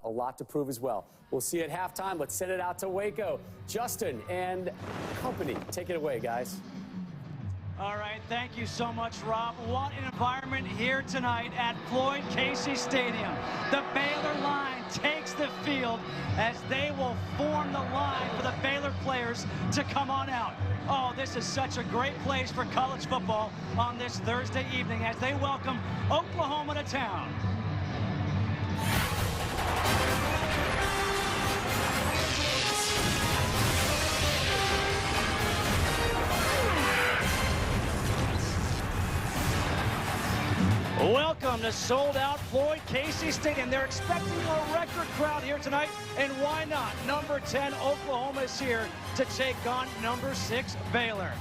a lot to prove as well. We'll see you at halftime. Let's send it out to Waco. Justin and company, take it away, guys. All right, thank you so much, Rob. What an environment here tonight at Floyd Casey Stadium. The Baylor line takes the field as they will form the line for the Baylor players to come on out. Oh, this is such a great place for college football on this Thursday evening as they welcome Oklahoma to town. Welcome to sold-out Floyd Casey Stadium. They're expecting a record crowd here tonight, and why not? Number 10 Oklahoma is here to take on number 6 Baylor.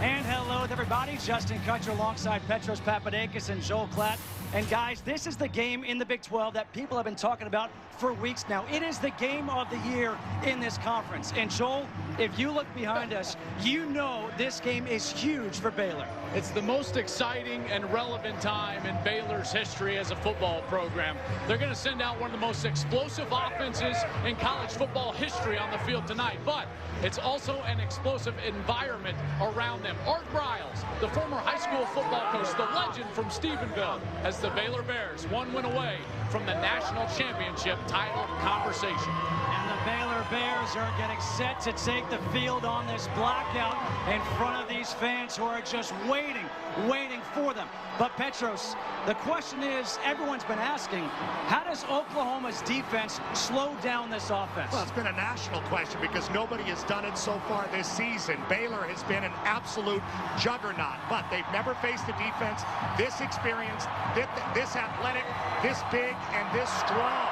And hello to everybody. Justin Kutcher alongside Petros Papadakis and Joel Klatt. And guys, this is the game in the Big 12 that people have been talking about for weeks now. It is the game of the year in this conference. And Joel, if you look behind us, you know this game is huge for Baylor. It's the most exciting and relevant time in Baylor's history as a football program. They're going to send out one of the most explosive offenses in college football history on the field tonight. But it's also an explosive environment around them. Art Briles, the former high school football coach, the legend from Stephenville, as the Baylor Bears one win away from the national championship title conversation. And the Baylor Bears are getting set to take the field on this blackout in front of these fans who are just waiting for them. But Petros, the question is, everyone's been asking, how does Oklahoma's defense slow down this offense? Well, it's been a national question because nobody has done it so far this season. Baylor has been an absolute juggernaut, but they've never faced a defense this experienced, this athletic, this big, and this strong.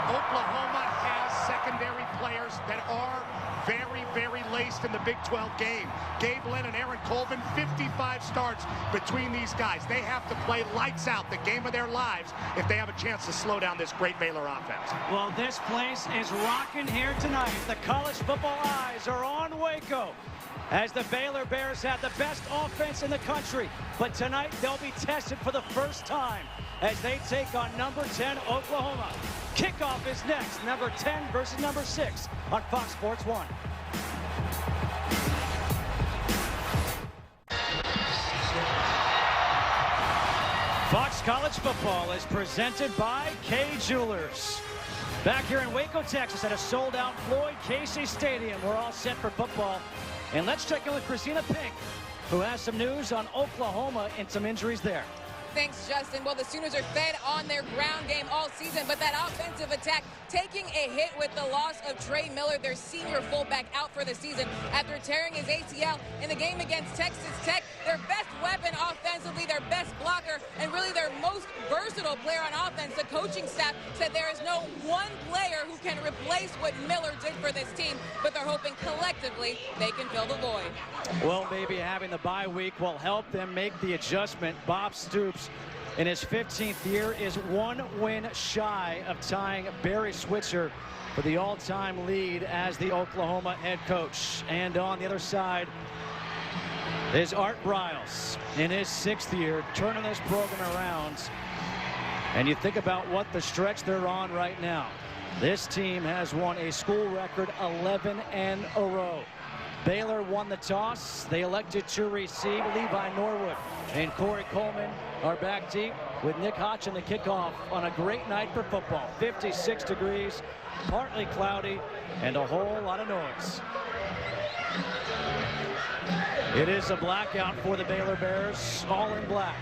Oklahoma has secondary players that are very, very laced in the Big 12 game. Gabe Lynn and Aaron Colvin, 55 starts between these guys. They have to play lights out, the game of their lives, if they have a chance to slow down this great Baylor offense. Well, this place is rocking here tonight. The college football eyes are on Waco as the Baylor Bears have the best offense in the country. But tonight, they'll be tested for the first time as they take on number 10 Oklahoma. Kickoff is next, number 10 versus number 6 on Fox Sports 1. Fox College Football is presented by Kay Jewelers. Back here in Waco, Texas at a sold-out Floyd Casey Stadium. We're all set for football. And let's check in with Christina Pink, who has some news on Oklahoma and some injuries there. Thanks, Justin. Well, the Sooners are fed on their ground game all season, but that offensive attack taking a hit with the loss of Trey Miller, their senior fullback, out for the season after tearing his ACL in the game against Texas Tech. Their best weapon offensively, their best blocker, and really their most versatile player on offense. The coaching staff said there is no one player who can replace what Miller did for this team, but they're hoping collectively they can fill the void. Well, maybe having the bye week will help them make the adjustment. Bob Stoops, in his 15th year, is one win shy of tying Barry Switzer for the all-time lead as the Oklahoma head coach. And on the other side is Art Briles in his 6th year, turning this program around. And you think about what the stretch they're on right now. This team has won a school record 11 in a row. Baylor won the toss. They elected to receive. Levi Norwood and Corey Coleman are back deep with Nick Hotch in the kickoff on a great night for football. 56 degrees, partly cloudy, and a whole lot of noise. It is a blackout for the Baylor Bears, all in black.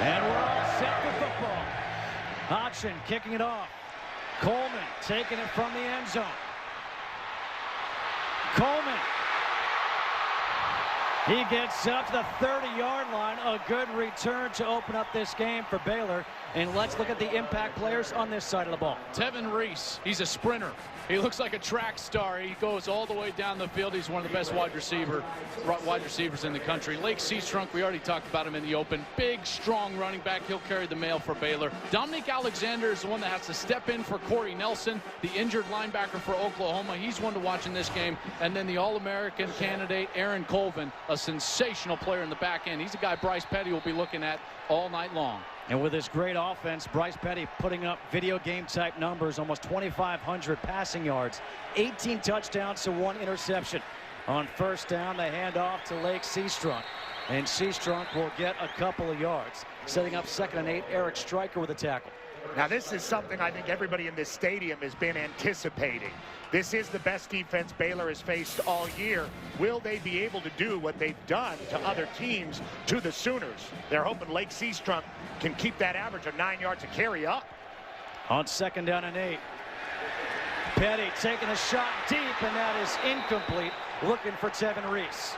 And we're all set for football. Hodgson kicking it off. Coleman taking it from the end zone. Coleman. He gets up to the 30-yard line. A good return to open up this game for Baylor. And let's look at the impact players on this side of the ball. Tevin Reese, he's a sprinter. He looks like a track star. He goes all the way down the field. He's one of the best wide receivers in the country. Lake Seastrunk, we already talked about him in the open. Big, strong running back. He'll carry the mail for Baylor. Dominic Alexander is the one that has to step in for Corey Nelson, the injured linebacker for Oklahoma. He's one to watch in this game. And then the All-American candidate, Aaron Colvin, a sensational player in the back end. He's a guy Bryce Petty will be looking at all night long. And with this great offense, Bryce Petty putting up video game type numbers, almost 2,500 passing yards, 18 touchdowns to 1 interception. On first down, they hand off to Lake Seastrunk. And Seastrunk will get a couple of yards. Setting up 2nd and 8, Eric Stryker with a tackle. Now, this is something I think everybody in this stadium has been anticipating. This is the best defense Baylor has faced all year. Will they be able to do what they've done to other teams to the Sooners? They're hoping Lake Seastrunk can keep that average of 9 yards a carry up. On 2nd down and 8. Petty taking a shot deep, and that is incomplete. Looking for Tevin Reese.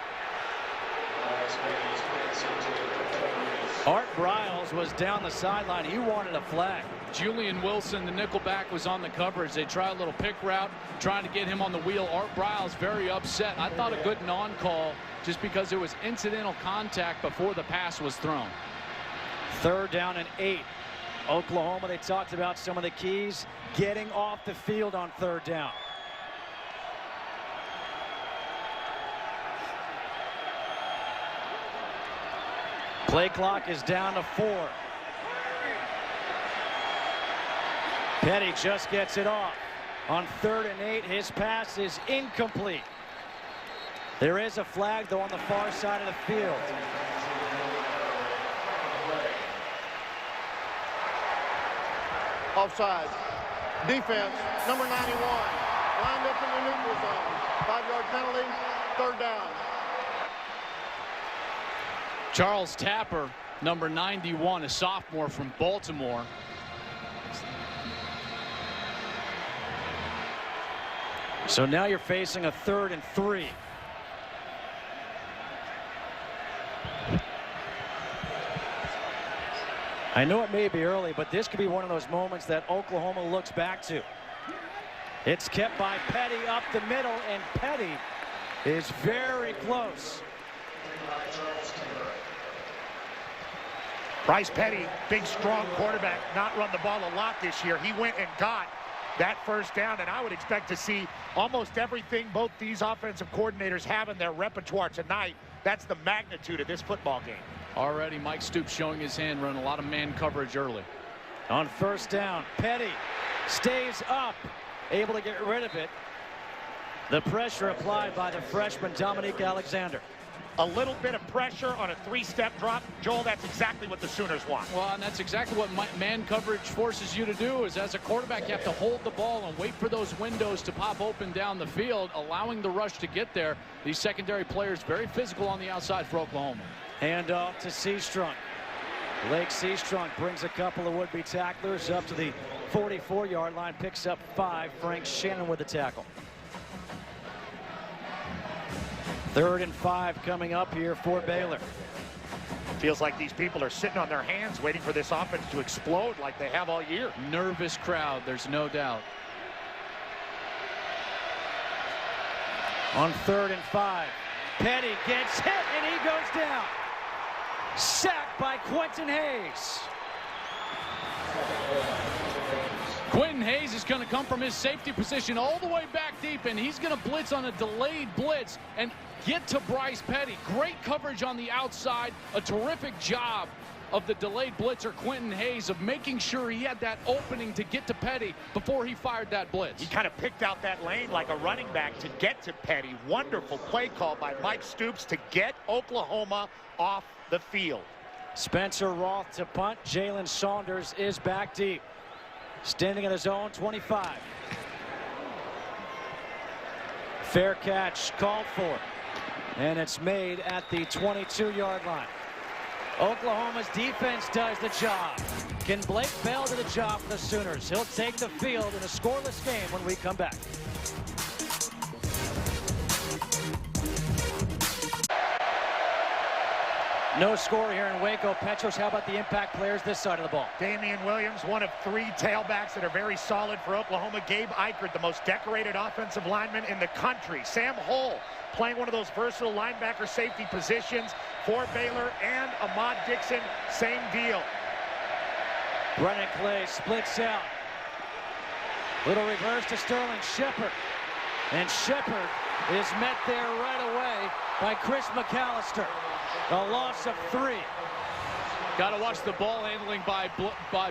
Art Briles was down the sideline. He wanted a flag. Julian Wilson, the nickelback, was on the coverage. They try a little pick route, trying to get him on the wheel. Art Briles very upset. I thought a good non-call just because it was incidental contact before the pass was thrown. 3rd down and 8. Oklahoma, they talked about some of the keys. Getting off the field on 3rd down. Play clock is down to 4. Petty just gets it off. On 3rd and 8, his pass is incomplete. There is a flag, though, on the far side of the field. Offside. Defense, number 91. Lined up in the neutral zone. 5-yard penalty, 3rd down. Charles Tapper, number 91, a sophomore from Baltimore. So now you're facing a 3rd and 3. I know it may be early, but this could be one of those moments that Oklahoma looks back to. It's kept by Petty up the middle, and Petty is very close. Bryce Petty, big, strong quarterback, not run the ball a lot this year. He went and got that 1st down, and I would expect to see almost everything both these offensive coordinators have in their repertoire tonight. That's the magnitude of this football game. Already Mike Stoops showing his hand, running a lot of man coverage early. On 1st down, Petty stays up, able to get rid of it. The pressure applied by the freshman Dominique Alexander. A little bit of pressure on a 3-step drop. Joel, that's exactly what the Sooners want. Well, and that's exactly what man coverage forces you to do, is as a quarterback, you have to hold the ball and wait for those windows to pop open down the field, allowing the rush to get there. These secondary players very physical on the outside for Oklahoma. Hand off to Seastrunk. Lake Seastrunk brings a couple of would-be tacklers up to the 44-yard line, picks up 5. Frank Shannon with the tackle. 3rd and 5 coming up here for Baylor. Feels like these people are sitting on their hands waiting for this offense to explode like they have all year. Nervous crowd, there's no doubt. On 3rd and 5, Petty gets hit and he goes down. Sacked by Quentin Hayes. Quentin Hayes is going to come from his safety position all the way back deep, and he's going to blitz on a delayed blitz and get to Bryce Petty. Great coverage on the outside. A terrific job of the delayed blitzer, Quentin Hayes, of making sure he had that opening to get to Petty before he fired that blitz. He kind of picked out that lane like a running back to get to Petty. Wonderful play call by Mike Stoops to get Oklahoma off the field. Spencer Roth to punt. Jalen Saunders is back deep. Standing at his own 25. Fair catch called for. And it's made at the 22-yard line. Oklahoma's defense does the job. Can Blake Bell do the job for the Sooners? He'll take the field in a scoreless game when we come back. No score here in Waco. Petros, how about the impact players this side of the ball? Damian Williams, one of 3 tailbacks that are very solid for Oklahoma. Gabe Eichert, the most decorated offensive lineman in the country. Sam Hull, playing one of those versatile linebacker safety positions for Baylor. And Ahmad Dixon, same deal. Brennan Clay splits out. Little reverse to Sterling Shepard. And Shepard is met there right away by Chris McAllister. A loss of 3. Got to watch the ball handling by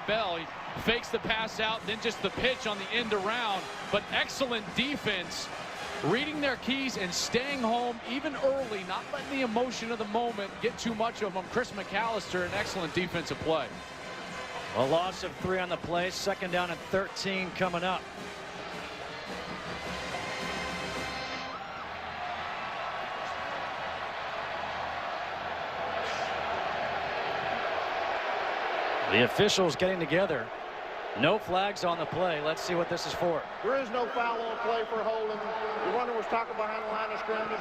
Bell. He fakes the pass out, then just the pitch on the end around. But excellent defense, reading their keys and staying home even early, not letting the emotion of the moment get too much of them. Chris McAllister, an excellent defensive play. A loss of 3 on the play. 2nd down and 13 coming up. The officials getting together. No flags on the play. Let's see what this is for. There is no foul on play for holding. The runner was tackled behind the line of scrimmage.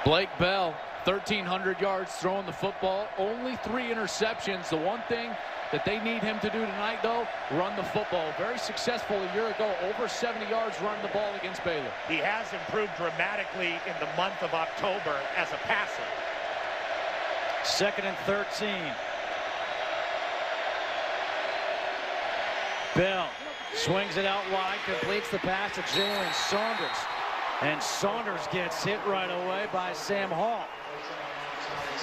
Blake Bell, 1,300 yards throwing the football. Only 3 interceptions. The one thing that they need him to do tonight, though, run the football. Very successful a year ago, over 70 yards running the ball against Baylor. He has improved dramatically in the month of October as a passer. 2nd and 13. Bell swings it out wide, completes the pass to Jalen Saunders. And Saunders gets hit right away by Sam Hall.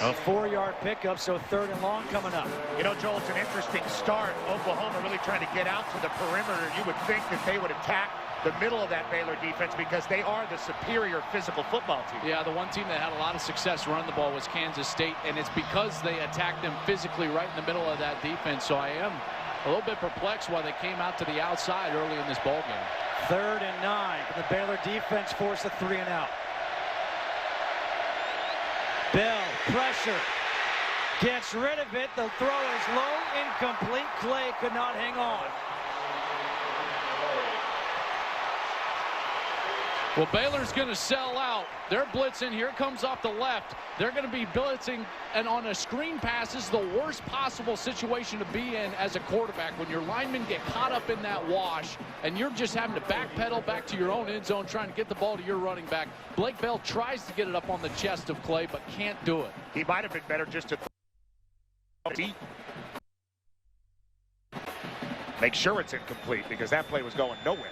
A 4-yard pickup, so 3rd and long coming up. You know, Joel, it's an interesting start. Oklahoma really trying to get out to the perimeter. You would think that they would attack the middle of that Baylor defense because they are the superior physical football team. Yeah, the one team that had a lot of success running the ball was Kansas State, and it's because they attacked them physically right in the middle of that defense. So I am a little bit perplexed why they came out to the outside early in this ball game. 3rd and 9. The Baylor defense forced a 3 and out. Bell, pressure, gets rid of it. The throw is low, incomplete. Clay could not hang on. Well, Baylor's going to sell out. They're blitzing. Here comes off the left. They're going to be blitzing, and on a screen pass is the worst possible situation to be in as a quarterback when your linemen get caught up in that wash and you're just having to backpedal back to your own end zone trying to get the ball to your running back. Blake Bell tries to get it up on the chest of Clay but can't do it. He might have been better just to deep. Make sure it's incomplete because that play was going nowhere.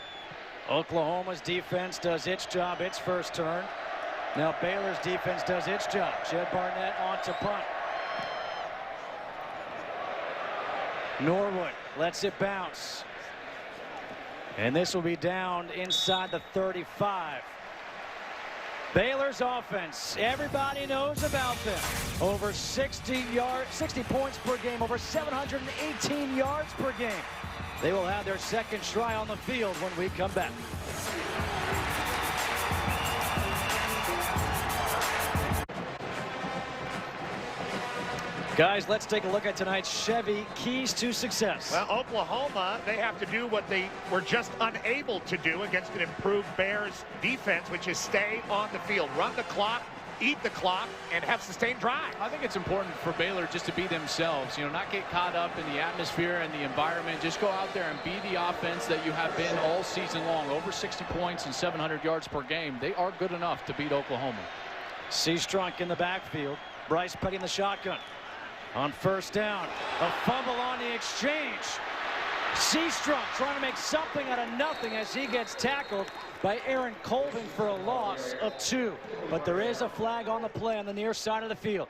Oklahoma's defense does its job, its first turn. Now Baylor's defense does its job. Jed Barnett on to punt. Norwood lets it bounce. And this will be down inside the 35. Baylor's offense, everybody knows about them. Over 60 points per game, over 718 yards per game. They will have their 2nd try on the field when we come back. Guys, let's take a look at tonight's Chevy keys to success. Well, Oklahoma, they have to do what they were just unable to do against an improved Bears defense, which is stay on the field, run the clock, eat the clock, and have sustained drive. I think it's important for Baylor just to be themselves, you know, not get caught up in the atmosphere and the environment. Just go out there and be the offense that you have been all season long. Over 60 points and 700 yards per game. They are good enough to beat Oklahoma. Seastrunk in the backfield. Bryce Petty in the shotgun. On 1st down, a fumble on the exchange. Seastrunk trying to make something out of nothing as he gets tackled by Aaron Colvin for a loss of 2. But there is a flag on the play on the near side of the field.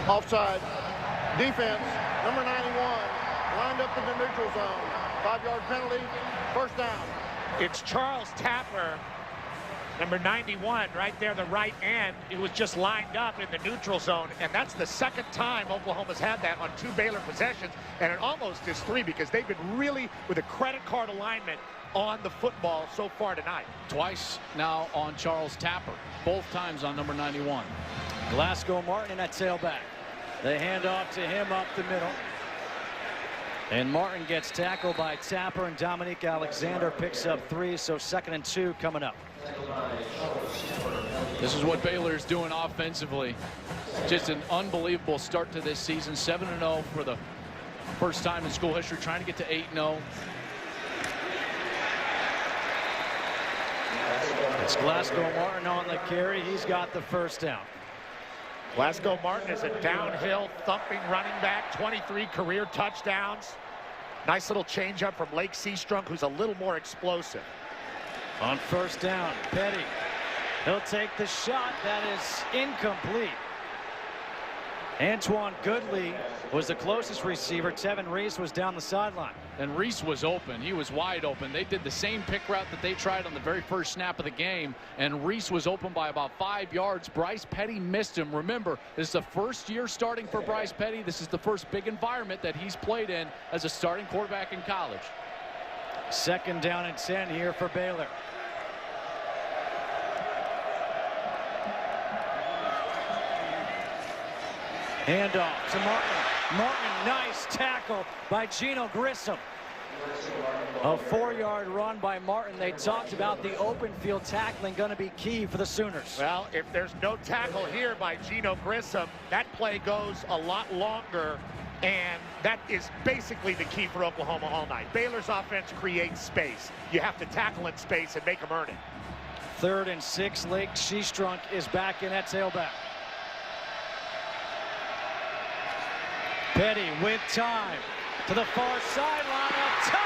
Offside. Defense, number 91, lined up in the neutral zone. 5-yard penalty, 1st down. It's Charles Tapper, number 91, right there, the right end. It was just lined up in the neutral zone, and that's the 2nd time Oklahoma's had that on 2 Baylor possessions, and it almost is 3 because they've been really with a credit card alignment on the football so far tonight. Twice now on Charles Tapper, both times on number 91. Glasgow Martin in that tailback. They hand off to him up the middle. And Martin gets tackled by Tapper, and Dominique Alexander picks up 3, so 2nd and 2 coming up. This is what Baylor's doing offensively. Just an unbelievable start to this season. 7-0 for the first time in school history, trying to get to 8-0. It's Glasgow Martin on the carry. He's got the 1st down. Glasgow Martin is a downhill thumping running back, 23 career touchdowns. Nice little changeup from Lake Seastrunk, who's a little more explosive. On first down, Petty. He'll take the shot. That is incomplete. Antoine Goodley was the closest receiver. Tevin Reese was down the sideline. And Reese was open. He was wide open. They did the same pick route that they tried on the very first snap of the game, and Reese was open by about 5 yards. Bryce Petty missed him. Remember, this is the first year starting for Bryce Petty. This is the first big environment that he's played in as a starting quarterback in college. Second down and 10 here for Baylor. Handoff to Martin. Martin, nice tackle by Gino Grissom. A 4-yard run by Martin. They talked about the open field tackling going to be key for the Sooners. Well, if there's no tackle here by Gino Grissom, that play goes a lot longer, and that is basically the key for Oklahoma all night. Baylor's offense creates space. You have to tackle in space and make them earn it. 3rd and 6. Lake Seastrunk is back in at tailback. Petty with time to the far sideline, up top.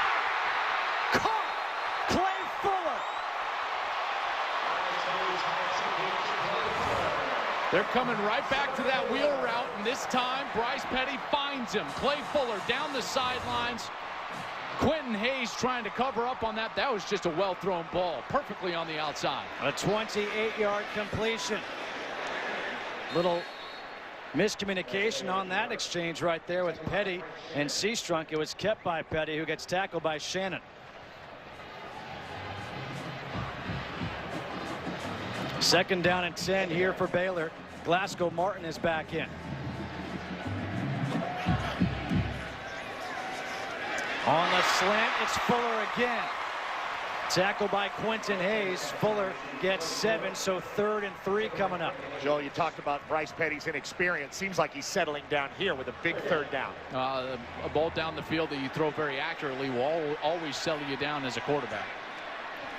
Caught. Clay Fuller. They're coming right back to that wheel route, and this time Bryce Petty finds him. Clay Fuller down the sidelines. Quentin Hayes trying to cover up on that. That was just a well-thrown ball, perfectly on the outside. A 28-yard completion. Little miscommunication on that exchange right there with Petty and Seastrunk. It was kept by Petty, who gets tackled by Shannon. Second down and 10 here for Baylor. Glasgow Martin is back in. On the slant, it's Fuller again. Tackled by Quentin Hayes. Fuller gets 7, so 3rd and 3 coming up. Joel, you talked about Bryce Petty's inexperience. Seems like he's settling down here with a big 3rd down. A ball down the field that you throw very accurately will always settle you down as a quarterback.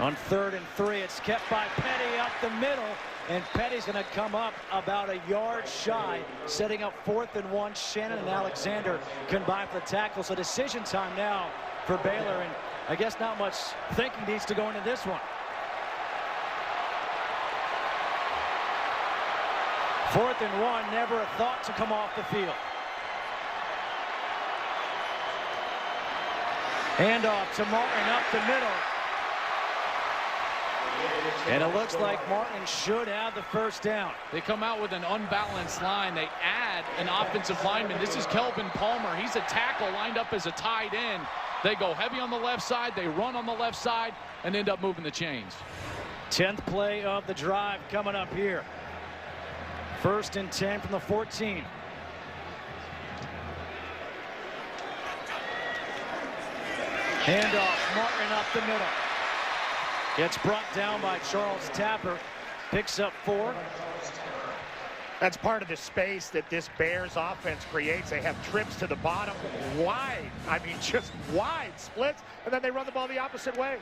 On 3rd and 3, it's kept by Petty up the middle, and Petty's going to come up about a yard shy, setting up 4th and 1. Shannon and Alexander combine for the tackle, so decision time now for Baylor, and I guess not much thinking needs to go into this one. 4th and 1, never a thought to come off the field. Handoff to Martin up the middle. And it looks like Martin should have the first down. They come out with an unbalanced line. They add an offensive lineman. This is Kelvin Palmer. He's a tackle lined up as a tight end. They go heavy on the left side. They run on the left side and end up moving the chains. 10th play of the drive coming up here. 1st and 10 from the 14. Handoff, Martin up the middle. Gets brought down by Charles Tapper. Picks up 4. That's part of the space that this Bears offense creates. They have trips to the bottom, wide. I mean, just wide splits, and then they run the ball the opposite way.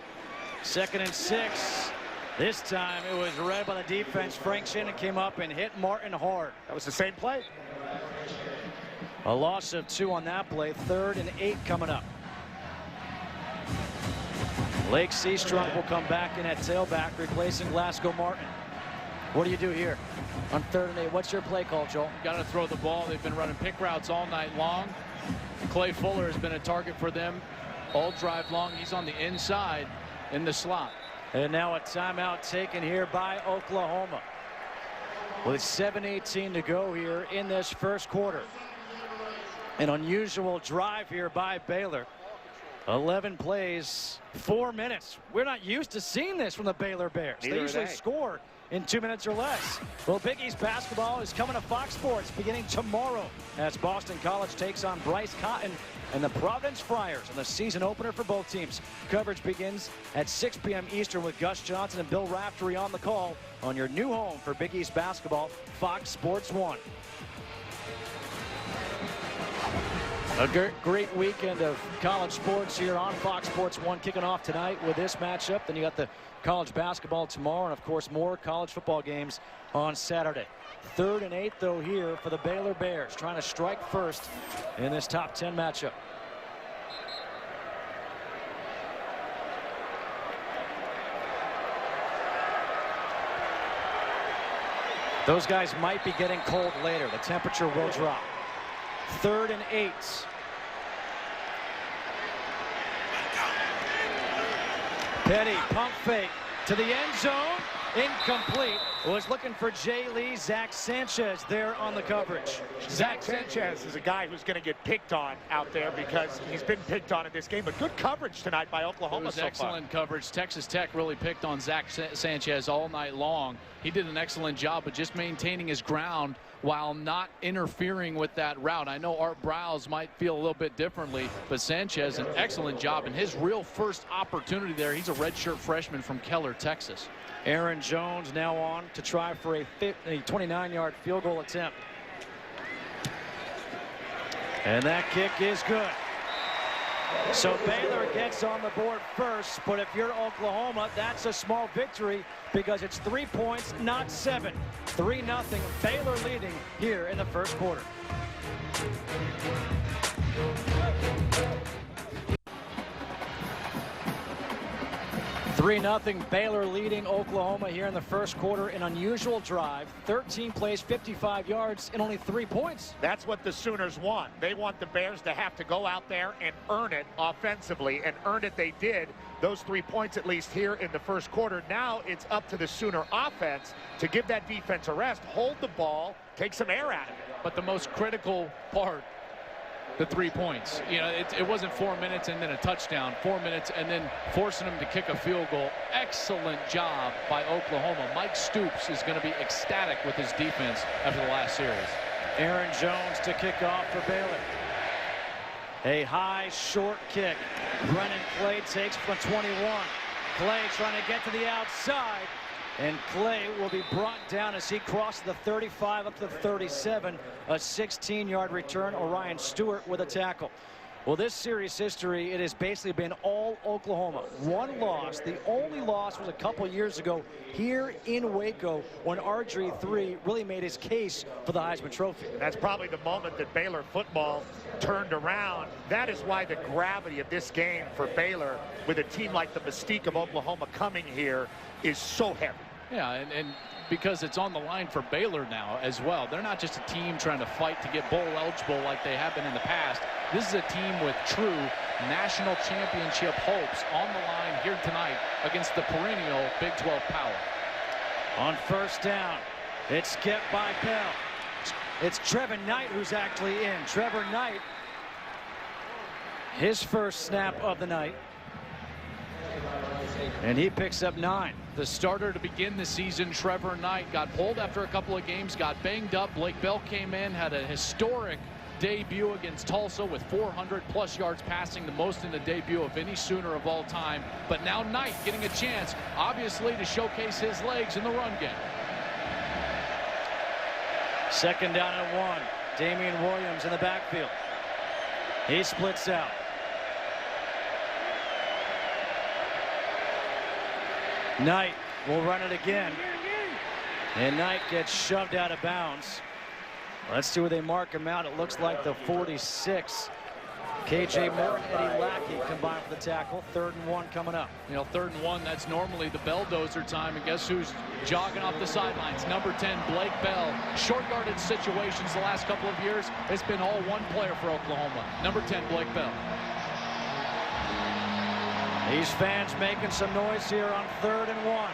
2nd and 6. This time it was read by the defense. Frank Shannon came up and hit Martin hard. That was the same play. A loss of 2 on that play. 3rd and 8 coming up. Lake Seastrunk will come back in at tailback, replacing Glasgow Martin. What do you do here on 3rd and 8? What's your play call, Joel? Got to throw the ball. They've been running pick routes all night long. Clay Fuller has been a target for them all drive long. He's on the inside in the slot. And now a timeout taken here by Oklahoma. With 7:18 to go here in this first quarter. An unusual drive here by Baylor. 11 plays, 4 minutes. We're not used to seeing this from the Baylor Bears. Neither they usually score in 2 minutes or less. Well, Big East basketball is coming to Fox Sports beginning tomorrow as Boston College takes on Bryce Cotton and the Providence Friars in the season opener for both teams. Coverage begins at 6 p.m. Eastern with Gus Johnson and Bill Raftery on the call on your new home for Big East basketball, Fox Sports 1. A great weekend of college sports here on Fox Sports 1, kicking off tonight with this matchup. Then you got the college basketball tomorrow, and of course more college football games on Saturday. 3rd and 8 though here for the Baylor Bears, trying to strike first in this top 10 matchup. Those guys might be getting cold later. The temperature will drop. 3rd and 8. Petty pump fake to the end zone. Incomplete. Was looking for Jay Lee. Zach Sanchez there on the coverage. Zach Sanchez is a guy who's going to get picked on out there because he's been picked on in this game. But good coverage tonight by Oklahoma. It was so excellent far. coverage. Texas Tech really picked on Zach Sanchez all night long. He did an excellent job of just maintaining his ground while not interfering with that route. I know Art Browse might feel a little bit differently, but Sanchez, an excellent job in his real first opportunity there. He's a redshirt freshman from Keller, Texas. Aaron Jones now on to try for a 29-yard field goal attempt. And that kick is good. So Baylor gets on the board first, but if you're Oklahoma, that's a small victory because it's 3 points, not 7. 3-0, Baylor leading here in the first quarter. (3-0) Baylor leading Oklahoma here in the first quarter. An unusual drive. 13 plays, 55 yards, and only 3 points. That's what the Sooners want. They want the Bears to have to go out there and earn it offensively, and earn it they did. Those 3 points at least here in the first quarter. Now it's up to the Sooner offense to give that defense a rest, hold the ball, take some air out of it. But the most critical part, the 3 points. You know, it wasn't 4 minutes and then a touchdown. 4 minutes and then forcing them to kick a field goal. Excellent job by Oklahoma. Mike Stoops is going to be ecstatic with his defense after the last series. Aaron Jones to kick off for Baylor. A high, short kick. Brennan Clay takes from 21. Clay trying to get to the outside. And Clay will be brought down as he crosses the 35 up to the 37. A 16-yard return. Orion Stewart with a tackle. Well, this series history, it has basically been all Oklahoma. One loss. The only loss was a couple years ago here in Waco when RG3 really made his case for the Heisman Trophy. That's probably the moment that Baylor football turned around. That is why the gravity of this game for Baylor, with a team like the Mystique of Oklahoma coming here, is so heavy. Yeah, and because it's on the line for Baylor now as well. They're not just a team trying to fight to get bowl eligible like they have been in the past. This is a team with true national championship hopes on the line here tonight against the perennial Big 12 power. On first down, it's kept by Bell. It's Trevor Knight who's actually in. Trevor Knight, his first snap of the night. And he picks up 9. The starter to begin the season, Trevor Knight, got pulled after a couple of games, got banged up. Blake Bell came in, had a historic debut against Tulsa with 400+ yards passing, the most in the debut of any Sooner of all time. But now Knight getting a chance, obviously, to showcase his legs in the run game. Second down and 1. Damian Williams in the backfield. He splits out. Knight will run it again. And Knight gets shoved out of bounds. Let's see where they mark him out. It looks like the 46. KJ Moore and Eddie Lackey combined for the tackle. 3rd and 1 coming up. You know, 3rd and 1, that's normally the Belldozer time. And guess who's jogging off the sidelines? Number 10, Blake Bell. Short yardage situations the last couple of years. It's been all one player for Oklahoma. Number 10, Blake Bell. These fans making some noise here on 3rd and 1.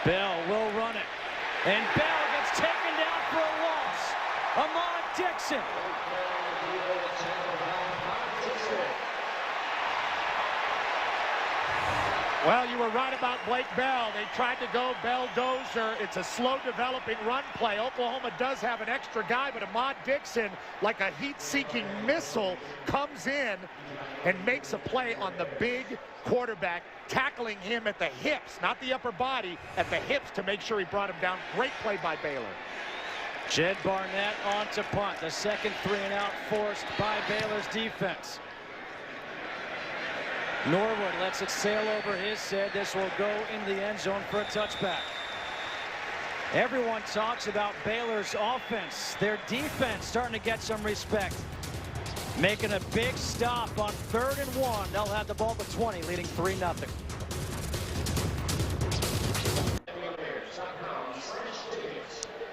Bell will run it. And Bell gets taken down for a loss. Ahmad Dixon. Well, you were right about Blake Bell. They tried to go Bell-dozer. It's a slow developing run play. Oklahoma does have an extra guy, but Ahmad Dixon, like a heat-seeking missile, comes in and makes a play on the big quarterback, tackling him at the hips, not the upper body, at the hips to make sure he brought him down. Great play by Baylor. Jed Barnett on to punt. The second 3-and-out forced by Baylor's defense. Norwood lets it sail over his head. This will go in the end zone for a touchback. Everyone talks about Baylor's offense. Their defense starting to get some respect. Making a big stop on 3rd and 1. They'll have the ball at the 20, leading 3-0.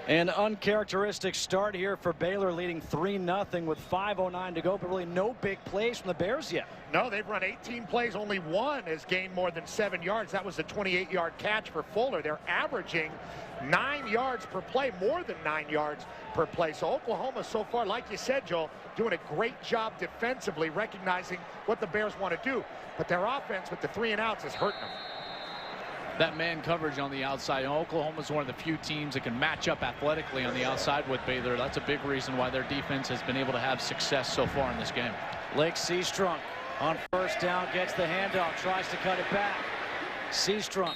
An uncharacteristic start here for Baylor, leading 3-0 with 5:09 to go, but really no big plays from the Bears yet. No, they've run 18 plays. Only one has gained more than 7 yards. That was a 28-yard catch for Fuller. They're averaging 9 yards per play, more than 9 yards per play. So Oklahoma so far, like you said, Joel, doing a great job defensively, recognizing what the Bears want to do. But their offense with the 3-and-outs is hurting them. That man coverage on the outside. Oklahoma's one of the few teams that can match up athletically on the outside with Baylor. That's a big reason why their defense has been able to have success so far in this game. Lake Seastrunk on first down, gets the handoff, tries to cut it back. Seastrunk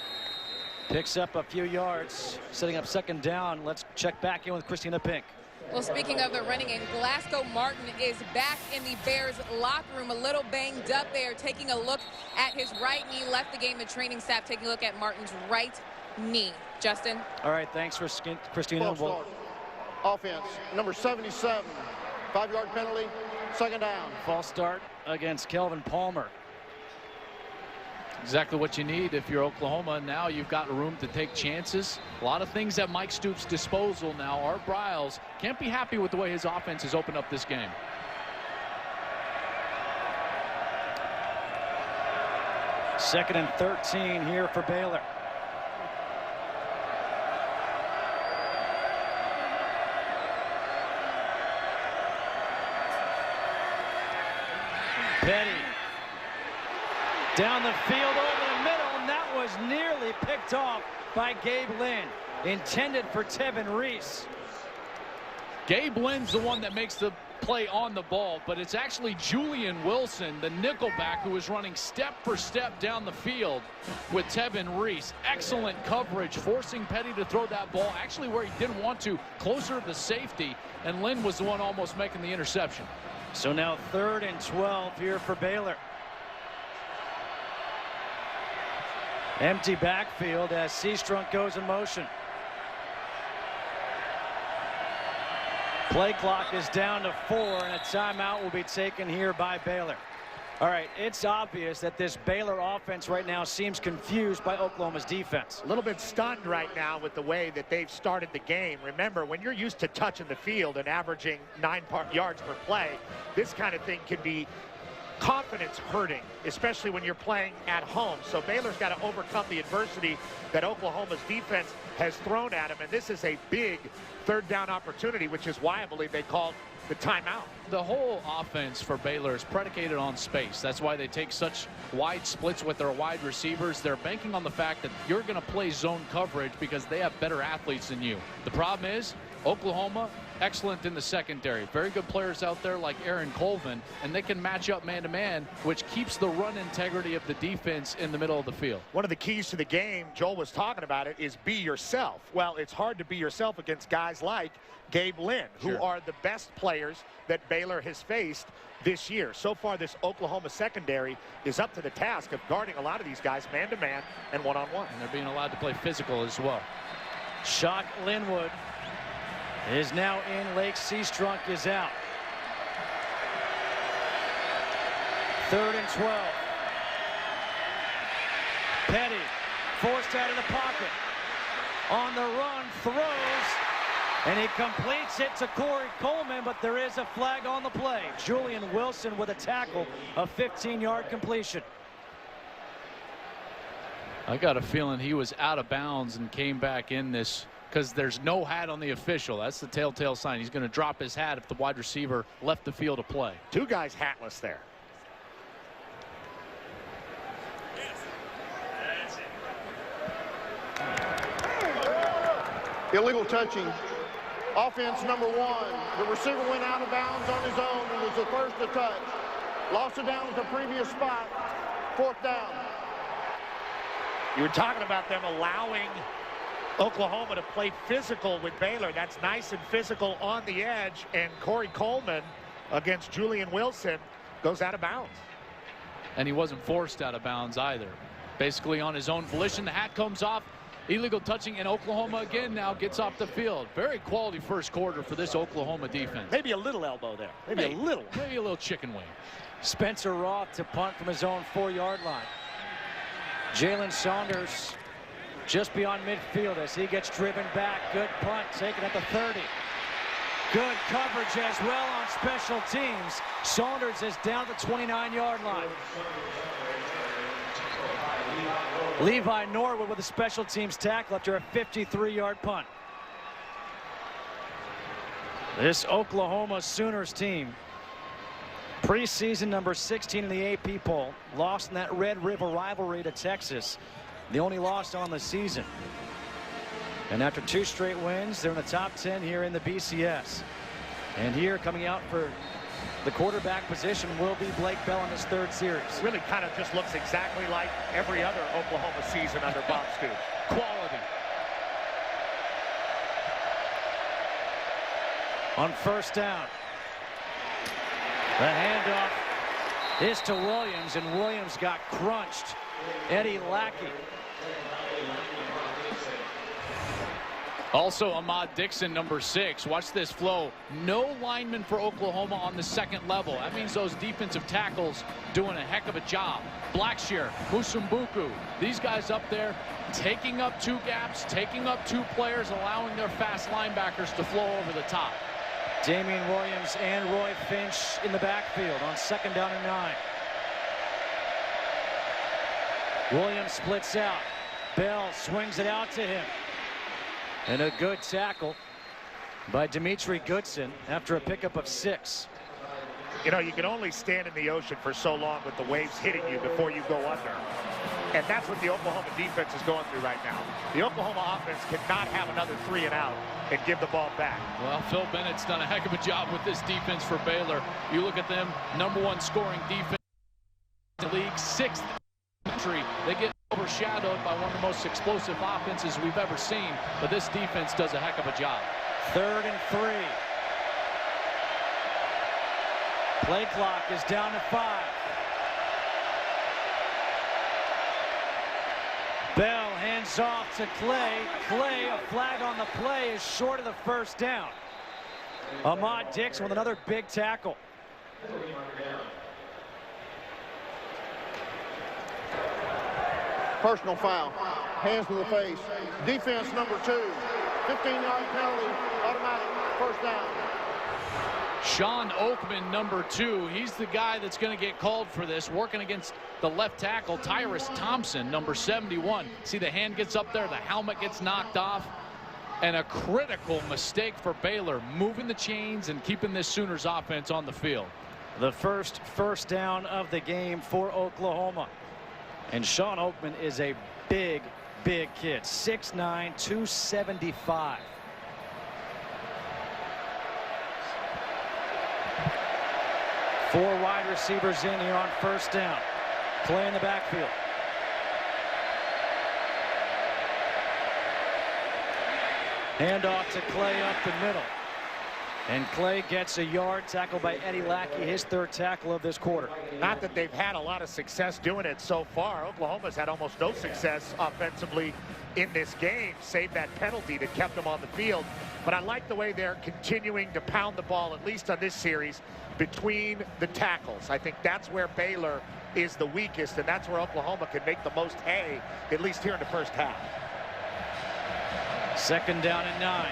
picks up a few yards, setting up second down. Let's check back in with Christina Pink. Well, speaking of the running game, Glasgow Martin is back in the Bears locker room, a little banged up there, taking a look at his right knee. Left the game, the training staff taking a look at Martin's right knee. Justin? All right, thanks for Christina. Offense, number 77, 5-yard penalty, second down. False start against Kelvin Palmer. Exactly what you need if you're Oklahoma. Now you've got room to take chances. A lot of things at Mike Stoops' disposal now. Art Briles can't be happy with the way his offense has opened up this game. Second and 13 here for Baylor. Petty down the field over the middle, and that was nearly picked off by Gabe Lynn. Intended for Tevin Reese. Gabe Lynn's the one that makes the play on the ball, but it's actually Julian Wilson, the nickelback, who is running step for step down the field with Tevin Reese. Excellent coverage, forcing Petty to throw that ball actually where he didn't want to, closer to the safety, and Lynn was the one almost making the interception. So now 3rd and 12 here for Baylor. Empty backfield as Seastrunk goes in motion. Play clock is down to 4, and a timeout will be taken here by Baylor. All right, it's obvious that this Baylor offense right now seems confused by Oklahoma's defense. A little bit stunned right now with the way that they've started the game. Remember, when you're used to touching the field and averaging 9 yards per play, this kind of thing can be confidence hurting, especially when you're playing at home. So Baylor's got to overcome the adversity that Oklahoma's defense has thrown at him, and this is a big 3rd down opportunity, which is why I believe they called the timeout. The whole offense for Baylor is predicated on space. That's why they take such wide splits with their wide receivers. They're banking on the fact that you're going to play zone coverage because they have better athletes than you. The problem is Oklahoma, excellent in the secondary. Very good players out there like Aaron Colvin, and they can match up man-to-man, which keeps the run integrity of the defense in the middle of the field. One of the keys to the game, Joel was talking about it, is be yourself. Well, it's hard to be yourself against guys like Gabe Lynn, who are the best players that Baylor has faced this year. So far, this Oklahoma secondary is up to the task of guarding a lot of these guys man-to-man and one-on-one. And they're being allowed to play physical as well. Shock Linwood is now in. Lake Seastrunk is out. 3rd and 12. Petty forced out of the pocket. On the run, throws, and he completes it to Corey Coleman, but there is a flag on the play. Julian Wilson with a tackle, a 15-yard completion. I got a feeling he was out of bounds and came back in this because there's no hat on the official. That's the telltale sign. He's going to drop his hat if the wide receiver left the field to play. 2 guys hatless there. Illegal touching. Offense number 1. The receiver went out of bounds on his own and was the first to touch. Lost it down at the previous spot. 4th down. You were talking about them allowing Oklahoma to play physical with Baylor. That's nice and physical on the edge. And Corey Coleman against Julian Wilson goes out of bounds. And he wasn't forced out of bounds either. Basically on his own volition. The hat comes off. Illegal touching, and Oklahoma again now gets off the field. Very quality first quarter for this Oklahoma defense. Maybe a little elbow there. Maybe a little chicken wing. Spencer Roth to punt from his own 4-yard line. Jalen Saunders just beyond midfield as he gets driven back. Good punt taken at the 30. Good coverage as well on special teams. Saunders is down the 29-yard line. Levi Norwood with a special teams tackle after a 53-yard punt. This Oklahoma Sooners team, preseason number 16 in the AP poll, lost in that Red River rivalry to Texas. The only loss on the season. And after 2 straight wins, they're in the top 10 here in the BCS. And here coming out for the quarterback position will be Blake Bell in his 3rd series. Really kind of just looks exactly like every other Oklahoma season under Bob Stoops. Quality. On 1st down. The handoff is to Williams, and Williams got crunched. Eddie Lackey. Also Ahmad Dixon, number 6. Watch this flow. No lineman for Oklahoma on the 2nd level. That means those defensive tackles doing a heck of a job. Blackshear, Musumbuku, these guys up there taking up 2 gaps, taking up 2 players, allowing their fast linebackers to flow over the top. Damian Williams and Roy Finch in the backfield on 2nd down and 9. Williams splits out. Bell swings it out to him. And a good tackle by Dimitri Goodson after a pickup of 6. You know, you can only stand in the ocean for so long with the waves hitting you before you go under. And that's what the Oklahoma defense is going through right now. The Oklahoma offense cannot have another 3 and out and give the ball back. Well, Phil Bennett's done a heck of a job with this defense for Baylor. You look at them, number 1 scoring defense in the league, 6th country. They get overshadowed by one of the most explosive offenses we've ever seen, but this defense does a heck of a job. 3rd and 3. Play clock is down to 5. Bell hands off to Clay. Clay, a flag on the play, is short of the 1st down. Ahmad Dixon with another big tackle. Personal foul. Hands to the face. Defense number 2. 15-yard penalty. Automatic. 1st down. Sean Oakman, number 2. He's the guy that's going to get called for this, working against the left tackle, Tyrus Thompson, number 71. See, the hand gets up there, the helmet gets knocked off, and a critical mistake for Baylor, moving the chains and keeping this Sooners offense on the field. The first down of the game for Oklahoma. And Sean Oakman is a big kid. 6'9", 275. Four wide receivers in here on 1st down. Clay in the backfield. Handoff to Clay up the middle. And Clay gets a yard, tackled by Eddie Lackey, his 3rd tackle of this quarter. Not that they've had a lot of success doing it so far. Oklahoma's had almost no success offensively in this game, save that penalty that kept them on the field. But I like the way they're continuing to pound the ball, at least on this series, between the tackles. I think that's where Baylor is the weakest, and that's where Oklahoma can make the most hay, at least here in the 1st half. 2nd down and 9.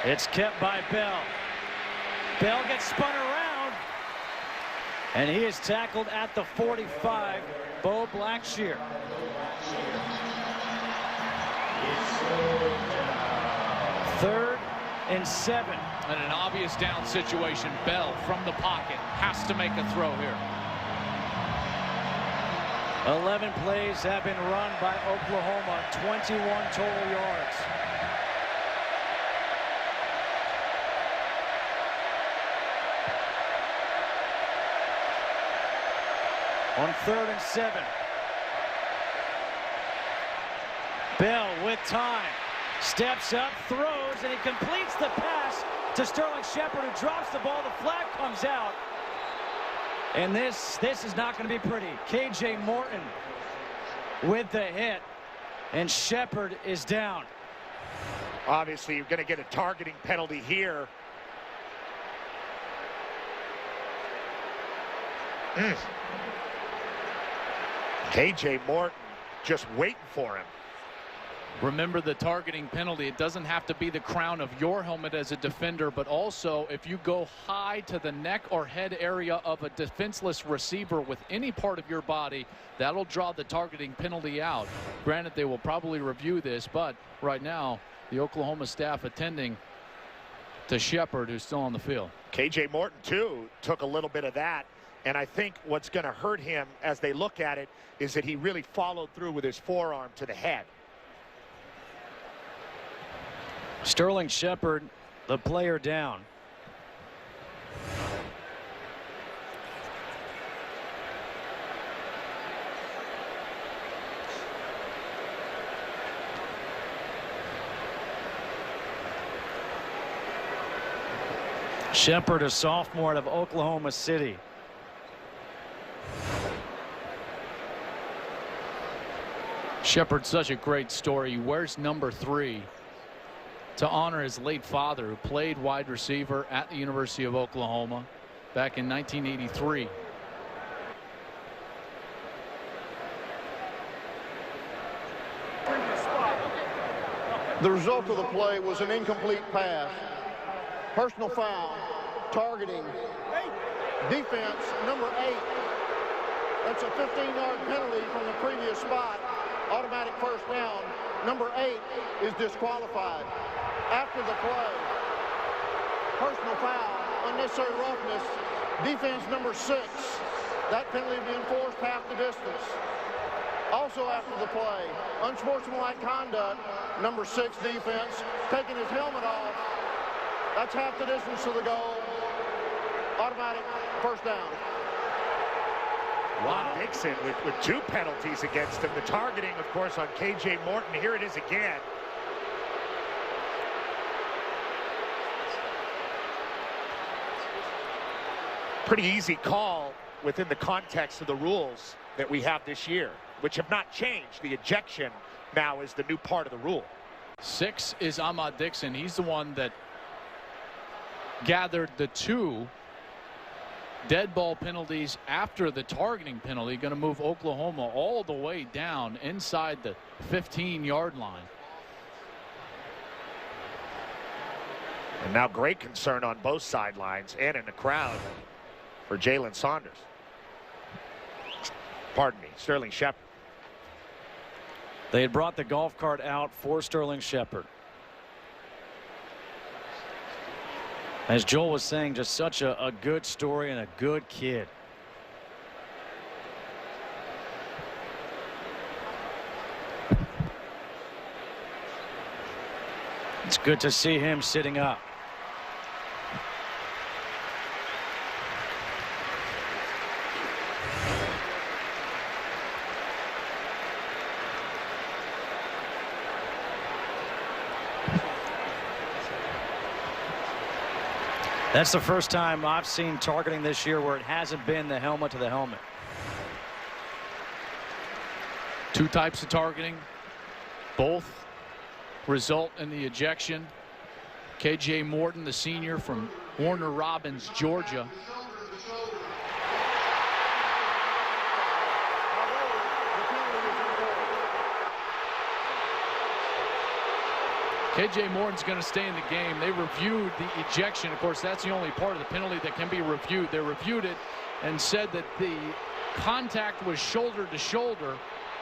It's kept by Bell. Bell gets spun around, and he is tackled at the 45, Bo Blackshear. Third and 7. And an obvious down situation. Bell from the pocket has to make a throw here. 11 plays have been run by Oklahoma, 21 total yards. On 3rd and 7. Bell with time. Steps up, throws, and he completes the pass to Sterling Shepard, who drops the ball. The flag comes out. And this is not going to be pretty. K.J. Morton with the hit, and Shepard is down. Obviously, you're going to get a targeting penalty here. K.J. Morton just waiting for him. Remember the targeting penalty. It doesn't have to be the crown of your helmet as a defender, but also if you go high to the neck or head area of a defenseless receiver with any part of your body, that'll draw the targeting penalty out. Granted, they will probably review this, but right now the Oklahoma staff attending to Shepard, who's still on the field. K.J. Morton, too, took a little bit of that. And I think what's going to hurt him as they look at it is that he really followed through with his forearm to the head. Sterling Shepard, the player, down. Shepard, a sophomore out of Oklahoma City. Shepard's such a great story. He wears number 3 to honor his late father, who played wide receiver at the University of Oklahoma back in 1983. The result of the play was an incomplete pass. Personal foul, targeting, defense, number 8. That's a 15-yard penalty from the previous spot. Automatic first down. Number 8 is disqualified. After the play, personal foul, unnecessary roughness, defense number 6. That penalty will be enforced half the distance. Also after the play, unsportsmanlike conduct, number 6 defense, taking his helmet off. That's half the distance to the goal. Automatic first down. Wow. Dixon with 2 penalties against him. The targeting, of course, on K.J. Morton. Here it is again. Pretty easy call within the context of the rules that we have this year, which have not changed. The ejection now is the new part of the rule. 6 is Ahmad Dixon. He's the one that gathered the 2 dead ball penalties after the targeting penalty, going to move Oklahoma all the way down inside the 15-yard line. And now great concern on both sidelines and in the crowd for Jalen Saunders. Pardon me, Sterling Shepard. They had brought the golf cart out for Sterling Shepard. As Joel was saying, just such a good story and a good kid. It's good to see him sitting up. That's the first time I've seen targeting this year where it hasn't been the helmet to the helmet. 2 types of targeting. Both result in the ejection. K.J. Morton, the senior from Warner Robins, Georgia. K.J. Morton's going to stay in the game. They reviewed the ejection. Of course, that's the only part of the penalty that can be reviewed. They reviewed it and said that the contact was shoulder to shoulder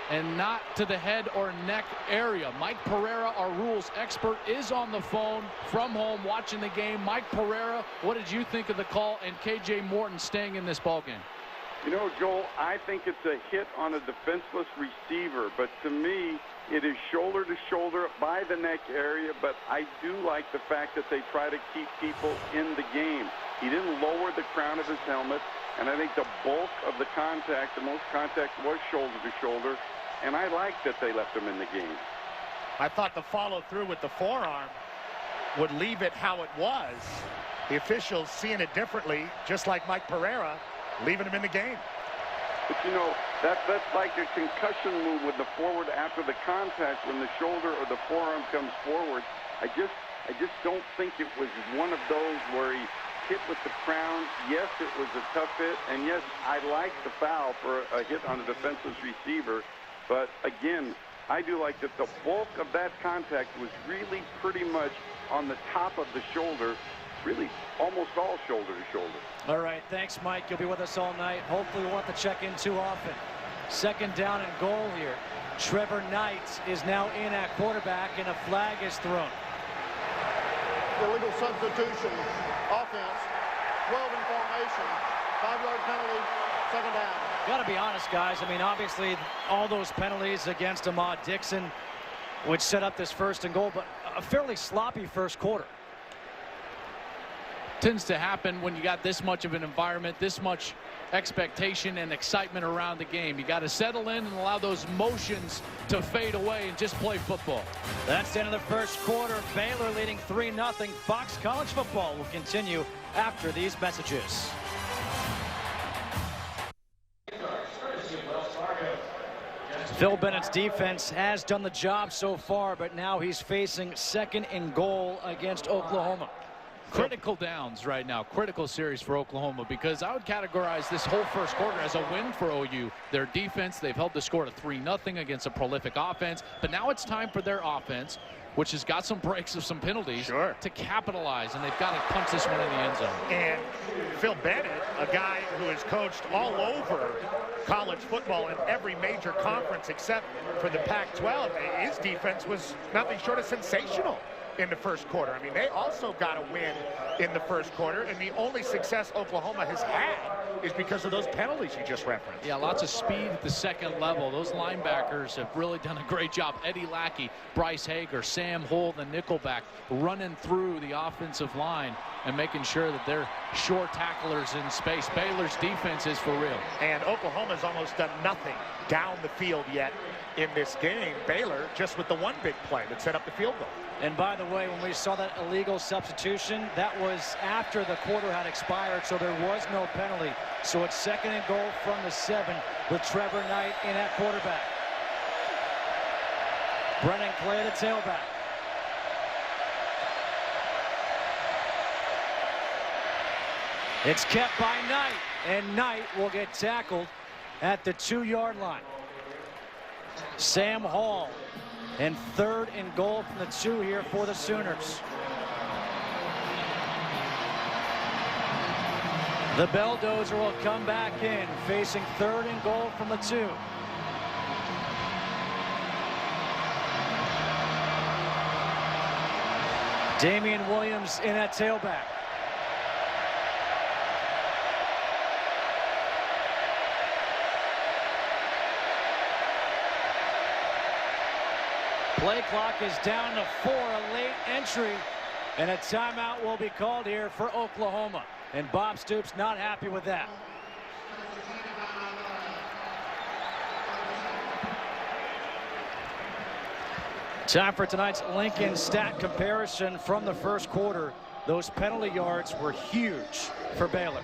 and not to the head or neck area. Mike Pereira, our rules expert, is on the phone from home watching the game. Mike Pereira, what did you think of the call and K.J. Morton staying in this ball game? You know, Joel, I think it's a hit on a defenseless receiver, but to me, it is shoulder to shoulder by the neck area, but I do like the fact that they try to keep people in the game. He didn't lower the crown of his helmet, and I think the bulk of the contact, the most contact, was shoulder to shoulder, and I like that they left him in the game. I thought the follow-through with the forearm would leave it how it was. The officials seeing it differently, just like Mike Pereira, leaving him in the game. But, you know, that's like a concussion move with the forward after the contact when the shoulder or the forearm comes forward. I just don't think it was one of those where he hit with the crown. Yes, it was a tough hit, and yes, I like the foul for a hit on a defenseless receiver. But, again, I do like that the bulk of that contact was really pretty much on the top of the shoulder, really almost all shoulder to shoulder. All right, thanks, Mike. You'll be with us all night. Hopefully we won't have to check in too often. Second down and goal here. Trevor Knight is now in at quarterback, and a flag is thrown. Illegal substitution, offense, 12 in formation, 5-yard penalty, second down. Got to be honest, guys. I mean, obviously, all those penalties against Ahmad Dixon would set up this first and goal, but a fairly sloppy first quarter. Tends to happen when you got this much of an environment, this much expectation and excitement around the game. You got to settle in and allow those motions to fade away and just play football. That's the end of the first quarter. Baylor leading 3-0. Fox College Football will continue after these messages. Phil Bennett's defense has done the job so far, but now he's facing second and goal against Oklahoma. Critical downs right now, critical series for Oklahoma, because I would categorize this whole first quarter as a win for OU. Their defense, they've held the score to 3-0 against a prolific offense, but now it's time for their offense, which has got some breaks of some penalties, to capitalize, and they've got to punch this one in the end zone. And Phil Bennett, a guy who has coached all over college football in every major conference except for the Pac-12, his defense was nothing short of sensational in the first quarter. I mean, they also got a win in the first quarter, and the only success Oklahoma has had is because of those penalties you just referenced. Yeah, lots of speed at the second level. Those linebackers have really done a great job. Eddie Lackey, Bryce Hager, Sam Hull, the nickelback, running through the offensive line and making sure that they're short tacklers in space. Baylor's defense is for real. And Oklahoma's almost done nothing down the field yet in this game. Baylor just with the one big play that set up the field goal. And by the way, when we saw that illegal substitution, that was after the quarter had expired, so there was no penalty. So it's second and goal from the 7 with Trevor Knight in at quarterback. Brennan Clay, the tailback. It's kept by Knight, and Knight will get tackled at the 2-yard line. Sam Hall. And third and goal from the 2 here for the Sooners. The Belldozer will come back in, facing third and goal from the 2. Damian Williams in at tailback. Play clock is down to 4, a late entry, and a timeout will be called here for Oklahoma. And Bob Stoops not happy with that. Time for tonight's Lincoln stat comparison from the first quarter. Those penalty yards were huge for Baylor.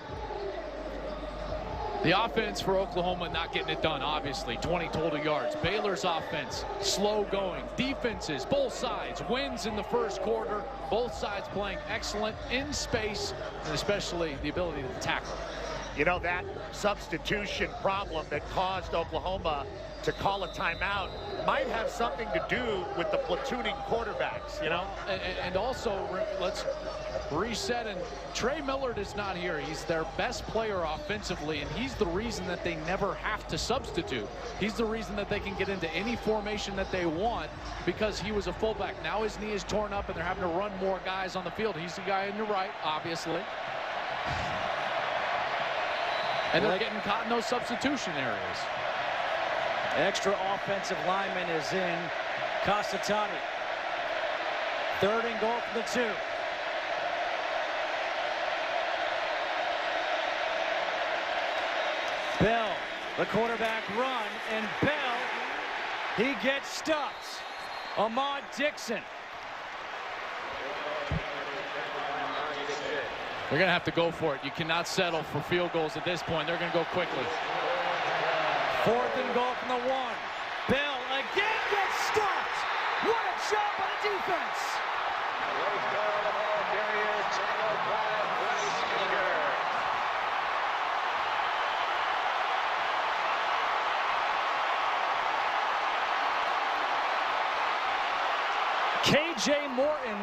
The offense for Oklahoma not getting it done, obviously. 20 total yards. Baylor's offense, slow going. Defenses, both sides, wins in the first quarter. Both sides playing excellent in space, and especially the ability to tackle. You know, that substitution problem that caused Oklahoma to call a timeout might have something to do with the platooning quarterbacks, you know? And also, let's reset, and Trey Millard is not here. He's their best player offensively, and he's the reason that they never have to substitute. He's the reason that they can get into any formation that they want because he was a fullback. Now his knee is torn up, and they're having to run more guys on the field. He's the guy on your right, obviously. And they're getting caught in those substitution areas. Extra offensive lineman is in. Casatani. 3rd and goal from the 2. Bell, the quarterback run, and Bell, he gets stuffed. Ahmad Dixon. They're going to have to go for it. You cannot settle for field goals at this point. They're going to go quickly. 4th and goal from the 1. Bell again gets stopped. What a job by the defense. KJ Morton,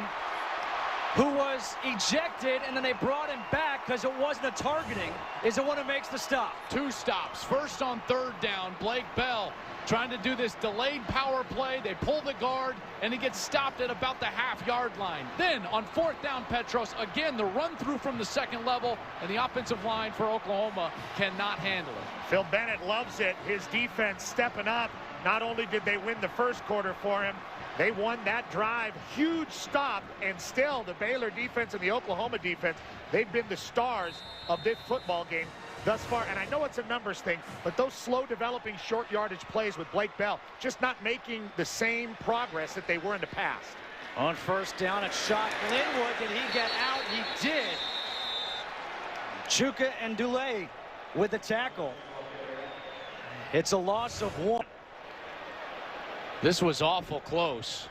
who was ejected and then they brought him back because it wasn't a targeting, is the one who makes the stop. 2 stops. First on 3rd down, Blake Bell trying to do this delayed power play. They pull the guard, and he gets stopped at about the half-yard line. Then on 4th down, Petros, again, the run-through from the 2nd level, and the offensive line for Oklahoma cannot handle it. Phil Bennett loves it. His defense stepping up. Not only did they win the 1st quarter for him, they won that drive. Huge stop, and still the Baylor defense and the Oklahoma defense, they've been the stars of this football game thus far. And I know it's a numbers thing, but those slow developing short yardage plays with Blake Bell just not making the same progress that they were in the past. On 1st down, it's shot Linwood. Did he get out? He did. Chuka and Dulé with the tackle. It's a loss of 1. This was awful close.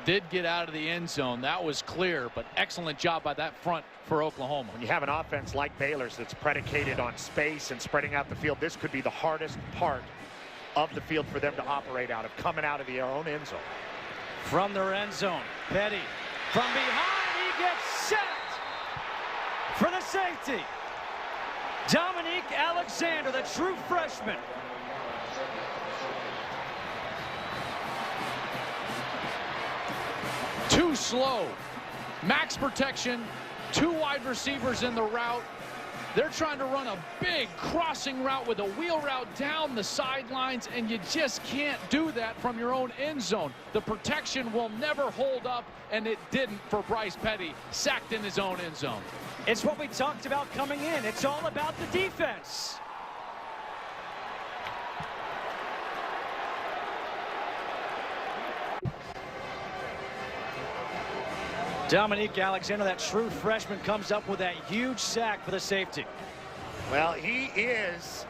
Did get out of the end zone. That was clear, but excellent job by that front for Oklahoma. When you have an offense like Baylor's that's predicated on space and spreading out the field, this could be the hardest part of the field for them to operate out of, coming out of their own end zone. From their end zone, Petty from behind, he gets sacked for the safety. Dominique Alexander, the true freshman. Too slow. Max protection. 2 wide receivers in the route. They're trying to run a big crossing route with a wheel route down the sidelines, and you just can't do that from your own end zone. The protection will never hold up, and it didn't for Bryce Petty, sacked in his own end zone. It's what we talked about coming in. It's all about the defense. Dominique Alexander, that true freshman, comes up with that huge sack for the safety. Well, he is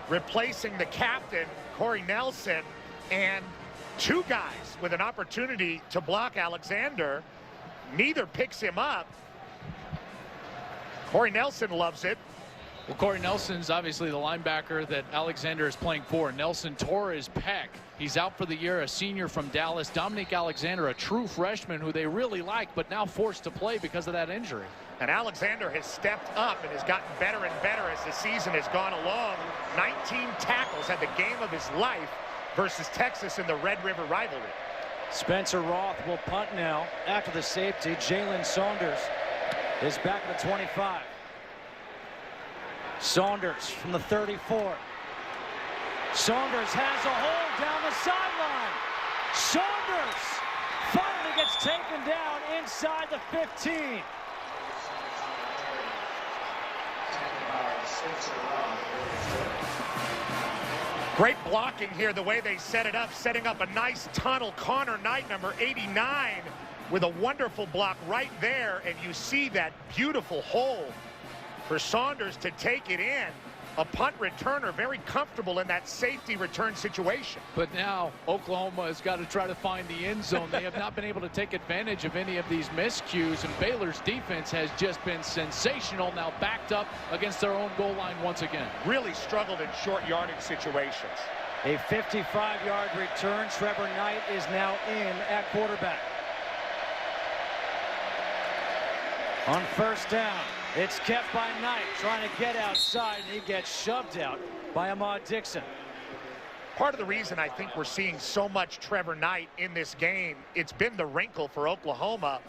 replacing the captain, Corey Nelson, and 2 guys with an opportunity to block Alexander. Neither picks him up. Corey Nelson loves it. Well, Corey Nelson's obviously the linebacker that Alexander is playing for. Nelson tore his pec. He's out for the year, a senior from Dallas. Dominique Alexander, a true freshman who they really like, but now forced to play because of that injury. And Alexander has stepped up and has gotten better and better as the season has gone along. 19 tackles, had the game of his life versus Texas in the Red River rivalry. Spencer Roth will punt now after the safety. Jalen Saunders is back at the 25. Saunders from the 34. Saunders has a hole down the sideline. Saunders finally gets taken down inside the 15. Great blocking here, the way they set it up, setting up a nice tunnel. Connor Knight, number 89, with a wonderful block right there, and you see that beautiful hole for Saunders to take it in. A punt returner, very comfortable in that safety return situation. But now Oklahoma has got to try to find the end zone. They have not been able to take advantage of any of these miscues, and Baylor's defense has just been sensational, now backed up against their own goal line once again. Really struggled in short yardage situations. A 55-yard return. Trevor Knight is now in at quarterback. On first down, it's kept by Knight trying to get outside, and he gets shoved out by Ahmad Dixon. Part of the reason I think we're seeing so much Trevor Knight in this game, it's been the wrinkle for Oklahoma.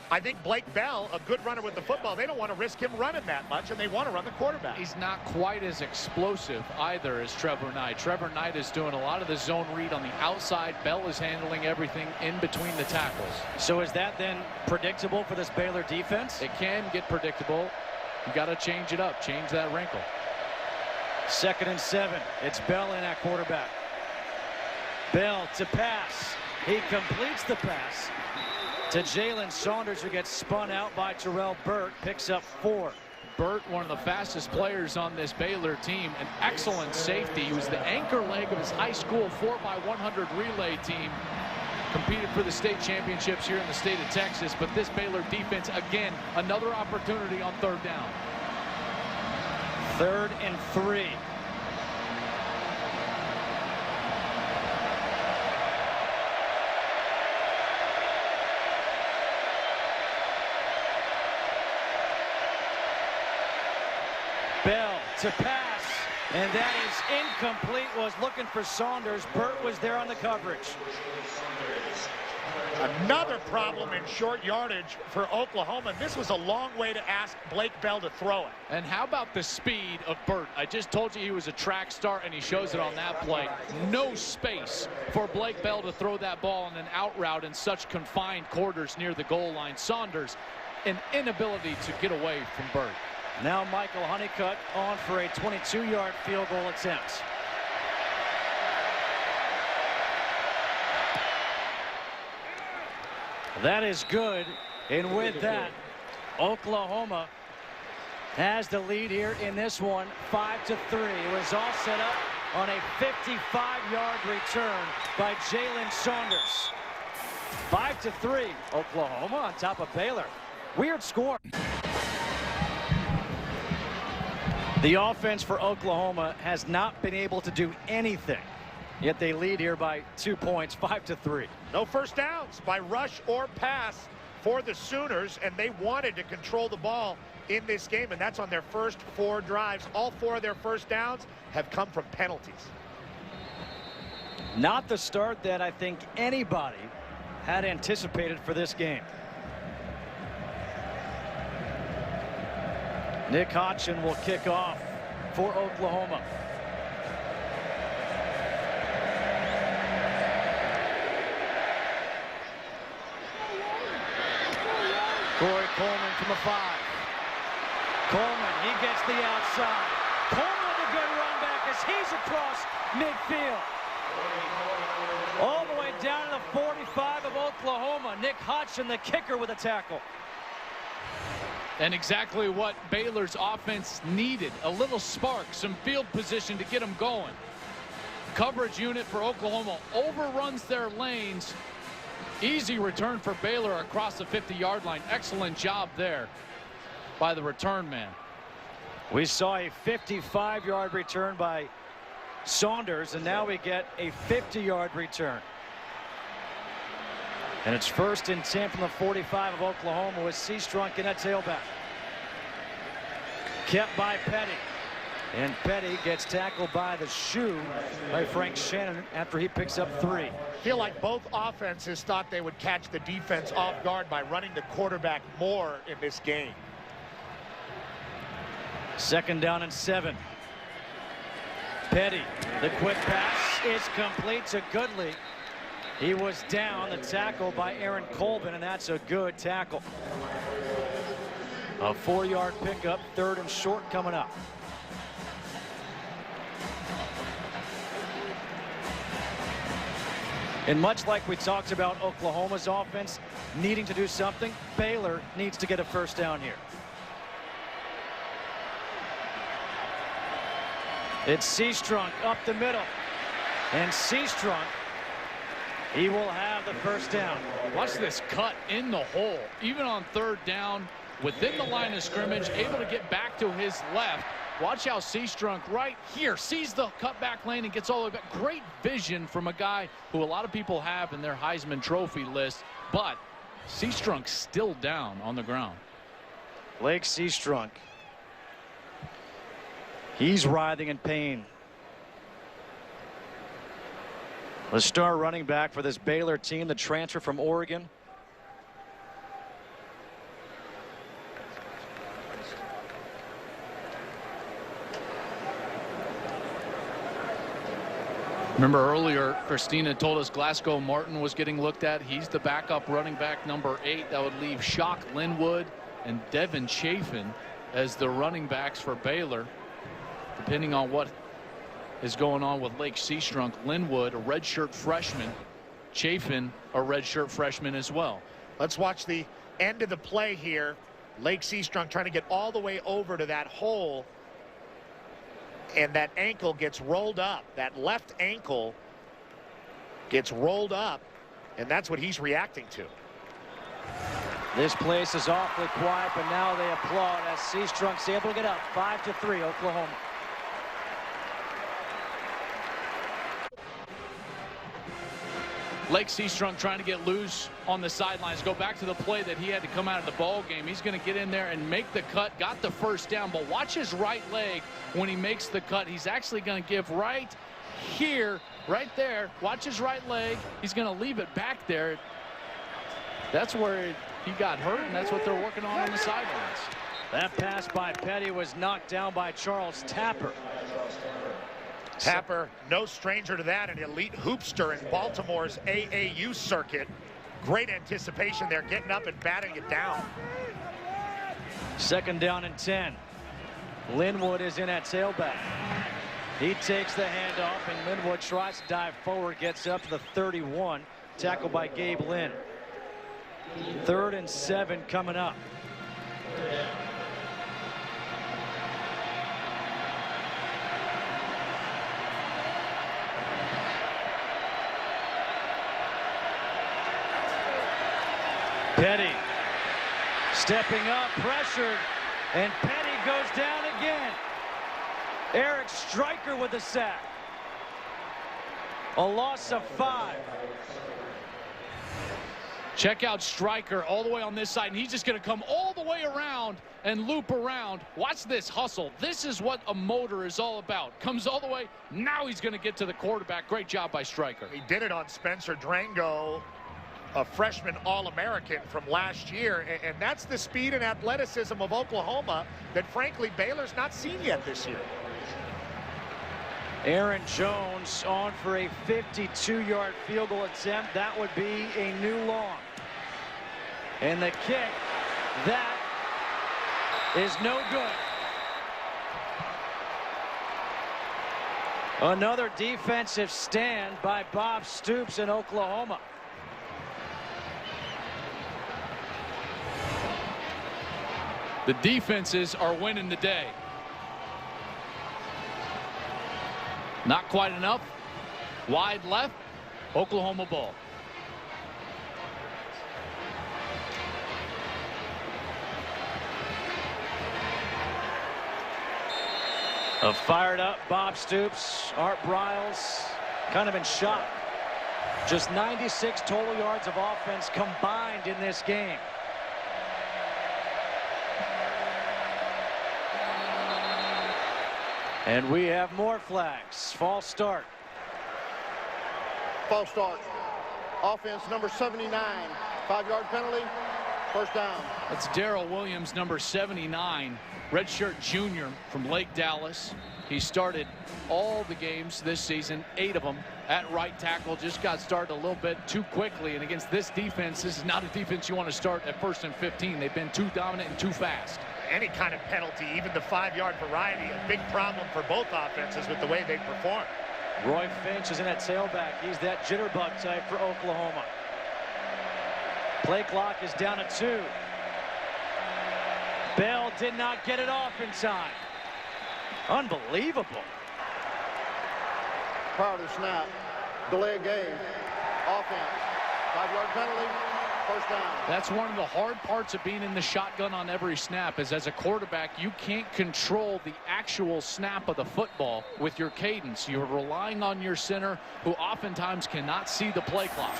I think Blake Bell, a good runner with the football, they don't want to risk him running that much, and they want to run the quarterback. He's not quite as explosive either as Trevor Knight. Trevor Knight is doing a lot of the zone read on the outside. Bell is handling everything in between the tackles. So is that then predictable for this Baylor defense? It can get predictable. You got to change it up, change that wrinkle. 2nd and 7. It's Bell in at quarterback. Bell to pass. He completes the pass to Jalen Saunders, who gets spun out by Terrell Burt, picks up 4. Burt, one of the fastest players on this Baylor team, an excellent safety. He was the anchor leg of his high school 4x100 relay team. Competed for the state championships here in the state of Texas, but this Baylor defense, again, another opportunity on 3rd down. 3rd and 3. Bell to pass, and that is incomplete. Was looking for Saunders. Burt was there on the coverage. Another problem in short yardage for Oklahoma. This was a long way to ask Blake Bell to throw it. And how about the speed of Burt? I just told you he was a track star, and he shows it on that play. No space for Blake Bell to throw that ball in an out route in such confined quarters near the goal line. Saunders, an inability to get away from Burt. Now Michael Honeycutt on for a 22-yard field goal attempt. That is good, and with that, Oklahoma has the lead here in this one, 5-3. It was all set up on a 55-yard return by Jalen Saunders. 5-3, Oklahoma on top of Baylor. Weird score. The offense for Oklahoma has not been able to do anything, yet they lead here by 2 points, 5-3. No first downs by rush or pass for the Sooners, and they wanted to control the ball in this game, and that's on their first 4 drives. All 4 of their first downs have come from penalties. Not the start that I think anybody had anticipated for this game. Nick Hodgson will kick off for Oklahoma. Corey Coleman from the 5. Coleman, he gets the outside. Coleman with a good run back as he's across midfield. All the way down to the 45 of Oklahoma. Nick Hodgson, the kicker, with a tackle. And exactly what Baylor's offense needed. A little spark, some field position to get them going. Coverage unit for Oklahoma overruns their lanes. Easy return for Baylor across the 50-yard line. Excellent job there by the return man. We saw a 55-yard return by Saunders, and now we get a 50-yard return. And it's 1st and 10 from the 45 of Oklahoma with Seastrunk in at tailback. Kept by Petty. And Petty gets tackled by the shoe by Frank Shannon after he picks up 3. I feel like both offenses thought they would catch the defense off guard by running the quarterback more in this game. 2nd down and 7. Petty, the quick pass is complete to Goodley. He was down, the tackle by Aaron Colvin, and that's a good tackle. A 4-yard pickup, 3rd and short coming up. And much like we talked about Oklahoma's offense needing to do something, Baylor needs to get a first down here. It's Seastrunk up the middle. And Seastrunk, he will have the first down. Watch this cut in the hole. Even on 3rd down, within the line of scrimmage, able to get back to his left. Watch how Seastrunk right here sees the cutback lane and gets all the way back. Great vision from a guy who a lot of people have in their Heisman Trophy list, but Seastrunk's still down on the ground. Blake Seastrunk. He's writhing in pain. The star running back for this Baylor team, the transfer from Oregon. Remember earlier, Christina told us Glasgow Martin was getting looked at. He's the backup running back number 8. That would leave Shock Linwood and Devin Chafin as the running backs for Baylor. Depending on what is going on with Lake Seastrunk, Linwood, a redshirt freshman, Chafin, a redshirt freshman as well. Let's watch the end of the play here. Lake Seastrunk trying to get all the way over to that hole. And that ankle gets rolled up. That left ankle gets rolled up, and that's what he's reacting to. This place is awfully quiet, but now they applaud as Seastrunk's able to get up 5-3 Oklahoma. Lake Seastrunk trying to get loose on the sidelines. Go back to the play that he had to come out of the ball game. He's going to get in there and make the cut. Got the first down, but watch his right leg when he makes the cut. He's actually going to give right here, right there. Watch his right leg. He's going to leave it back there. That's where he got hurt, and that's what they're working on the sidelines. That pass by Petty was knocked down by Charles Tapper. Tapper, no stranger to that, an elite hoopster in Baltimore's AAU circuit. Great anticipation there, getting up and batting it down. 2nd down and 10. Linwood is in at tailback. He takes the handoff, and Linwood tries to dive forward, gets up to the 31. Tackled by Gabe Lynn. 3rd and 7 coming up. Petty stepping up, pressured, and Petty goes down again. Eric Stryker with the sack. A loss of 5. Check out Stryker all the way on this side, and he's just going to come all the way around and loop around. Watch this hustle. This is what a motor is all about. Comes all the way. Now he's going to get to the quarterback. Great job by Stryker. He did it on Spencer Drango, a freshman All-American from last year, and that's the speed and athleticism of Oklahoma that, frankly, Baylor's not seen yet this year. Aaron Jones on for a 52-yard field goal attempt. That would be a new long. And the kick, that is no good. Another defensive stand by Bob Stoops in Oklahoma. The defenses are winning the day. Not quite enough. Wide left. Oklahoma ball. A fired up Bob Stoops. Art Briles kind of in shock. Just 96 total yards of offense combined in this game. And we have more flags. False start. False start. Offense number 79. 5-yard penalty. First down. That's Darrell Williams, number 79. Redshirt junior from Lake Dallas. He started all the games this season, 8 of them at right tackle. Just got started a little bit too quickly. And against this defense, this is not a defense you want to start at 1st and 15. They've been too dominant and too fast. Any kind of penalty, even the 5-yard variety, a big problem for both offenses with the way they perform. Roy Finch is in at tailback. He's that jitterbug type for Oklahoma. Play clock is down to 2. Bell did not get it off in time. Unbelievable. Prior to the snap, delay of game. Offense. 5-yard penalty. First down. That's one of the hard parts of being in the shotgun on every snap is as a quarterback, you can't control the actual snap of the football with your cadence. You're relying on your center who oftentimes cannot see the play clock.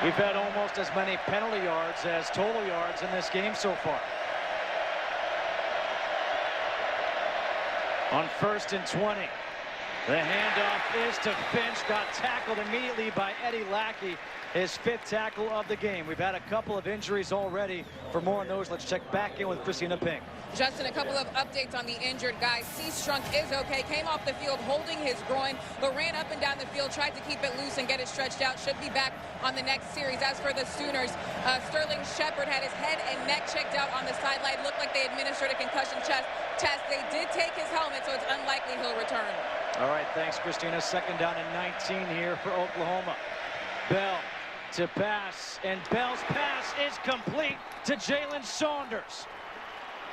We've had almost as many penalty yards as total yards in this game so far. On 1st and 20. The handoff is to Finch. Got tackled immediately by Eddie Lackey, his 5th tackle of the game. We've had a couple of injuries already. For more on those, let's check back in with Christina Pink. Justin, a couple of updates on the injured guy. Strunk is okay. Came off the field holding his groin, but ran up and down the field, tried to keep it loose and get it stretched out. Should be back on the next series. As for the Sooners, Sterling Shepard had his head and neck checked out on the sideline. Looked like they administered a concussion test. They did take his helmet, so it's unlikely he'll return. All right, thanks, Christina. 2nd down and 19 here for Oklahoma. Bell to pass, and Bell's pass is complete to Jalen Saunders.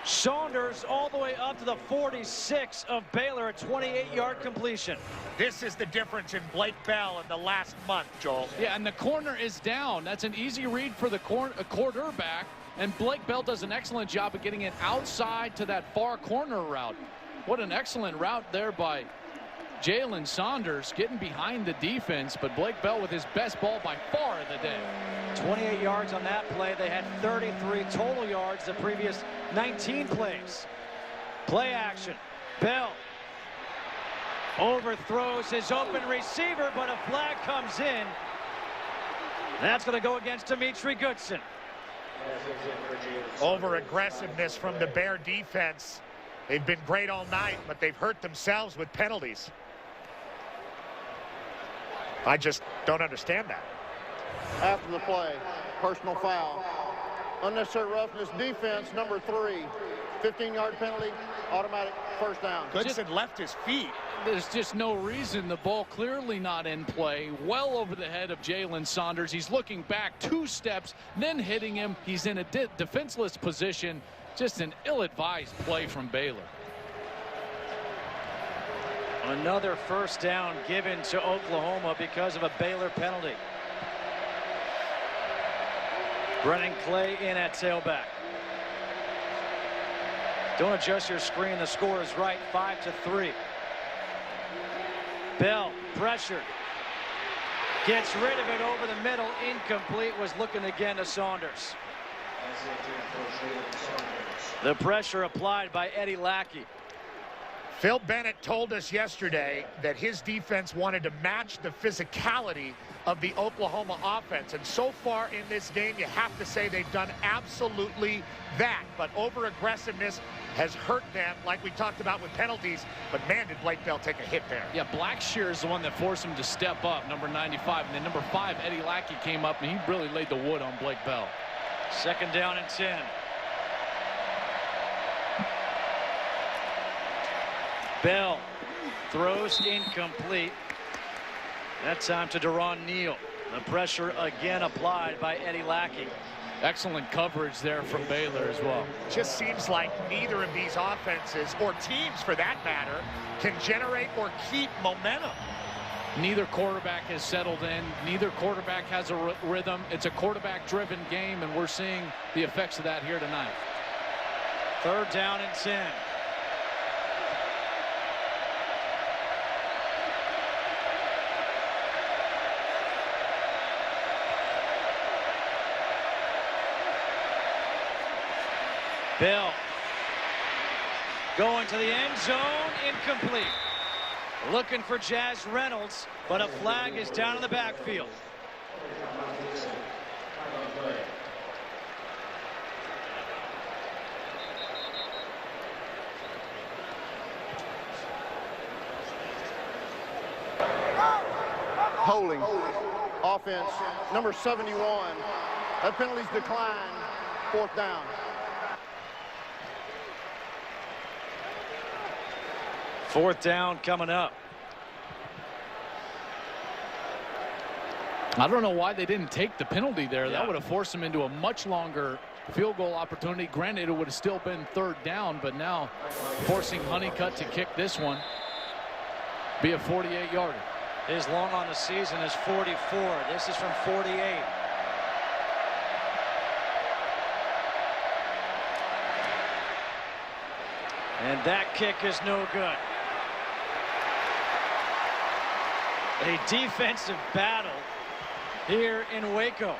Saunders all the way up to the 46 of Baylor, a 28-yard completion. This is the difference in Blake Bell in the last month, Joel. Yeah, and the corner is down. That's an easy read for the quarterback. And Blake Bell does an excellent job of getting it outside to that far corner route. What an excellent route there by Jalen Saunders, getting behind the defense. But Blake Bell with his best ball by far of the day. 28 yards on that play. They had 33 total yards the previous 19 plays. Play action. Bell overthrows his open receiver, but a flag comes in. That's going to go against Dimitri Goodson. Over-aggressiveness from the Bear defense. They've been great all night, but they've hurt themselves with penalties. I just don't understand that. After the play, personal foul. Unnecessary roughness, defense, number 3. 15-yard penalty, automatic first down. Goodson left his feet. There's just no reason. The ball clearly not in play. Well over the head of Jalen Saunders. He's looking back 2 steps, then hitting him. He's in a defenseless position. Just an ill-advised play from Baylor. Another first down given to Oklahoma because of a Baylor penalty. Brennan Clay in at tailback. Don't adjust your screen. The score is right, 5-3. Bell pressured. Gets rid of it over the middle. Incomplete. Was looking again to Saunders. The pressure applied by Eddie Lackey. Phil Bennett told us yesterday that his defense wanted to match the physicality of the Oklahoma offense. And so far in this game, you have to say they've done absolutely that. But over-aggressiveness has hurt them, like we talked about with penalties. But, man, did Blake Bell take a hit there. Yeah, Blackshear is the one that forced him to step up, number 95. And then number 5, Eddie Lackey, came up, and he really laid the wood on Blake Bell. 2nd down and 10. Bell throws incomplete. That time to Deron Neal. The pressure again applied by Eddie Lackey. Excellent coverage there from Baylor as well. Just seems like neither of these offenses, or teams for that matter, can generate or keep momentum. Neither quarterback has settled in. Neither quarterback has a rhythm. It's a quarterback-driven game, and we're seeing the effects of that here tonight. 3rd down and 10. Bell going to the end zone, incomplete. Looking for Jazz Reynolds, but a flag is down in the backfield. Holding. Offense, number 71. That penalty's declined. 4th down. Fourth down coming up. I don't know why they didn't take the penalty there. Yeah. That would have forced them into a much longer field goal opportunity. Granted, it would have still been 3rd down, but now forcing Honeycutt to kick this one. Be a 48-yarder. His long on the season is 44. This is from 48. And that kick is no good. A defensive battle here in Waco.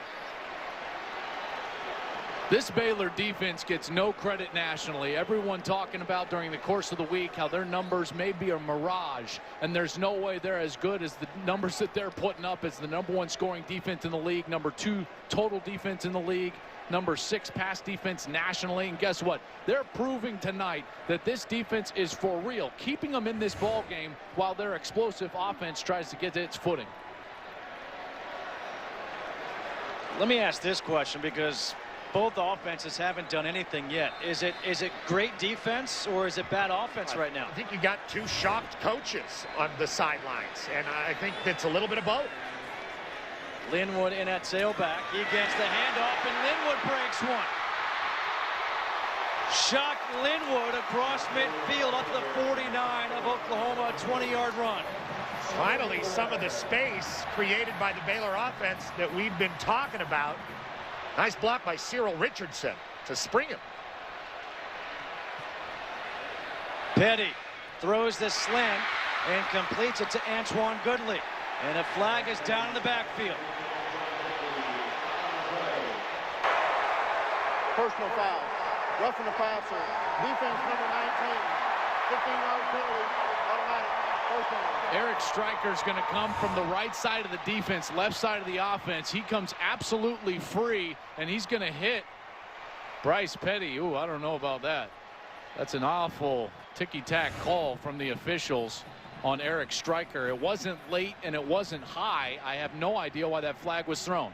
This Baylor defense gets no credit nationally. Everyone talking about during the course of the week how their numbers may be a mirage, and there's no way they're as good as the numbers that they're putting up as the #1 scoring defense in the league, #2 total defense in the league, #6 pass defense nationally. And guess what? They're proving tonight that this defense is for real, keeping them in this ball game while their explosive offense tries to get to its footing. Let me ask this question, because both offenses haven't done anything yet. Is it great defense or is it bad offense right now? I think you got two shocked coaches on the sidelines, and I think it's a little bit of both. Linwood in at tailback. He gets the handoff, and Linwood breaks one. Shock Linwood across midfield up to the 49 of Oklahoma, a 20-yard run. Finally, some of the space created by the Baylor offense that we've been talking about. Nice block by Cyril Richardson to spring him. Petty throws the slant and completes it to Antoine Goodley. And a flag is down in the backfield. Personal foul. Roughing the passer. Defense number 19. 15-yard penalty. Automatic. First down. Eric Stryker's going to come from the right side of the defense, left side of the offense. He comes absolutely free, and he's going to hit Bryce Petty. Ooh, I don't know about that. That's an awful ticky-tack call from the officials on Eric Stryker. It wasn't late and it wasn't high. I have no idea why that flag was thrown.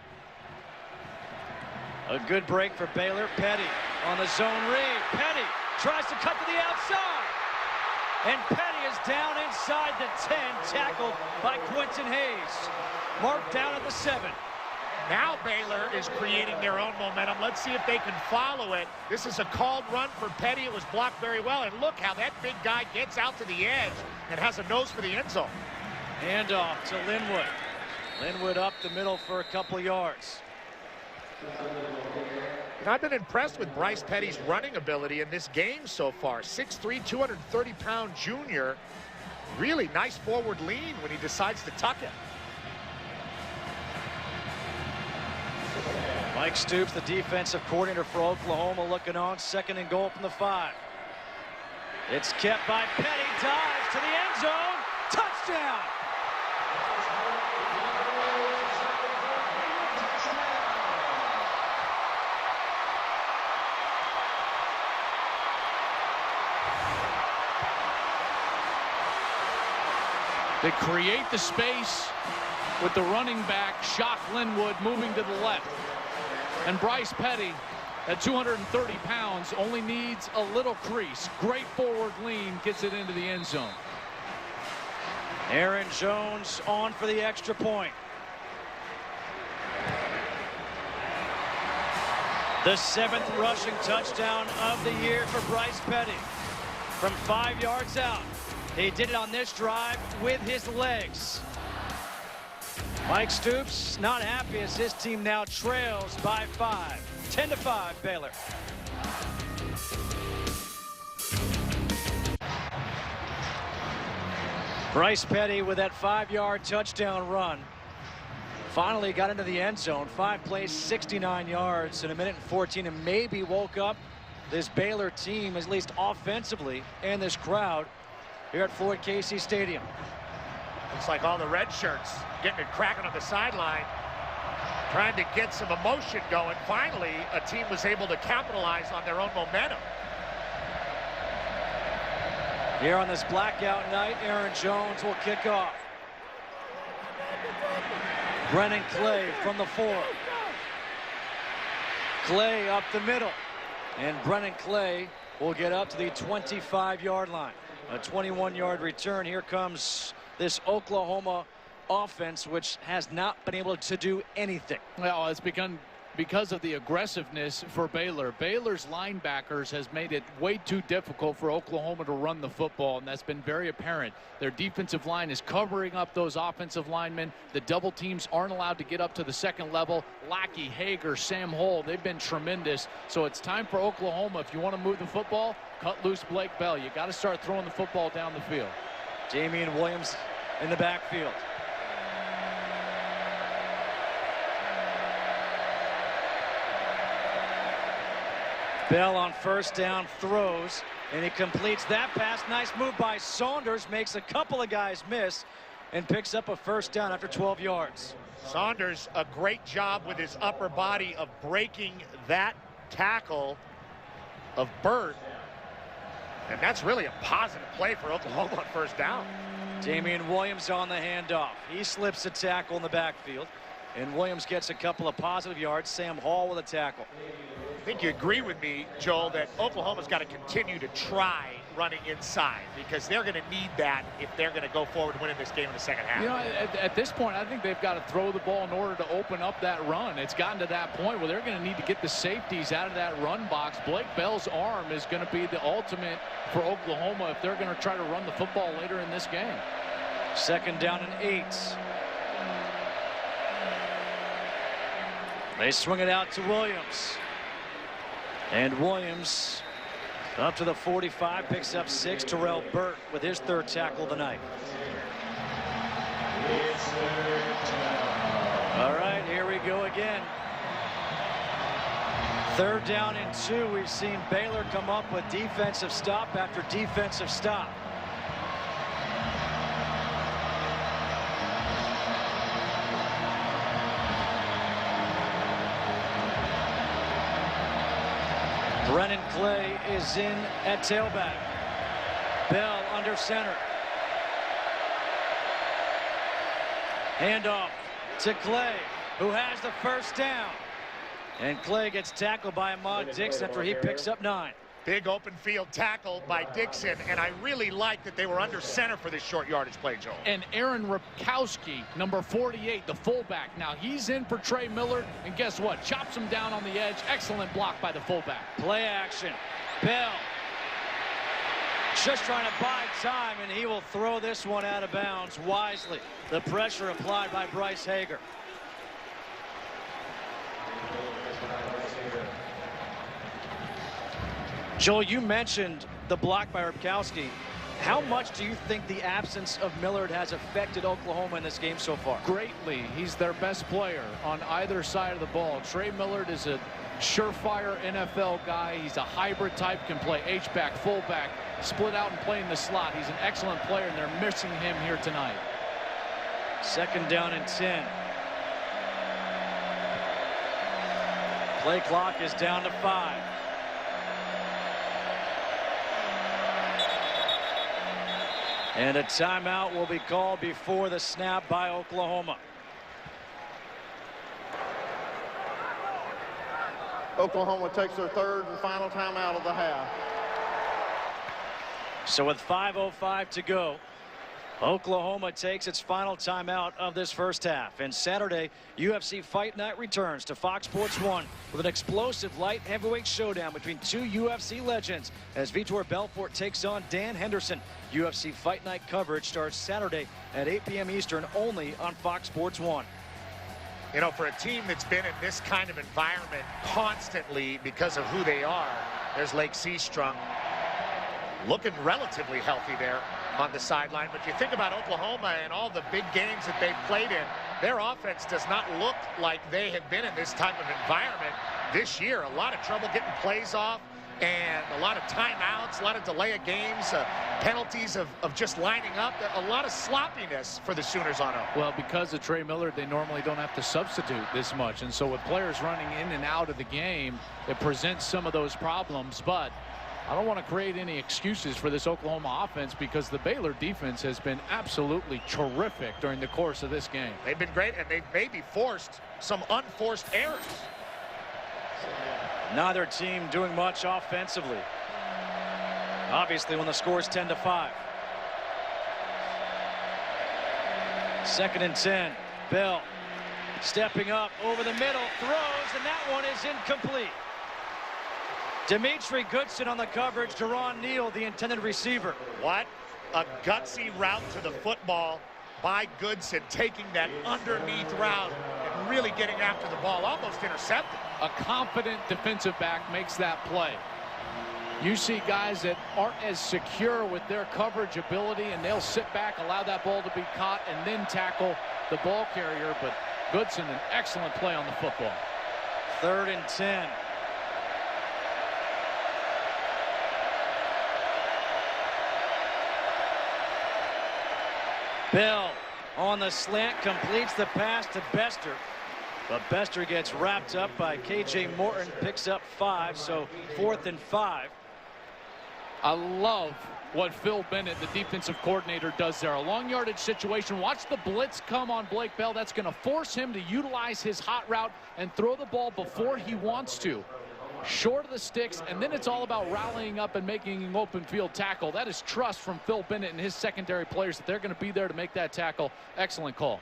A good break for Baylor. Petty on the zone read. Petty tries to cut to the outside. And Petty is down inside the 10, tackled by Quentin Hayes. Marked down at the 7. Now Baylor is creating their own momentum. Let's see if they can follow it. This is a called run for Petty. It was blocked very well. And look how that big guy gets out to the edge and has a nose for the end zone. Handoff to Linwood. Linwood up the middle for a couple yards. And I've been impressed with Bryce Petty's running ability in this game so far. 6'3", 230-pound junior. Really nice forward lean when he decides to tuck it. Mike Stoops, the defensive coordinator for Oklahoma, looking on. 2nd and goal from the 5. It's kept by Petty. Dives to the end zone. Touchdown! They create the space with the running back, Shock Linwood, moving to the left. And Bryce Petty, at 230 pounds, only needs a little crease. Great forward lean, gets it into the end zone. Aaron Jones on for the extra point. The 7th rushing touchdown of the year for Bryce Petty. From 5 yards out. He did it on this drive with his legs. Mike Stoops not happy as his team now trails by 5. 10-5 Baylor. Bryce Petty with that 5-yard touchdown run. Finally got into the end zone. 5 plays, 69 yards in a minute and 14, and maybe woke up this Baylor team, at least offensively, and this crowd here at Floyd Casey Stadium. Looks like all the red shirts getting it cracking on the sideline, trying to get some emotion going. Finally, a team was able to capitalize on their own momentum. Here on this blackout night, Aaron Jones will kick off. Brennan Clay from the 4. Clay up the middle. And Brennan Clay will get up to the 25-yard line. A 21-yard return. Here comes this Oklahoma offense, which has not been able to do anything. Well, it's begun because of the aggressiveness for Baylor. Baylor's linebackers has made it way too difficult for Oklahoma to run the football, and that's been very apparent. Their defensive line is covering up those offensive linemen. The double teams aren't allowed to get up to the second level. Lackey, Hager, Sam Hull, they've been tremendous. So it's time for Oklahoma, if you want to move the football, cut loose Blake Bell. You got to start throwing the football down the field. Damian Williams in the backfield. Bell on first down throws, and he completes that pass. Nice move by Saunders, makes a couple of guys miss, and picks up a first down after 12 yards. Saunders, a great job with his upper body of breaking that tackle of Burt. And that's really a positive play for Oklahoma on first down. Damian Williams on the handoff. He slips a tackle in the backfield, and Williams gets a couple of positive yards. Sam Hall with a tackle. I think you agree with me, Joel, that Oklahoma's got to continue to try running inside because they're going to need that if they're going to go forward winning this game in the second half. You know, at this point, I think they've got to throw the ball in order to open up that run. It's gotten to that point where they're going to need to get the safeties out of that run box. Blake Bell's arm is going to be the ultimate for Oklahoma if they're going to try to run the football later in this game. Second down and 8. They swing it out to Williams. And Williams up to the 45, picks up 6. Terrell Burt with his third tackle of the night. All right, here we go again. Third down and 2. We've seen Baylor come up with defensive stop after defensive stop. Brennan Clay is in at tailback. Bell under center. Handoff to Clay, who has the first down. And Clay gets tackled by Ahmad Dixon after he picks up 9. Big open field tackle by Dixon, and I really like that they were under center for this short yardage play, Joel. And Aaron Ripkowski, number 48, the fullback. Now he's in for Trey Millard, and guess what? Chops him down on the edge. Excellent block by the fullback. Play action. Bell just trying to buy time, and he will throw this one out of bounds wisely. The pressure applied by Bryce Hager. Joel, you mentioned the block by Ripkowski. How much do you think the absence of Millard has affected Oklahoma in this game so far? Greatly. He's their best player on either side of the ball. Trey Millard is a surefire NFL guy. He's a hybrid type, can play H-back, fullback, split out and play in the slot. He's an excellent player, and they're missing him here tonight. Second down and 10. Play clock is down to 5. And a timeout will be called before the snap by Oklahoma. Oklahoma takes their third and final timeout of the half. So with 5:05 to go, Oklahoma takes its final timeout of this first half. And Saturday, UFC Fight Night returns to Fox Sports 1 with an explosive light heavyweight showdown between 2 UFC legends as Vitor Belfort takes on Dan Henderson. UFC Fight Night coverage starts Saturday at 8 p.m. Eastern only on Fox Sports 1. You know, for a team that's been in this kind of environment constantly because of who they are, there's Lake Seastrung looking relatively healthy there on the sideline. But you think about Oklahoma and all the big games that they've played in, their offense does not look like they have been in this type of environment this year. A lot of trouble getting plays off and a lot of timeouts, a lot of delay of games, penalties of just lining up. A lot of sloppiness for the Sooners on them. Well, because of Trey Millard, they normally don't have to substitute this much. And so with players running in and out of the game, it presents some of those problems. But I don't want to create any excuses for this Oklahoma offense because the Baylor defense has been absolutely terrific during the course of this game. They've been great, and they've maybe forced some unforced errors. Neither team doing much offensively. Obviously, when the score is 10-5. Second and 10. Bell stepping up over the middle, throws, and that one is incomplete. Dimitri Goodson on the coverage. Deron Neal, the intended receiver. What a gutsy route to the football by Goodson, taking that underneath route and really getting after the ball, almost intercepted. A confident defensive back makes that play. You see guys that aren't as secure with their coverage ability, and they'll sit back, allow that ball to be caught, and then tackle the ball carrier. But Goodson, an excellent play on the football. Third and 10. Bell on the slant completes the pass to Bester. But Bester gets wrapped up by K.J. Morton, picks up 5, so 4th and 5. I love what Phil Bennett, the defensive coordinator, does there. A long yardage situation. Watch the blitz come on Blake Bell. That's going to force him to utilize his hot route and throw the ball before he wants to. Short of the sticks, and then it's all about rallying up and making an open field tackle. That is trust from Phil Bennett and his secondary players that they're going to be there to make that tackle. Excellent call.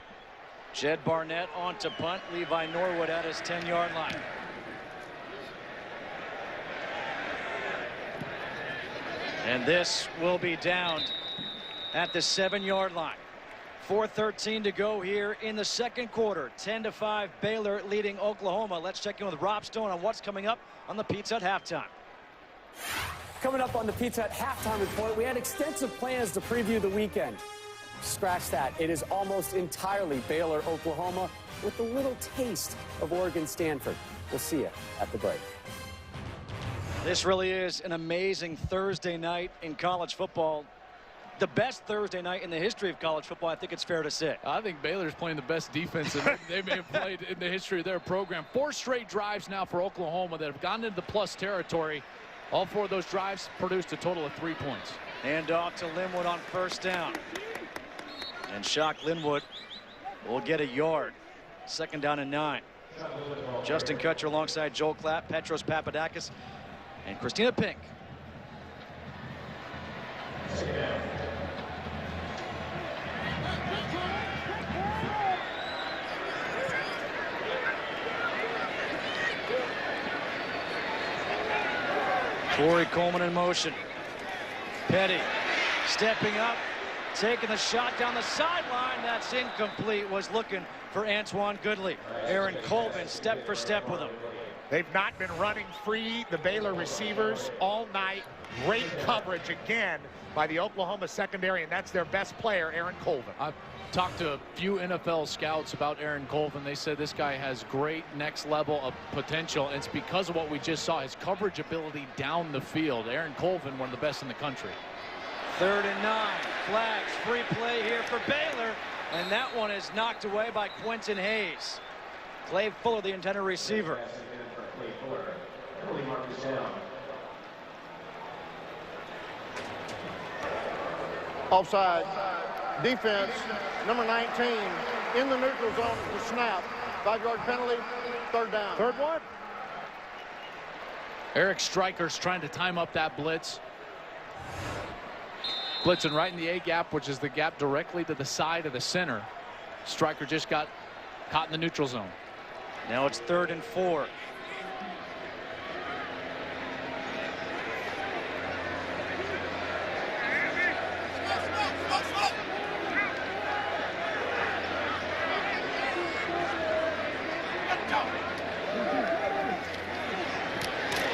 Jed Barnett on to punt. Levi Norwood at his 10-yard line. And this will be downed at the 7-yard line. 4:13 to go here in the second quarter. 10-5 Baylor leading Oklahoma. Let's check in with Rob Stone on what's coming up on the Pizza Hut halftime. Coming up on the Pizza Hut halftime report, we had extensive plans to preview the weekend. Scratch that. It is almost entirely Baylor, Oklahoma, with a little taste of Oregon, Stanford. We'll see you at the break. This really is an amazing Thursday night in college football. The best Thursday night in the history of college football, I think it's fair to say. I think Baylor's playing the best defense they may have played in the history of their program. 4 straight drives now for Oklahoma that have gone into the plus territory. All 4 of those drives produced a total of 3 points. Hand off to Linwood on first down. And Shock Linwood will get a yard. 2nd down and 9. Justin Kutcher alongside Joel Clapp, Petros Papadakis, and Christina Pink. Corey Coleman in motion. Petty stepping up, taking the shot down the sideline. That's incomplete. Was looking for Antoine Goodley. Aaron Colvin step for step with him. They've not been running free, the Baylor receivers, all night. Great coverage again by the Oklahoma secondary, and that's their best player, Aaron Colvin. I've talked to a few NFL scouts about Aaron Colvin. They said this guy has great next level of potential, and it's because of what we just saw, his coverage ability down the field. Aaron Colvin, one of the best in the country. 3rd and 9. Flags, free play here for Baylor, and that one is knocked away by Quentin Hayes. Clay Fuller, the intended receiver. Offside. Defense, number 19, in the neutral zone at the snap. 5-yard penalty, 3rd down. 3rd one. Eric Stryker's trying to time up that blitz. Blitzing right in the A-gap, which is the gap directly to the side of the center. Stryker just got caught in the neutral zone. Now it's 3rd and 4.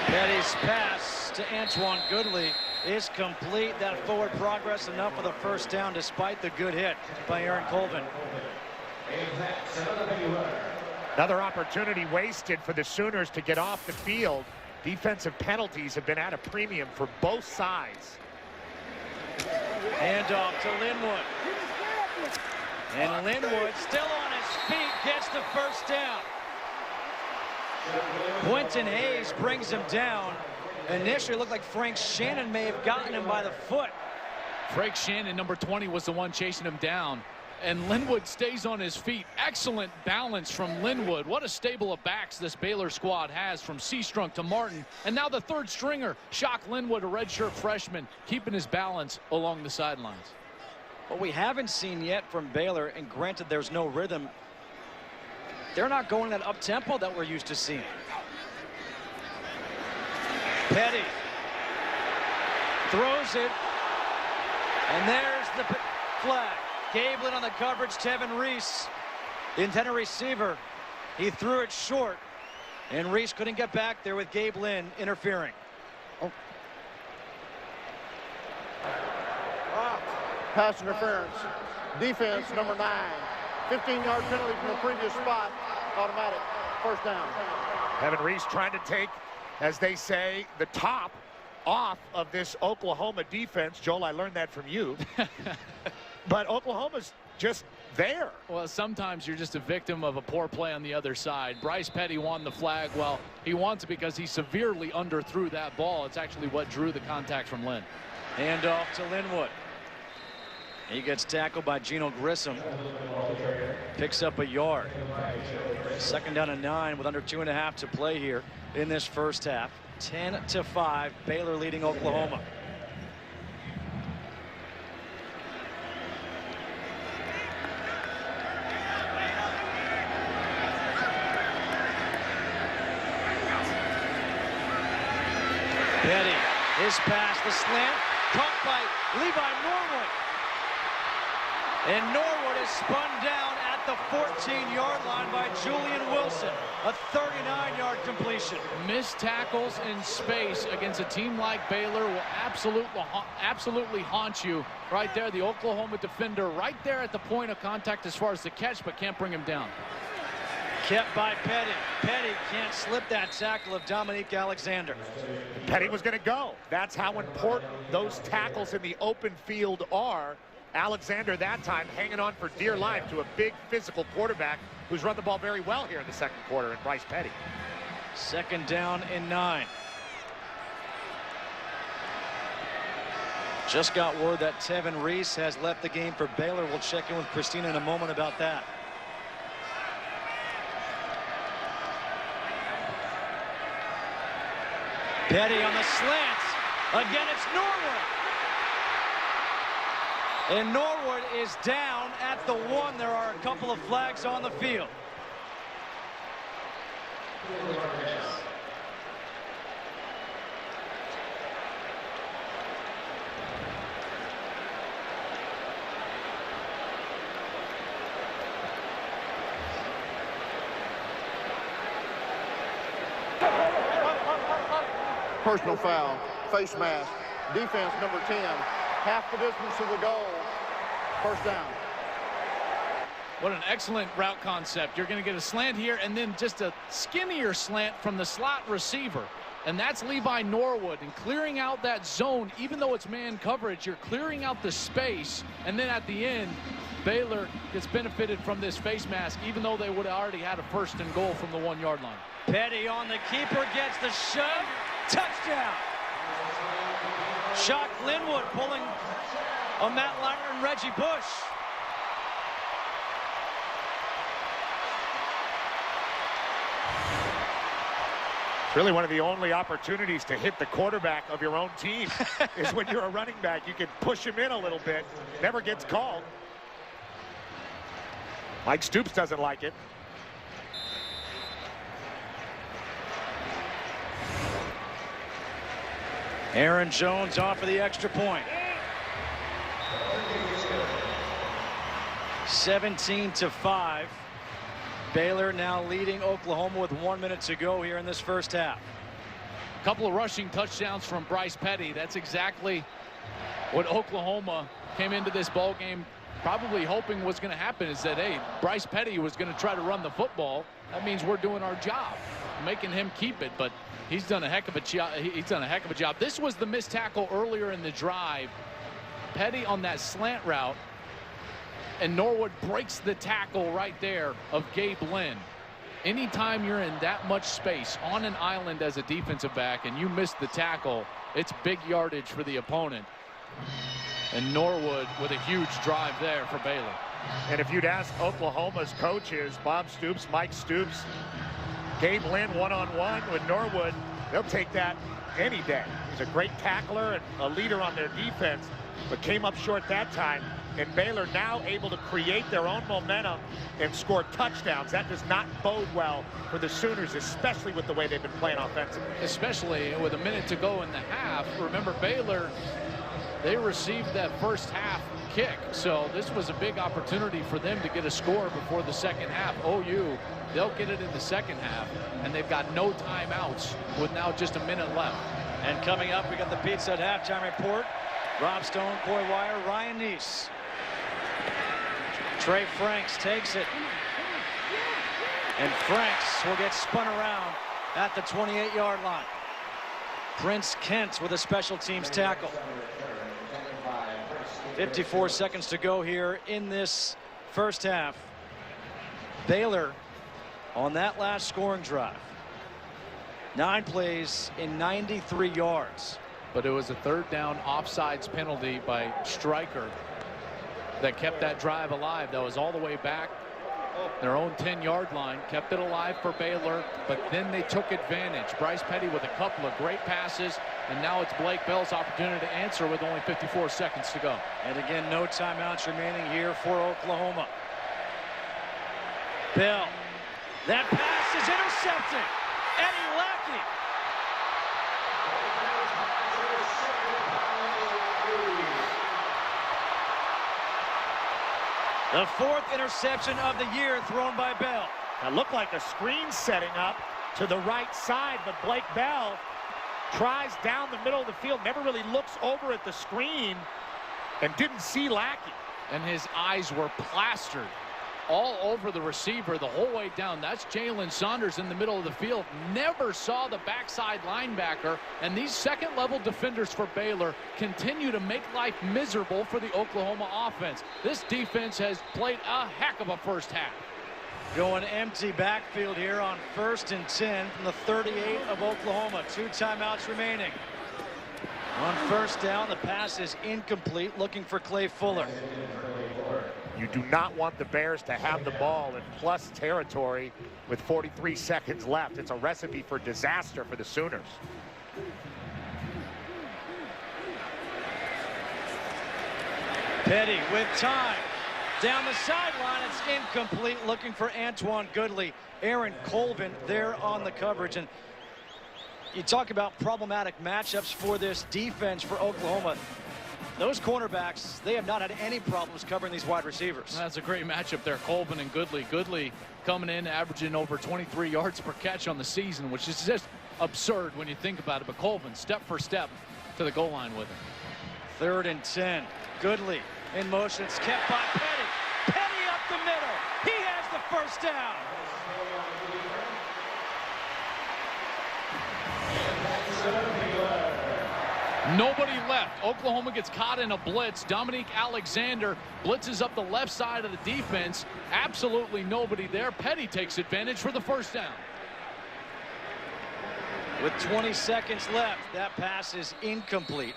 Petty's pass to Antoine Goodley is complete. That forward progress enough for the 1st down despite the good hit by Aaron Colvin. Another opportunity wasted for the Sooners to get off the field. Defensive penalties have been at a premium for both sides. Handoff to Linwood. And Linwood still on his feet, gets the 1st down. Quentin Hayes brings him down. Initially it looked like Frank Shannon may have gotten him by the foot. Frank Shannon, number 20, was the one chasing him down. And Linwood stays on his feet. Excellent balance from Linwood. What a stable of backs this Baylor squad has, from Seastrunk to Martin. And now the 3rd stringer, Shock Linwood, a redshirt freshman, keeping his balance along the sidelines. What we haven't seen yet from Baylor, and granted there's no rhythm, they're not going that up-tempo that we're used to seeing. Petty throws it, and there's the flag. Gablin on the coverage. Tevin Reese, the intended receiver, he threw it short, and Reese couldn't get back there with Gabe Lynn interfering. Pass interference. Defense, number 9. 15-yard penalty from the previous spot. Automatic. 1st down. Tevin Reese trying to take, as they say, the top off of this Oklahoma defense. Joel, I learned that from you. But Oklahoma's just there. Well, sometimes you're just a victim of a poor play on the other side. Bryce Petty won the flag. Well, he wants it because he severely underthrew that ball. It's actually what drew the contact from Lynn. Hand off to Linwood. He gets tackled by Gino Grissom. Picks up a yard. 2nd down and 9 with under 2.5 to play here in this first half. 10-5, Baylor leading Oklahoma. Petty, his pass, the slant, caught by Levi Norwood. And Norwood is spun down at the 14-yard line by Julian Wilson. A 39-yard completion. Missed tackles in space against a team like Baylor will absolutely haunt you right there. The Oklahoma defender right there at the point of contact as far as the catch, but can't bring him down. Kept by Petty. Petty can't slip that tackle of Dominique Alexander. Petty was going to go. That's how important those tackles in the open field are. Alexander that time hanging on for dear life to a big physical quarterback who's run the ball very well here in the second quarter in Bryce Petty. 2nd down and 9. Just got word that Tevin Reese has left the game for Baylor. We'll check in with Christina in a moment about that. Petty on the slants. Again, it's Norwood. And Norwood is down at the 1. There are a couple of flags on the field. Personal foul, face mask, defense number 10, half the distance to the goal, 1st down. What an excellent route concept. You're going to get a slant here and then just a skinnier slant from the slot receiver. And that's Levi Norwood. And clearing out that zone, even though it's man coverage, you're clearing out the space. And then at the end, Baylor gets benefited from this face mask, even though they would have already had a 1st and goal from the 1-yard line. Petty on the keeper, gets the shove. Touchdown. Shock Linwood pulling on Matt Leitner and Reggie Bush. It's really one of the only opportunities to hit the quarterback of your own team is when you're a running back. You can push him in a little bit. Never gets called. Mike Stoops doesn't like it. Aaron Jones off for the extra point. 17-5. Baylor now leading Oklahoma with 1 minute to go here in this first half. A couple of rushing touchdowns from Bryce Petty. That's exactly what Oklahoma came into this ball game probably hoping was going to happen, is that, hey, Bryce Petty was going to try to run the football. That means we're doing our job, making him keep it. But he's done a heck of a job. This was the missed tackle earlier in the drive. Petty on that slant route, and Norwood breaks the tackle right there of Gabe Lynn. Anytime you're in that much space on an island as a defensive back and you miss the tackle, it's big yardage for the opponent. And Norwood with a huge drive there for Baylor. And if you'd ask Oklahoma's coaches, Bob Stoops, Mike Stoops, Gabe Lynn one-on-one with Norwood, they'll take that any day. He's a great tackler and a leader on their defense, but came up short that time. And Baylor now able to create their own momentum and score touchdowns. That does not bode well for the Sooners, especially with the way they've been playing offensively. Especially with a minute to go in the half. Remember, Baylor, they received that first half kick. So this was a big opportunity for them to get a score before the second half. OU, they'll get it in the second half, and they've got no timeouts with now just a minute left. And coming up, we got the Pizza Hut halftime report. Rob Stone, Coy Wire, Ryan Neese. Trey Franks takes it. And Franks will get spun around at the 28-yard line. Prince Kent with a special teams tackle. 54 seconds to go here in this first half. Baylor on that last scoring drive. 9 plays in 93 yards. But it was a third down offsides penalty by Stryker that kept that drive alive. That was all the way back their own 10-yard line, kept it alive for Baylor, but then they took advantage. Bryce Petty with a couple of great passes, and now it's Blake Bell's opportunity to answer with only 54 seconds to go. And again, no timeouts remaining here for Oklahoma. Bell, that pass is intercepted. Eddie Lackey. The 4th interception of the year thrown by Bell. It looked like a screen setting up to the right side, but Blake Bell tries down the middle of the field, never really looks over at the screen, and didn't see Lackey. And his eyes were plastered all over the receiver the whole way down. That's Jalen Saunders in the middle of the field. Never saw the backside linebacker, and these second-level defenders for Baylor continue to make life miserable for the Oklahoma offense. This defense has played a heck of a first half. Going empty backfield here on 1st and 10 from the 38 of Oklahoma. 2 timeouts remaining. On first down, the pass is incomplete, looking for Clay Fuller. You do not want the Bears to have the ball in plus territory with 43 seconds left. It's a recipe for disaster for the Sooners. Petty with time. Down the sideline, it's incomplete, looking for Antoine Goodley. Aaron Colvin there on the coverage. And you talk about problematic matchups for this defense for Oklahoma. Those cornerbacks, they have not had any problems covering these wide receivers. That's a great matchup there, Colvin and Goodley. Goodley coming in, averaging over 23 yards per catch on the season, which is just absurd when you think about it. But Colvin, step for step to the goal line with him. 3rd and 10. Goodley in motion. It's kept by Petty. Petty up the middle. He has the first down. Nobody left. Oklahoma gets caught in a blitz. Dominique Alexander blitzes up the left side of the defense. Absolutely nobody there. Petty takes advantage for the first down. With 20 seconds left, that pass is incomplete.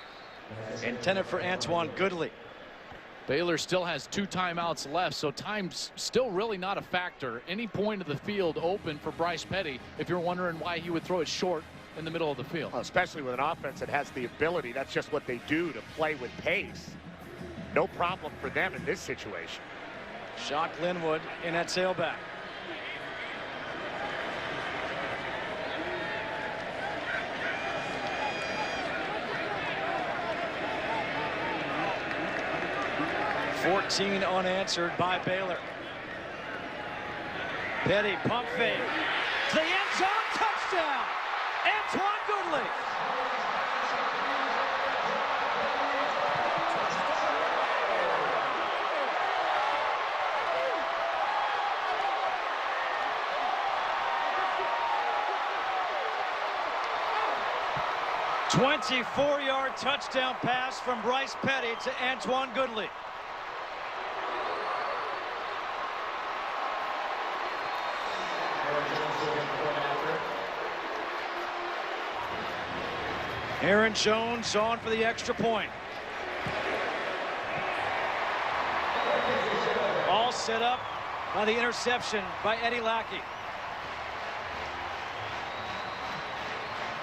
Intended for Antoine Goodley. Baylor still has 2 timeouts left, so time's still really not a factor. Any point of the field open for Bryce Petty, if you're wondering why he would throw it short in the middle of the field. Well, especially with an offense that has the ability. That's just what they do, to play with pace. No problem for them in this situation. Shock Linwood in at tailback. $14 unanswered by Baylor. Petty pump fake. To the end zone, touchdown! Antoine Goodley. A 24-yard touchdown pass from Bryce Petty to Antoine Goodley. Aaron Jones on for the extra point. All set up by the interception by Eddie Lackey.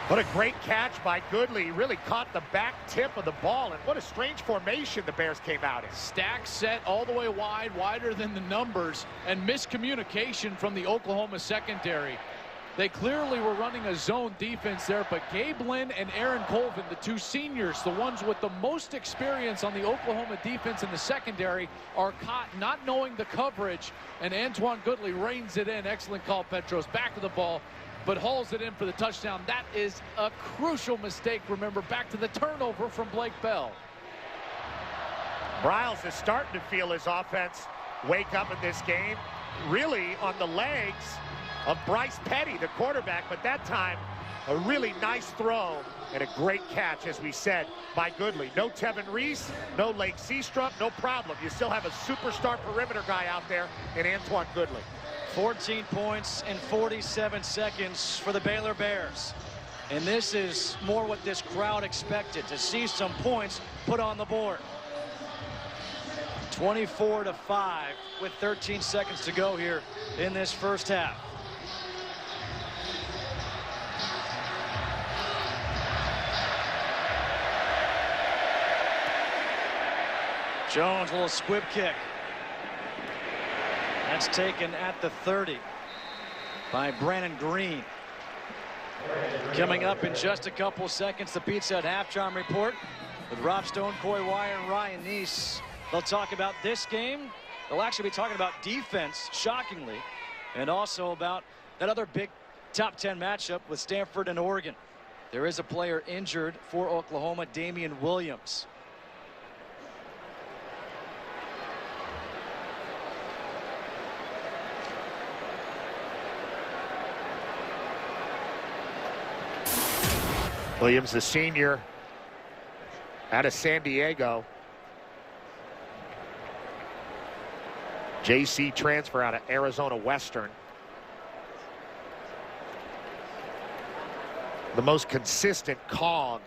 What a great catch by Goodley. He really caught the back tip of the ball, and what a strange formation the Bears came out in. Stack set all the way wide, wider than the numbers, and miscommunication from the Oklahoma secondary. They clearly were running a zone defense there, but Gabe Lynn and Aaron Colvin, the 2 seniors, the ones with the most experience on the Oklahoma defense in the secondary, are caught not knowing the coverage, and Antoine Goodley reins it in. Excellent call, Petros. Back to the ball, but hauls it in for the touchdown. That is a crucial mistake. Remember, back to the turnover from Blake Bell. Briles is starting to feel his offense wake up in this game, really on the legs of Bryce Petty, the quarterback, but that time A really nice throw and a great catch, as we said, by Goodley. No Tevin Reese, no Lake Seastrup, no problem. You still have a superstar perimeter guy out there in Antoine Goodley. 14 points in 47 seconds for the Baylor Bears. And this is more what this crowd expected, to see some points put on the board. 24-5 with 13 seconds to go here in this first half. Jones, a little squib kick. That's taken at the 30 by Brandon Green. Coming up in just a couple seconds, the Pizza Hut halftime report with Rob Stone, Corey Wire, and Ryan Neese. They'll talk about this game. They'll actually be talking about defense, shockingly, and also about that other big top 10 matchup with Stanford and Oregon. There is a player injured for Oklahoma, Damian Williams. Williams, the senior out of San Diego. JC transfer out of Arizona Western. The most consistent cog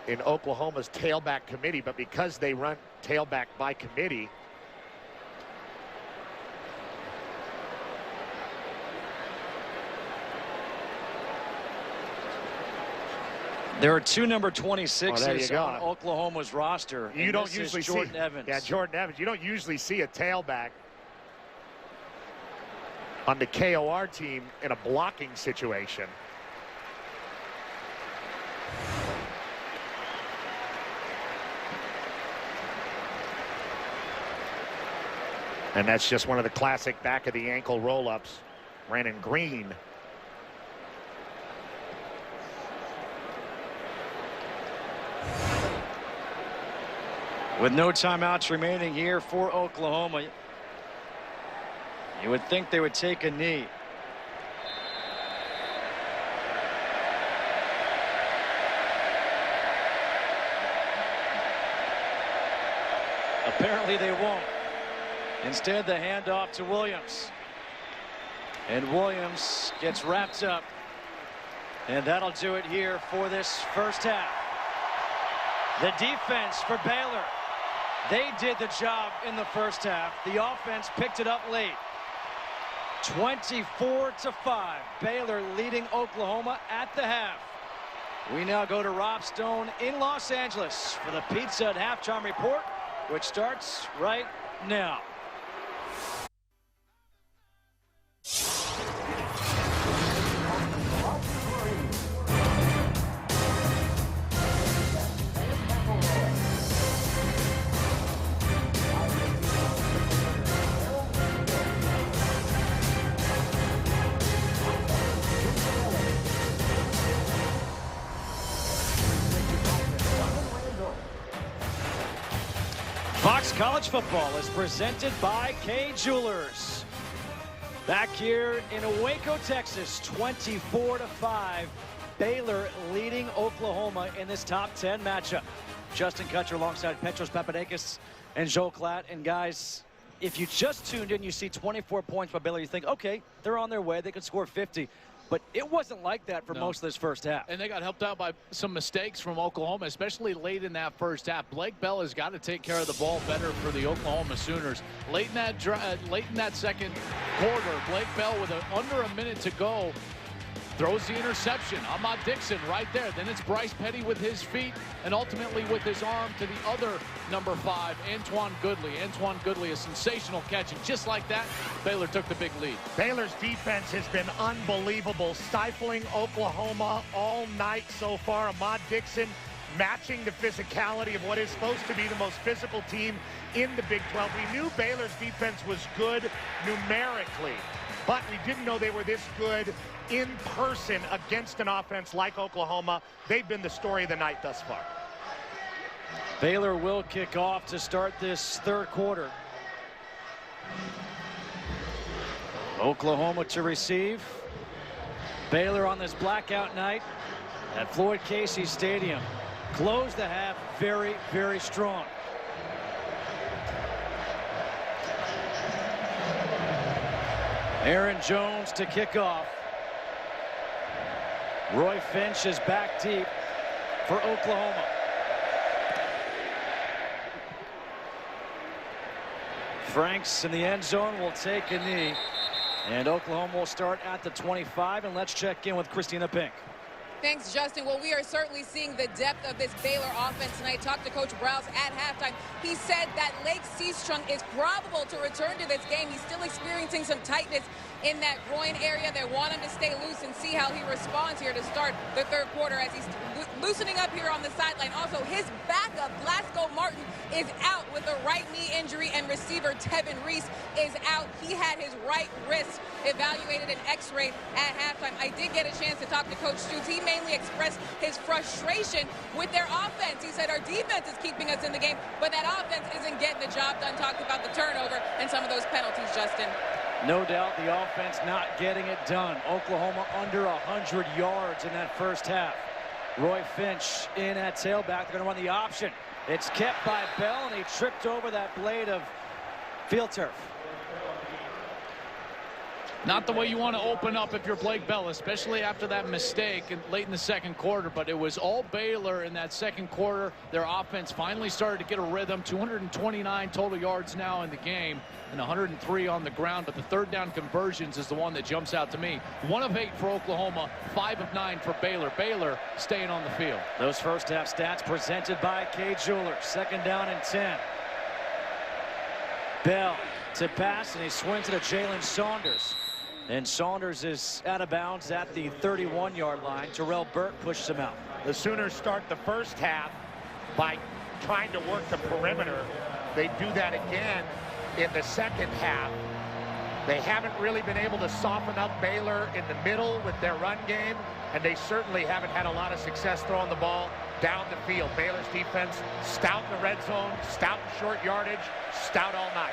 in Oklahoma's tailback committee, but because they run tailback by committee, there are two number 26s on Oklahoma's roster. You don't usually see Jordan Evans. Yeah, Jordan Evans. You don't usually see a tailback on the KOR team in a blocking situation. And that's just one of the classic back of the ankle roll-ups. Brandon Green. With no timeouts remaining here for Oklahoma, you would think they would take a knee. Apparently they won't. Instead, the handoff to Williams. And Williams gets wrapped up. And that'll do it here for this first half. The defense for Baylor. They did the job in the first half. The offense picked it up late. 24-5. Baylor leading Oklahoma at the half. We now go to Rob Stone in Los Angeles for the Pizza Hut halftime report, which starts right now. Fox College Football is presented by Kay Jewelers. Back here in Waco, Texas, 24-5. Baylor leading Oklahoma in this top 10 matchup. Justin Kutcher alongside Petros Papadakis and Joel Klatt. And guys, if you just tuned in, you see 24 points by Baylor. You think, okay, they're on their way. They could score 50. But it wasn't like that for most of this first half. And they got helped out by some mistakes from Oklahoma, especially late in that first half. Blake Bell has got to take care of the ball better for the Oklahoma Sooners. Late in that second quarter, Blake Bell with under a minute to go throws the interception. Ahmad Dixon right there. Then it's Bryce Petty with his feet and ultimately with his arm to the other number 5, Antoine Goodley. Antoine Goodley, a sensational catch. And just like that, Baylor took the big lead. Baylor's defense has been unbelievable, stifling Oklahoma all night so far. Ahmad Dixon matching the physicality of what is supposed to be the most physical team in the Big 12. We knew Baylor's defense was good numerically, but we didn't know they were this good in person against an offense like Oklahoma. They've been the story of the night thus far. Baylor will kick off to start this third quarter. Oklahoma to receive. Baylor on this blackout night at Floyd Casey Stadium. Closed the half very, very strong. Aaron Jones to kick off. Roy Finch is back deep for Oklahoma. Franks in the end zone will take a knee. And Oklahoma will start at the 25. And let's check in with Christina Pink. Thanks, Justin. Well, we are certainly seeing the depth of this Baylor offense tonight. Talked to Coach Browse at halftime. He said that Lake Seastrunk is probable to return to this game. He's still experiencing some tightness in that groin area. They want him to stay loose and see how he responds here to start the third quarter as he's loosening up here on the sideline. Also, his backup, Glasgow Martin, is out with a right knee injury, and receiver Tevin Reese is out. He had his right wrist evaluated and x-rayed at halftime. I did get a chance to talk to Coach Stoops. He mainly expressed his frustration with their offense. He said our defense is keeping us in the game, but that offense isn't getting the job done. Talked about the turnover and some of those penalties, Justin. No doubt the offense not getting it done. Oklahoma under 100 yards in that first half. Roy Finch in at tailback. They're going to run the option. It's kept by Bell, and he tripped over that blade of field turf. Not the way you want to open up if you're Blake Bell, especially after that mistake late in the second quarter. But it was all Baylor in that second quarter. Their offense finally started to get a rhythm. 229 total yards now in the game and 103 on the ground. But the third down conversions is the one that jumps out to me. 1 of 8 for Oklahoma, 5 of 9 for Baylor. Baylor staying on the field. Those first half stats presented by Kay Jeweler. 2nd down and 10. Bell to pass, and he swings it at Jalen Saunders. And Saunders is out of bounds at the 31-yard line. Terrell Burke pushes him out. The Sooners start the first half by trying to work the perimeter. They do that again in the second half. They haven't really been able to soften up Baylor in the middle with their run game, and they certainly haven't had a lot of success throwing the ball down the field. Baylor's defense stout in the red zone, stout in short yardage, stout all night.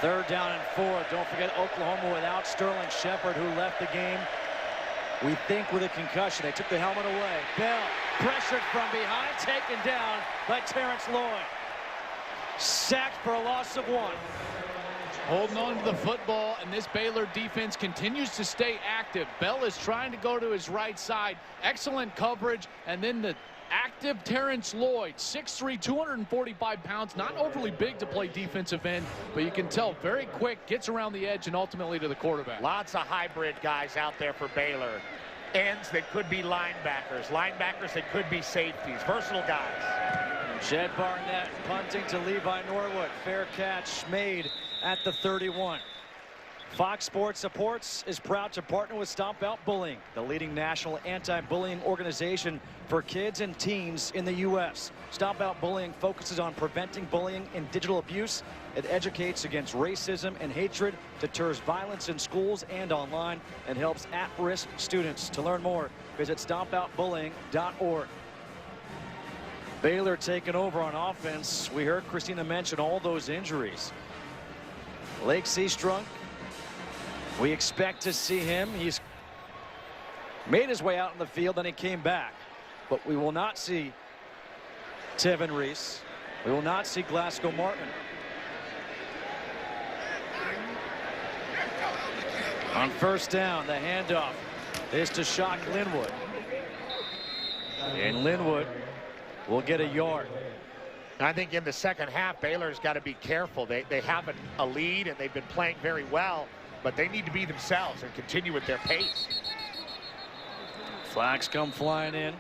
3rd down and 4. Don't forget Oklahoma without Sterling Shepard, who left the game, we think, with a concussion. They took the helmet away. Bell pressured from behind, taken down by Terrence Lloyd. Sacked for a loss of 1. Holding on to the football, and this Baylor defense continues to stay active. Bell is trying to go to his right side. Excellent coverage, and then the active Terrence Lloyd, 6'3", 245 pounds, not overly big to play defensive end, but you can tell very quick, gets around the edge and ultimately to the quarterback. Lots of hybrid guys out there for Baylor. Ends that could be linebackers, linebackers that could be safeties, versatile guys. Jed Barnett punting to Levi Norwood. Fair catch made at the 31. Fox Sports Supports is proud to partner with Stomp Out Bullying, the leading national anti-bullying organization for kids and teens in the U.S. Stomp Out Bullying focuses on preventing bullying and digital abuse. It educates against racism and hatred, deters violence in schools and online, and helps at-risk students. To learn more, visit stompoutbullying.org. Baylor taking over on offense. We heard Christina mention all those injuries. Lake Seastrunk, we expect to see him. He's made his way out in the field, then he came back. But we will not see Tevin Reese. We will not see Glasgow Martin. On 1st down, the handoff is to Shock Linwood. And Linwood will get a yard. I think in the second half, Baylor's got to be careful. They have a lead, and they've been playing very well, but they need to be themselves and continue with their pace. Flags come flying in.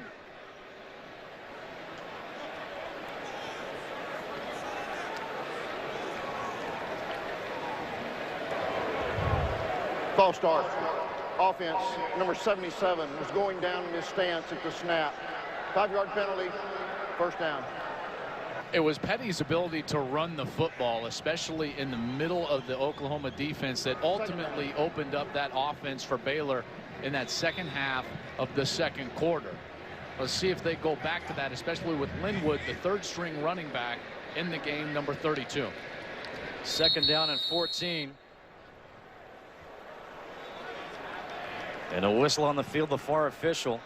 False start. Offense, number 77, was going down in his stance at the snap. 5-yard penalty, 1st down. It was Petty's ability to run the football, especially in the middle of the Oklahoma defense, that ultimately opened up that offense for Baylor in that second half of the second quarter. Let's see if they go back to that, especially with Linwood, the 3rd-string running back in the game, number 32. 2nd down and 14. And a whistle on the field, the far official.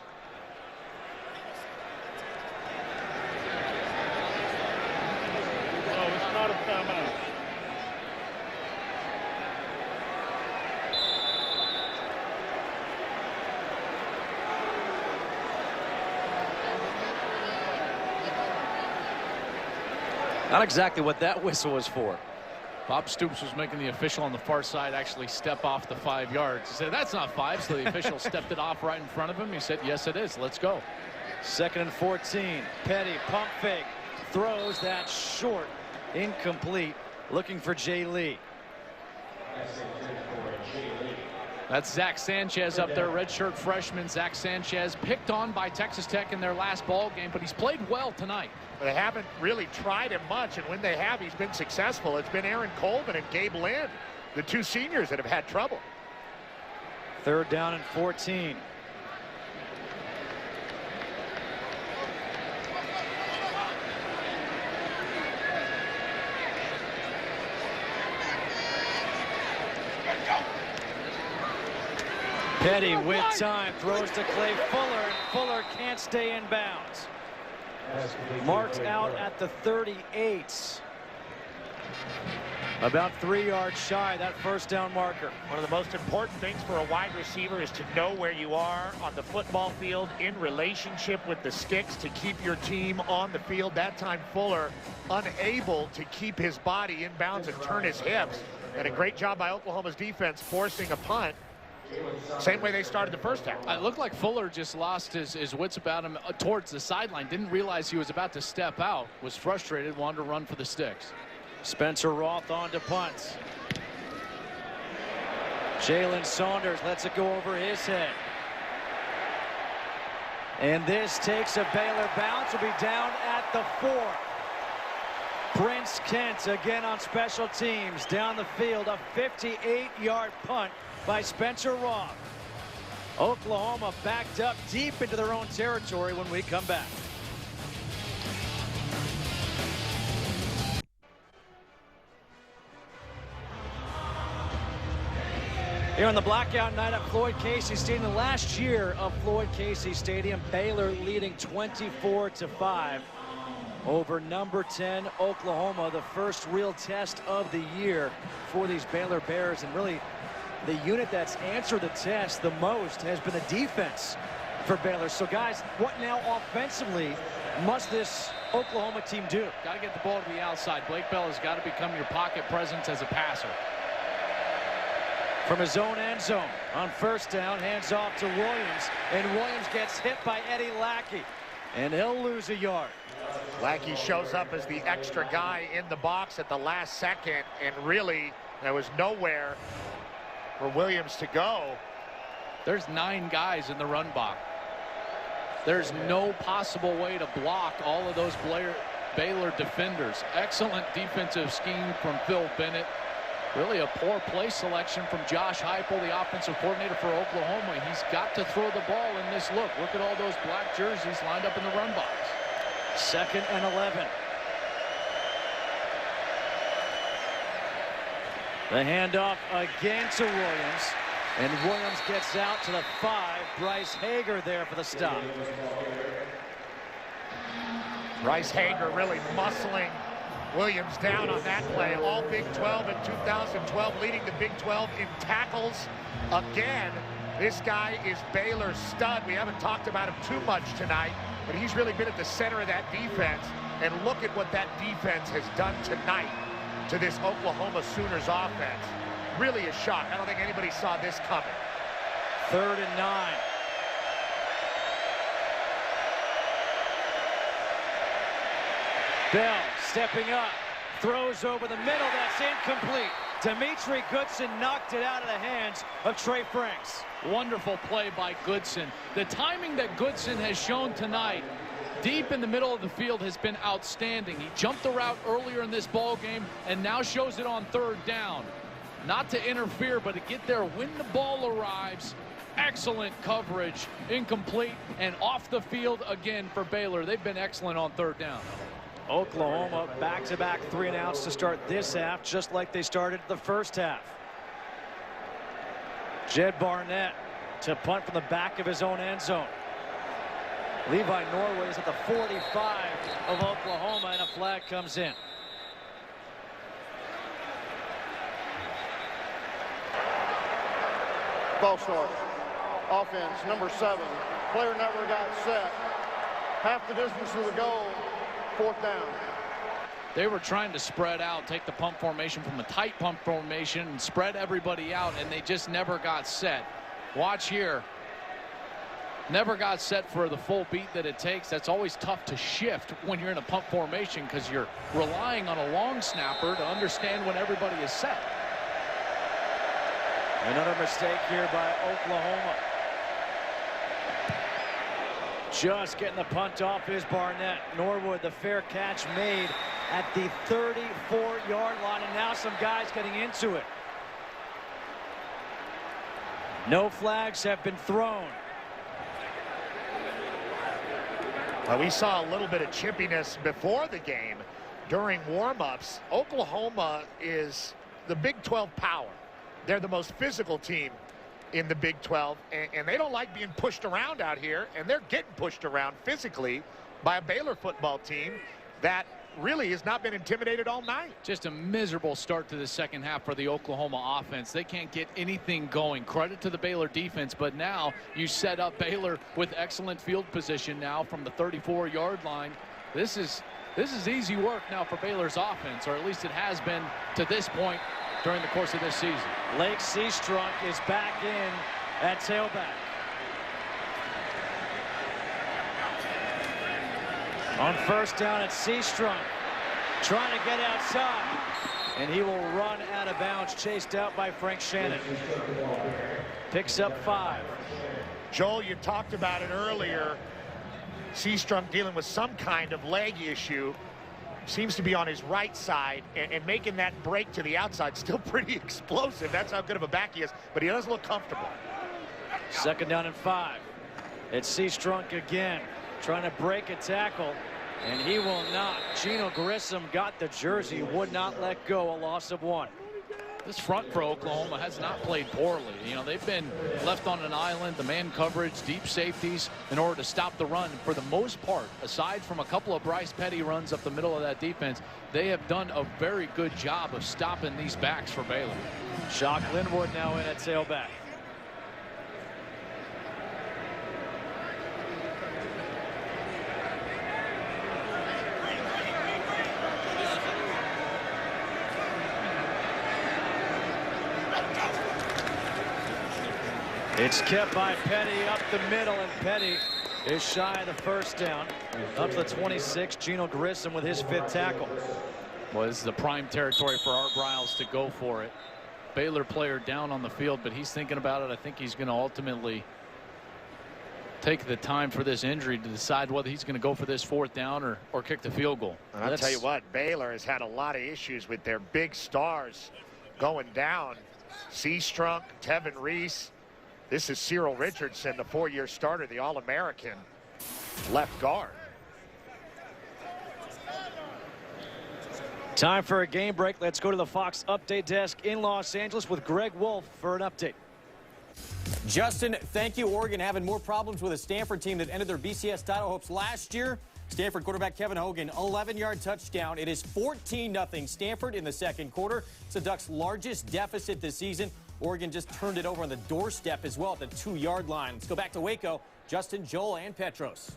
Not exactly what that whistle was for. Bob Stoops was making the official on the far side actually step off the 5 yards. He said, that's not 5, so the official stepped it off right in front of him. He said, yes, it is. Let's go. 2nd and 14. Petty, pump fake, throws that short, incomplete, looking for Jay Lee. That's Zach Sanchez up there, redshirt freshman. Zach Sanchez picked on by Texas Tech in their last ball game, but he's played well tonight. They haven't really tried him much, and when they have, he's been successful. It's been Aaron Colvin and Gabe Lind, the 2 seniors that have had trouble. 3rd down and 14. Petty with time throws to Clay Fuller, and Fuller can't stay in bounds. Marked out at the 38. About 3 yards shy, that 1st down marker. One of the most important things for a wide receiver is to know where you are on the football field in relationship with the sticks to keep your team on the field. That time Fuller unable to keep his body in bounds and turn his hips. And a great job by Oklahoma's defense forcing a punt. Same way they started the first half. It looked like Fuller just lost his wits about him towards the sideline. Didn't realize he was about to step out. Was frustrated, wanted to run for the sticks. Spencer Roth on to punt. Jalen Saunders lets it go over his head. And this takes a Baylor bounce. Will be down at the 4. Prince Kent again on special teams. Down the field, a 58-yard punt by Spencer Roth. Oklahoma backed up deep into their own territory when we come back. Here on the blackout night at Floyd Casey Stadium, the last year of Floyd Casey Stadium, Baylor leading 24-5 over number 10 Oklahoma. The first real test of the year for these Baylor Bears, and really the unit that's answered the test the most has been the defense for Baylor. So guys, what now offensively must this Oklahoma team do? Got to get the ball to the outside. Blake Bell has got to become your pocket presence as a passer. From his own end zone on 1st down, hands off to Williams, and Williams gets hit by Eddie Lackey, and he'll lose a yard. Lackey shows up as the extra guy in the box at the last second, and really there was nowhere for Williams to go. There's 9 guys in the run block. There's no possible way to block all of those Baylor defenders. Excellent defensive scheme from Phil Bennett. Really a poor play selection from Josh Heupel, the offensive coordinator for Oklahoma. He's got to throw the ball in this look. Look at all those black jerseys lined up in the run box. 2nd and 11. The handoff again to Williams, and Williams gets out to the 5. Bryce Hager there for the stop. Bryce Hager really muscling Williams down on that play. All Big 12 in 2012, leading the Big 12 in tackles. Again, this guy is Baylor's stud. We haven't talked about him too much tonight, but he's really been at the center of that defense. And look at what that defense has done tonight to this Oklahoma Sooners offense. Really a shock. I don't think anybody saw this coming. 3rd and 9. Bell stepping up, throws over the middle. That's incomplete. Dimitri Goodson knocked it out of the hands of Trey Franks. Wonderful play by Goodson. The timing that Goodson has shown tonight deep in the middle of the field has been outstanding. He jumped the route earlier in this ball game and now shows it on 3rd down. Not to interfere, but to get there when the ball arrives. Excellent coverage, incomplete, and off the field again for Baylor. They've been excellent on 3rd down. Oklahoma back-to-back 3 and outs to start this half, just like they started the first half. Jed Barnett to punt from the back of his own end zone. Levi Norway is at the 45 of Oklahoma, and a flag comes in. Ball start. Offense, number 7. Player never got set. Half the distance to the goal. 4th down. They were trying to spread out, take the pump formation from a tight pump formation and spread everybody out, and they just never got set. Watch here. Never got set for the full beat that it takes. That's always tough to shift when you're in a pump formation because you're relying on a long snapper to understand when everybody is set. Another mistake here by Oklahoma. Just getting the punt off is Barnett. Norwood, the fair catch made at the 34-yard line, and now some guys getting into it. No flags have been thrown. Well, we saw a little bit of chippiness before the game during warm-ups. Oklahoma is the Big 12 power. They're the most physical team in the Big 12, and they don't like being pushed around out here, and they're getting pushed around physically by a Baylor football team that really has not been intimidated all night. Just a miserable start to the second half for the Oklahoma offense. They can't get anything going. Credit to the Baylor defense, but now you set up Baylor with excellent field position now from the 34-yard line. This is easy work now for Baylor's offense, or at least it has been to this point during the course of this season. Lake Seastrunk is back in at tailback. On first down, it's Seastrunk trying to get outside, and he will run out of bounds, chased out by Frank Shannon. Picks up 5. Joel, you talked about it earlier. Seastrunk dealing with some kind of leg issue. Seems to be on his right side, and making that break to the outside. Still pretty explosive. That's how good of a back he is, but he does look comfortable. Second down and 5. It's Seastrunk again, trying to break a tackle, and he will not. Gino Grissom got the jersey, would not let go. A loss of 1. This front for Oklahoma has not played poorly. You know, they've been left on an island, the man coverage, deep safeties in order to stop the run. For the most part, aside from a couple of Bryce Petty runs up the middle of that defense, they have done a very good job of stopping these backs for Baylor. Shock Linwood now in at tailback. It's kept by Petty up the middle, and Petty is shy of the first down. Up to the 26, Gino Grissom with his 5th tackle. Well, this is the prime territory for Art Briles to go for it. Baylor player down on the field, but he's thinking about it. I think he's going to ultimately take the time for this injury to decide whether he's going to go for this 4th down or kick the field goal. And I'll tell you what, Baylor has had a lot of issues with their big stars going down. Seastrunk, Tevin Reese. This is Cyril Richardson, the 4-year starter, the All-American left guard. Time for a game break. Let's go to the Fox update desk in Los Angeles with Greg Wolf for an update. Justin, thank you. Oregon having more problems with a Stanford team that ended their BCS title hopes last year. Stanford quarterback Kevin Hogan, 11-yard touchdown. It is 14-0 Stanford in the second quarter. It's the Ducks' largest deficit this season. Oregon just turned it over on the doorstep as well at the 2-yard line. Let's go back to Waco. Justin, Joel, and Petros.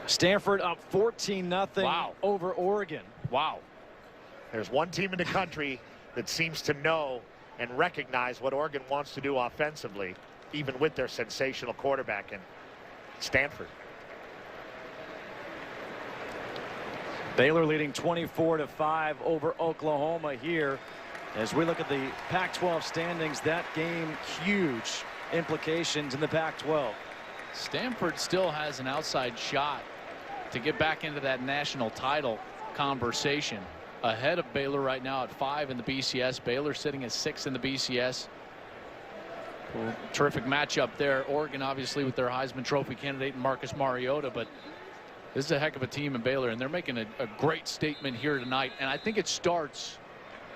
Stanford up 14-0 over Oregon. Wow. There's one team in the country that seems to know and recognize what Oregon wants to do offensively, even with their sensational quarterback in Stanford. Baylor leading 24-5 over Oklahoma here. As we look at the Pac-12 standings, that game, huge implications in the Pac-12. Stanford still has an outside shot to get back into that national title conversation. Ahead of Baylor right now at 5 in the BCS. Baylor sitting at 6 in the BCS. Terrific matchup there. Oregon obviously with their Heisman Trophy candidate Marcus Mariota, but this is a heck of a team in Baylor, and they're making a great statement here tonight. And I think it starts,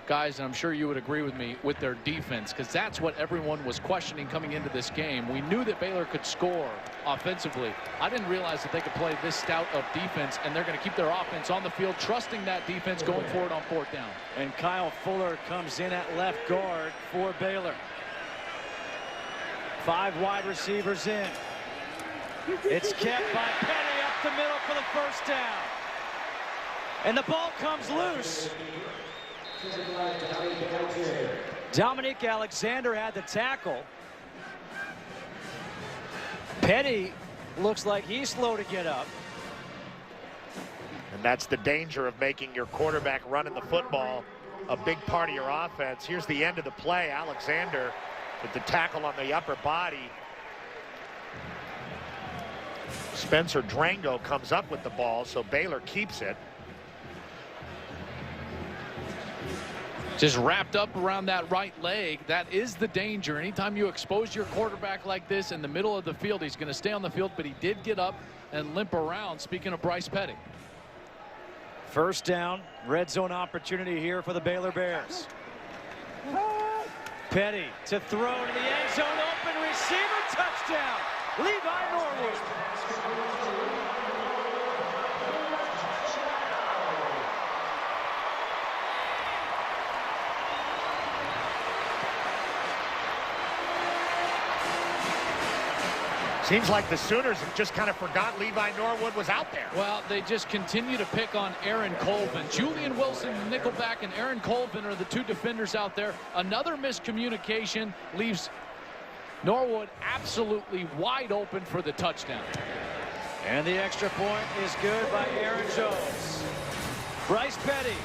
guys, and I'm sure you would agree with me, with their defense, because that's what everyone was questioning coming into this game. We knew that Baylor could score offensively. I didn't realize that they could play this stout of defense, and they're going to keep their offense on the field, trusting that defense going forward on 4th down. And Kyle Fuller comes in at left guard for Baylor. 5 wide receivers in. It's kept by Petty up the middle for the first down. And the ball comes loose. Dominique Alexander had the tackle. Petty looks like he's slow to get up. And that's the danger of making your quarterback running the football a big part of your offense. Here's the end of the play. Alexander with the tackle on the upper body. Spencer Drango comes up with the ball, so Baylor keeps it. Just wrapped up around that right leg. That is the danger. Anytime you expose your quarterback like this in the middle of the field, he's going to stay on the field, but he did get up and limp around. Speaking of Bryce Petty. First down, red zone opportunity here for the Baylor Bears. Petty to throw to the end zone, open receiver, touchdown, Levi Norwood. Seems like the Sooners have just kind of forgot Levi Norwood was out there. Well, they just continue to pick on Aaron Colvin. Julian Wilson, nickelback, and Aaron Colvin are the two defenders out there. Another miscommunication leaves Norwood absolutely wide open for the touchdown. And the extra point is good by Aaron Jones. Bryce Petty,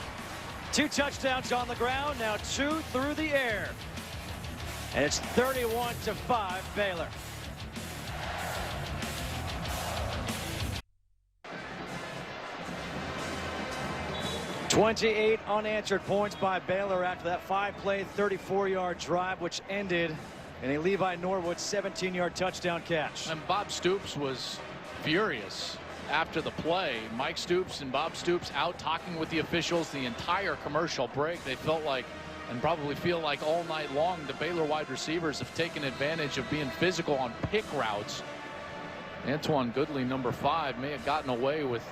2 touchdowns on the ground, now 2 through the air. And it's 31-5 Baylor. 28 unanswered points by Baylor after that 5-play, 34-yard drive, which ended in a Levi Norwood 17-yard touchdown catch. And Bob Stoops was furious after the play. Mike Stoops and Bob Stoops out talking with the officials the entire commercial break. They felt like, and probably feel like all night long, the Baylor wide receivers have taken advantage of being physical on pick routes. Antoine Goodley, number 5, may have gotten away with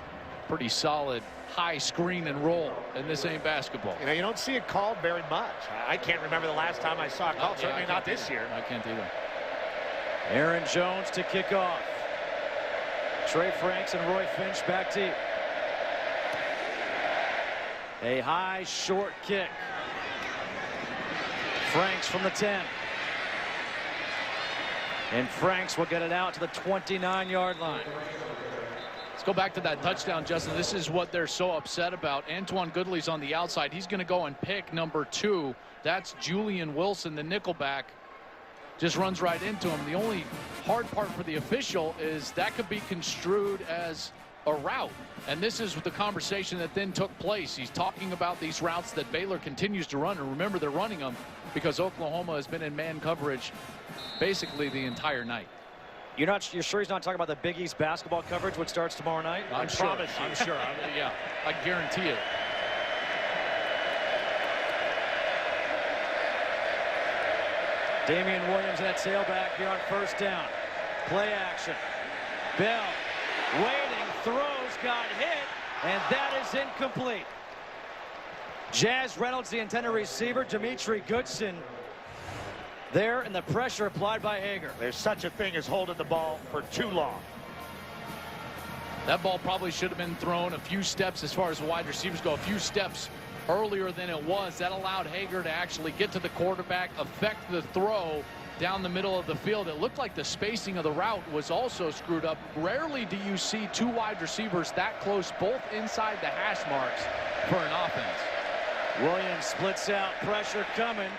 pretty solid high screen and roll, and this ain't basketball. You know, you don't see it called very much. I can't remember the last time I saw it called. Certainly not this year. I can't either. Aaron Jones to kick off. Trey Franks and Roy Finch back deep. A high short kick. Franks from the 10. And Franks will get it out to the 29-yard line. Let's go back to that touchdown, Justin. This is what they're so upset about. Antoine Goodley's on the outside. He's going to go and pick number 2. That's Julian Wilson, the nickelback. Just runs right into him. The only hard part for the official is that could be construed as a route. And this is the conversation that then took place. He's talking about these routes that Baylor continues to run. And remember, they're running them because Oklahoma has been in man coverage basically the entire night. You're sure he's not talking about the Big East basketball coverage, which starts tomorrow night? I'm sure. Yeah, I guarantee it. Damian Williams at tailback here on first down. Play action. Bell waiting, throws, got hit, and that is incomplete. Jazz Reynolds, the intended receiver. Dimitri Goodson there, and the pressure applied by Hager. There's such a thing as holding the ball for too long. That ball probably should have been thrown a few steps, as far as wide receivers go, a few steps earlier than it was. That allowed Hager to actually get to the quarterback, affect the throw down the middle of the field. It looked like the spacing of the route was also screwed up. Rarely do you see 2 wide receivers that close, both inside the hash marks for an offense. Williams splits out, pressure coming.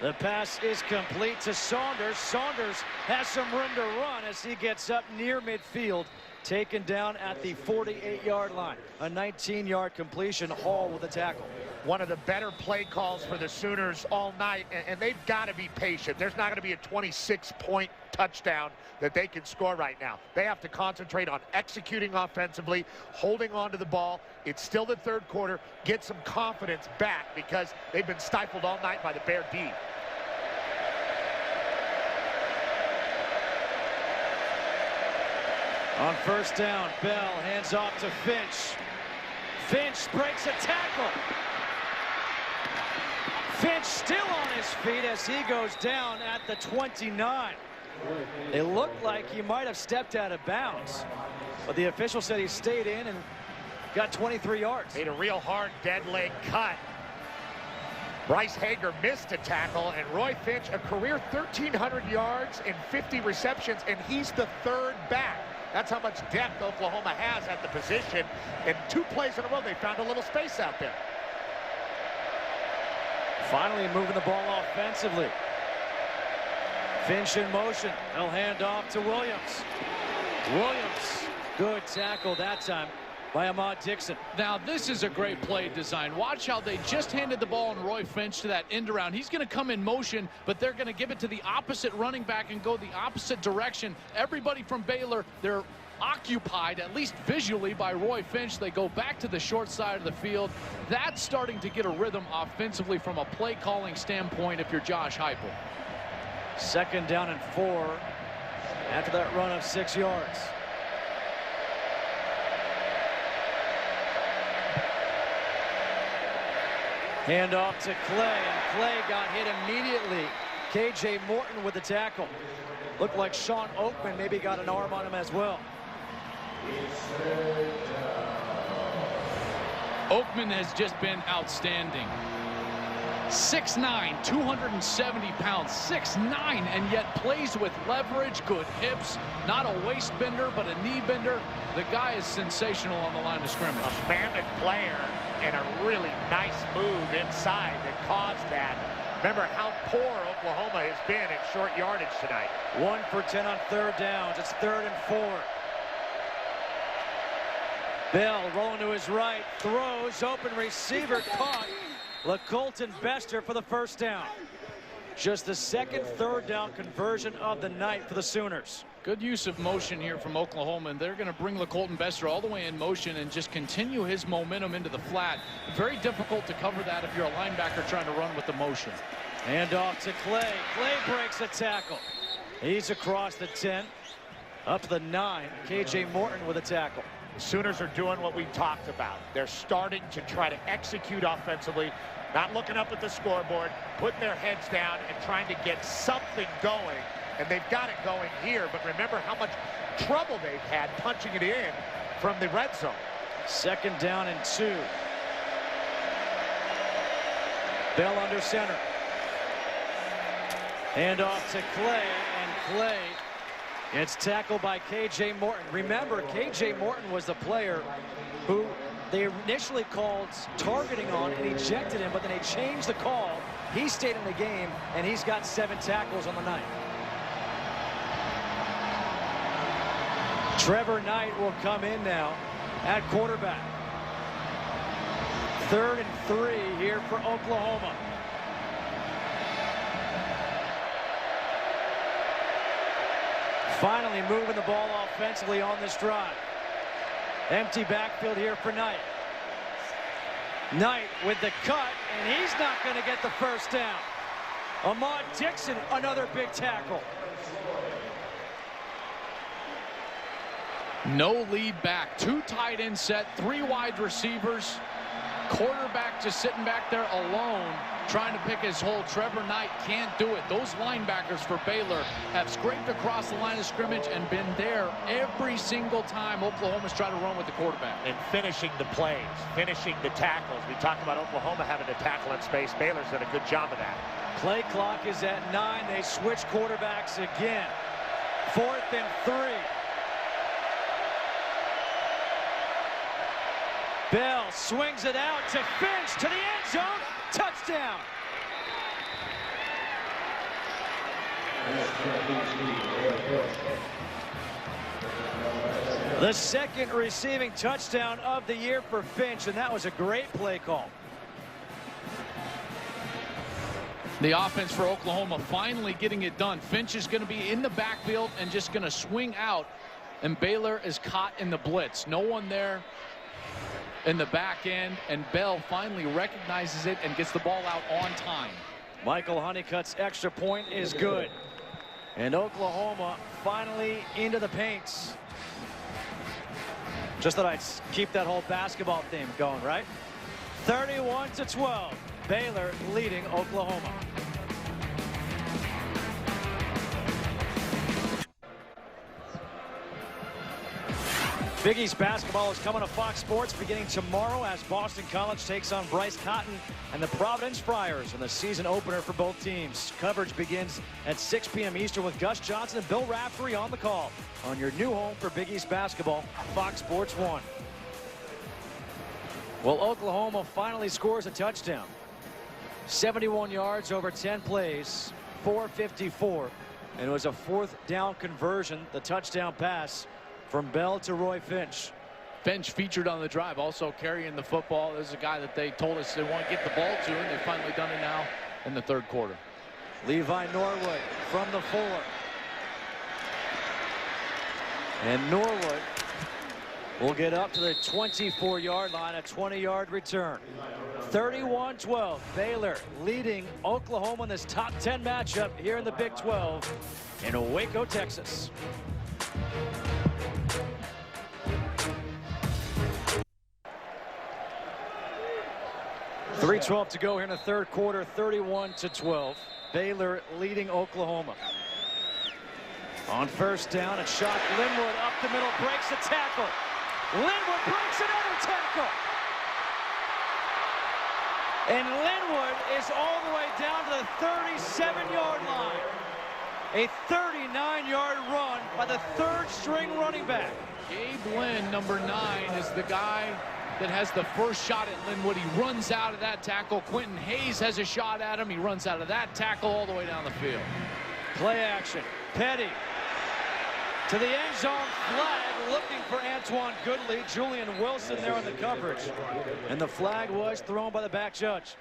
The pass is complete to Saunders. Saunders has some room to run as he gets up near midfield, taken down at the 48-yard line. A 19-yard completion. Hall with a tackle. One of the better play calls for the Sooners all night, and they've got to be patient. There's not going to be a 26-point touchdown that they can score right now. They have to concentrate on executing offensively, holding on to the ball. It's still the third quarter. Get some confidence back because they've been stifled all night by the Bear D. On first down, Bell hands off to Finch. Finch breaks a tackle. Finch still on his feet as he goes down at the 29. It looked like he might have stepped out of bounds, but the official said he stayed in and got 23 yards. Made a real hard dead leg cut. Bryce Hager missed a tackle, and Roy Finch a career 1,300 yards and 50 receptions, and he's the third back. That's how much depth Oklahoma has at the position. And 2 plays in a row, they found a little space out there. Finally moving the ball offensively. Finch in motion. They'll hand off to Williams. Williams, good tackle that time by Ahmad Dixon. Now, this is a great play design. Watch how they just handed the ball on Roy Finch to that end around. He's going to come in motion, but they're going to give it to the opposite running back and go the opposite direction. Everybody from Baylor, they're occupied, at least visually, by Roy Finch. They go back to the short side of the field. That's starting to get a rhythm offensively from a play calling standpoint if you're Josh Heupel. 2nd down and 4 after that run of 6 yards. Hand off to Clay, and Clay got hit immediately. K.J. Morton with the tackle. Looked like Sean Oakman maybe got an arm on him as well. Oakman has just been outstanding. 6'9", 270 pounds, 6'9", and yet plays with leverage, good hips, not a waist bender, but a knee bender. The guy is sensational on the line of scrimmage. A mammoth player and a really nice move inside that caused that. Remember how poor Oklahoma has been in short yardage tonight. 1 for 10 on 3rd downs. It's 3rd and 4. Bell rolling to his right, throws, open receiver, caught. LaColton Bester for the 1st down. Just the 2nd 3rd down conversion of the night for the Sooners. Good use of motion here from Oklahoma, and they're going to bring LaColton Bester all the way in motion and just continue his momentum into the flat. Very difficult to cover that if you're a linebacker trying to run with the motion. Hand off to Clay. Clay breaks a tackle. He's across the 10, up to the 9. K.J. Morton with a tackle. The Sooners are doing what we talked about. They're starting to try to execute offensively, not looking up at the scoreboard, putting their heads down and trying to get something going. And they've got it going here, but remember how much trouble they've had punching it in from the red zone. 2nd down and 2. Bell under center. Hand off to Clay, and Clay gets tackled by K.J. Morton. Remember, K.J. Morton was the player who they initially called targeting on and ejected him, but then they changed the call. He stayed in the game, and he's got 7 tackles on the night. Trevor Knight will come in now at quarterback. 3rd and 3 here for Oklahoma. Finally moving the ball offensively on this drive. Empty backfield here for Knight. Knight with the cut, and he's not going to get the 1st down. Ahmad Dixon, another big tackle. No lead back. 2 tight end set, 3 wide receivers. Quarterback just sitting back there alone, trying to pick his hole. Trevor Knight can't do it. Those linebackers for Baylor have scraped across the line of scrimmage and been there every single time Oklahoma's tried to run with the quarterback. And finishing the plays, finishing the tackles. We talked about Oklahoma having to tackle in space. Baylor's done a good job of that. Play clock is at 9. They switch quarterbacks again. 4th and 3. Bell swings it out to Finch to the end zone. Touchdown. The 2nd receiving touchdown of the year for Finch, and that was a great play call. The offense for Oklahoma finally getting it done. Finch is going to be in the backfield and just going to swing out, and Baylor is caught in the blitz. No one there in the back end, and Bell finally recognizes it and gets the ball out on time. Michael Honeycutt's extra point is good, and Oklahoma finally into the paints. Just thought I'd keep that whole basketball theme going, right? 31-12, Baylor leading Oklahoma. Big East basketball is coming to Fox Sports beginning tomorrow as Boston College takes on Bryce Cotton and the Providence Friars in the season opener for both teams. Coverage begins at 6 p.m. Eastern with Gus Johnson and Bill Raftery on the call on your new home for Big East basketball, Fox Sports 1. Well, Oklahoma finally scores a touchdown. 71 yards over 10 plays, 454. And it was a 4th down conversion, the touchdown pass from Bell to Roy Finch. Finch featured on the drive, also carrying the football. This is a guy that they told us they want to get the ball to, and they've finally done it now in the 3rd quarter. Levi Norwood from the 4. And Norwood will get up to the 24-yard line, a 20-yard return. 31-12, Baylor leading Oklahoma in this top 10 matchup here in the Big 12 in Waco, Texas. .312 to go here in the 3rd quarter, 31-12. Baylor leading Oklahoma. On 1st down, a shot. Linwood up the middle, breaks a tackle. Linwood breaks another tackle. And Linwood is all the way down to the 37-yard line. A 39-yard run by the 3rd-string running back. Gabe Lynn, number 9, is the guy that has the first shot at Linwood. He runs out of that tackle. Quentin Hayes has a shot at him. He runs out of that tackle all the way down the field. Play action. Petty to the end zone, flag looking for Antoine Goodley. Julian Wilson there on the coverage. And the flag was thrown by the back judge.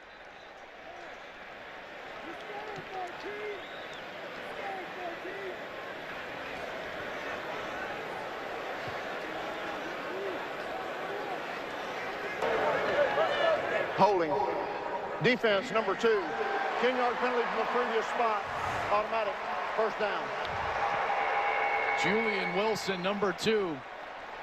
Holding. Defense number 2. 10-yard penalty from the previous spot. Automatic 1st down. Julian Wilson, number 2.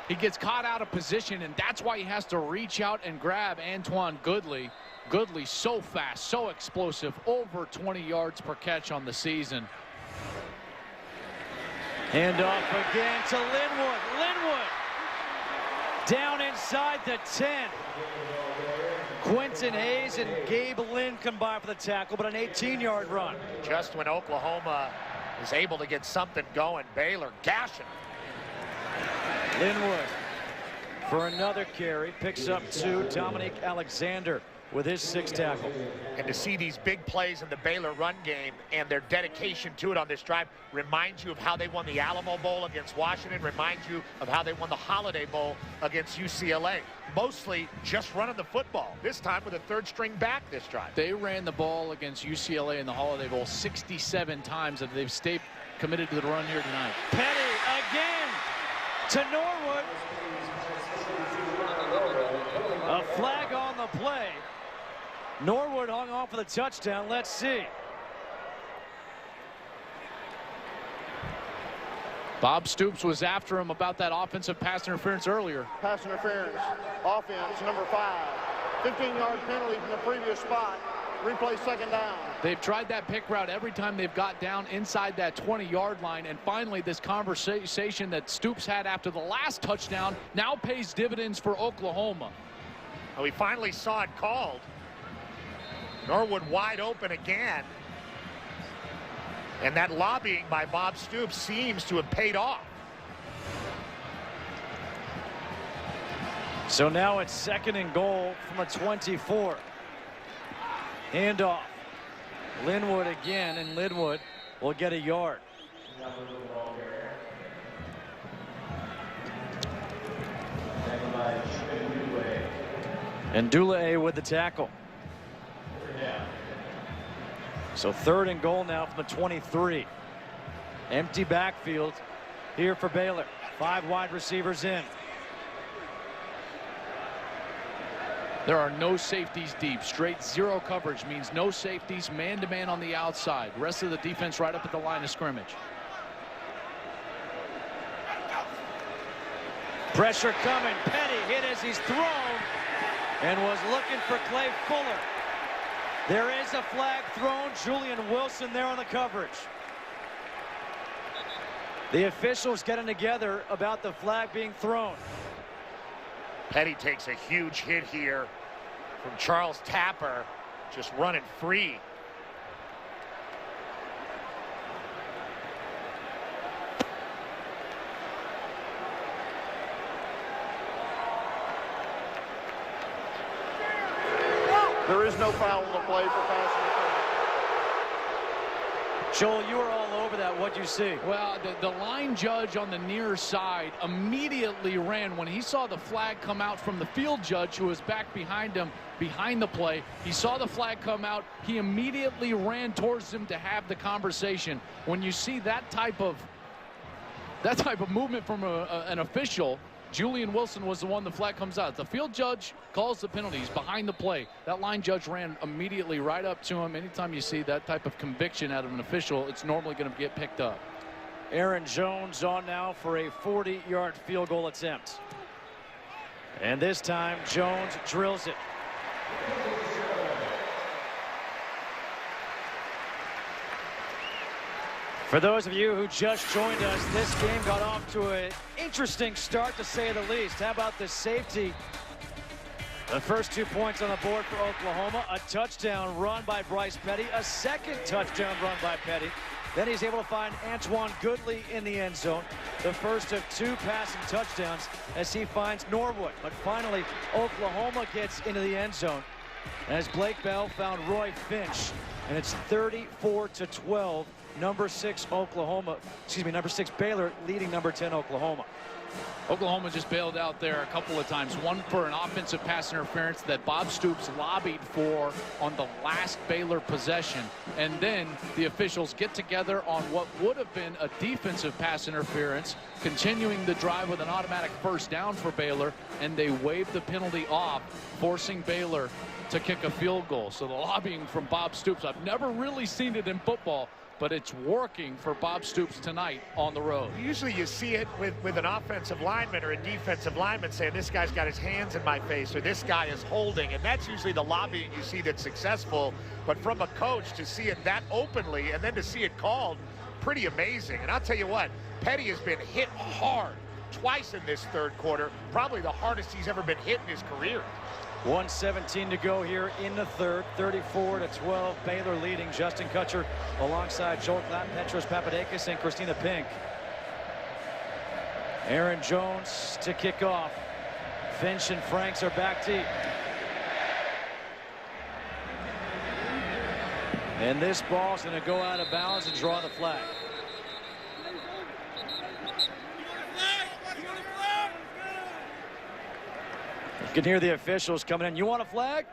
He gets caught out of position, and that's why he has to reach out and grab Antoine Goodley. Goodley so fast, so explosive, over 20 yards per catch on the season. Hand off again to Linwood. Linwood down inside the 10. Quentin Hayes and Gabe Lynn combine for the tackle, but an 18-yard run. Just when Oklahoma is able to get something going, Baylor gashing. Linwood for another carry, picks up 2. Dominique Alexander with his 6th tackle. And to see these big plays in the Baylor run game and their dedication to it on this drive reminds you of how they won the Alamo Bowl against Washington, reminds you of how they won the Holiday Bowl against UCLA. Mostly just running the football, this time with a 3rd-string back this drive. They ran the ball against UCLA in the Holiday Bowl 67 times, and they've stayed committed to the run here tonight. Petty again to Norwood. A flag on the play. Norwood hung on for the touchdown. Let's see. Bob Stoops was after him about that offensive pass interference earlier. Pass interference. Offense number 5. 15-yard penalty from the previous spot. Replay 2nd down. They've tried that pick route every time they've got down inside that 20-yard line, and finally this conversation that Stoops had after the last touchdown now pays dividends for Oklahoma. We finally saw it called. Norwood wide open again. And that lobbying by Bob Stoops seems to have paid off. So now it's 2nd and goal from a 24. Handoff. Linwood again, and Linwood will get a yard. And Dule with the tackle. So 3rd and goal now from the 23. Empty backfield here for Baylor. 5 wide receivers in. There are no safeties deep. Straight 0 coverage means no safeties, man-to-man on the outside. Rest of the defense right up at the line of scrimmage. Pressure coming. Petty hit as he's thrown and was looking for Clay Fuller. There is a flag thrown. Julian Wilson there on the coverage. The officials getting together about the flag being thrown. Petty takes a huge hit here from Charles Tapper, just running free. There is no foul on the play for pass interference. Joel, you were all over that. What'd you see? Well, the line judge on the near side immediately ran when he saw the flag come out from the field judge who was back behind him, behind the play. He saw the flag come out. He immediately ran towards him to have the conversation. When you see that type of movement from an official, Julian Wilson was the one the flag comes out. The field judge calls the penalties behind the play. That line judge ran immediately right up to him. Anytime you see that type of conviction out of an official, it's normally going to get picked up. Aaron Jones on now for a 40-yard field goal attempt. And this time, Jones drills it. For those of you who just joined us, this game got off to an interesting start, to say the least. How about the safety? The first 2 points on the board for Oklahoma. A touchdown run by Bryce Petty. A second touchdown run by Petty. Then he's able to find Antoine Goodley in the end zone. The first of 2 passing touchdowns as he finds Norwood. But finally, Oklahoma gets into the end zone as Blake Bell found Roy Finch. And it's 34-12. Number 6 Baylor leading number 10 Oklahoma. Oklahoma just bailed out there a couple of times. One for an offensive pass interference that Bob Stoops lobbied for on the last Baylor possession. And then the officials get together on what would have been a defensive pass interference, continuing the drive with an automatic first down for Baylor, and they wave the penalty off, forcing Baylor to kick a field goal. So the lobbying from Bob Stoops, I've never really seen it in football, but it's working for Bob Stoops tonight on the road. Usually you see it with an offensive lineman or a defensive lineman saying, this guy's got his hands in my face, or this guy is holding, and that's usually the lobbying you see that's successful. But from a coach to see it that openly and then to see it called, pretty amazing. And I'll tell you what, Petty has been hit hard twice in this third quarter, probably the hardest he's ever been hit in his career. 1:17 to go here in the third. 34-12. Baylor leading. Justin Kutcher alongside Joel Klatt, Petros Papadakis, and Christina Pink. Aaron Jones to kick off. Finch and Franks are back deep. And this ball's going to go out of bounds and draw the flag. You can hear the officials coming in. You want a flag?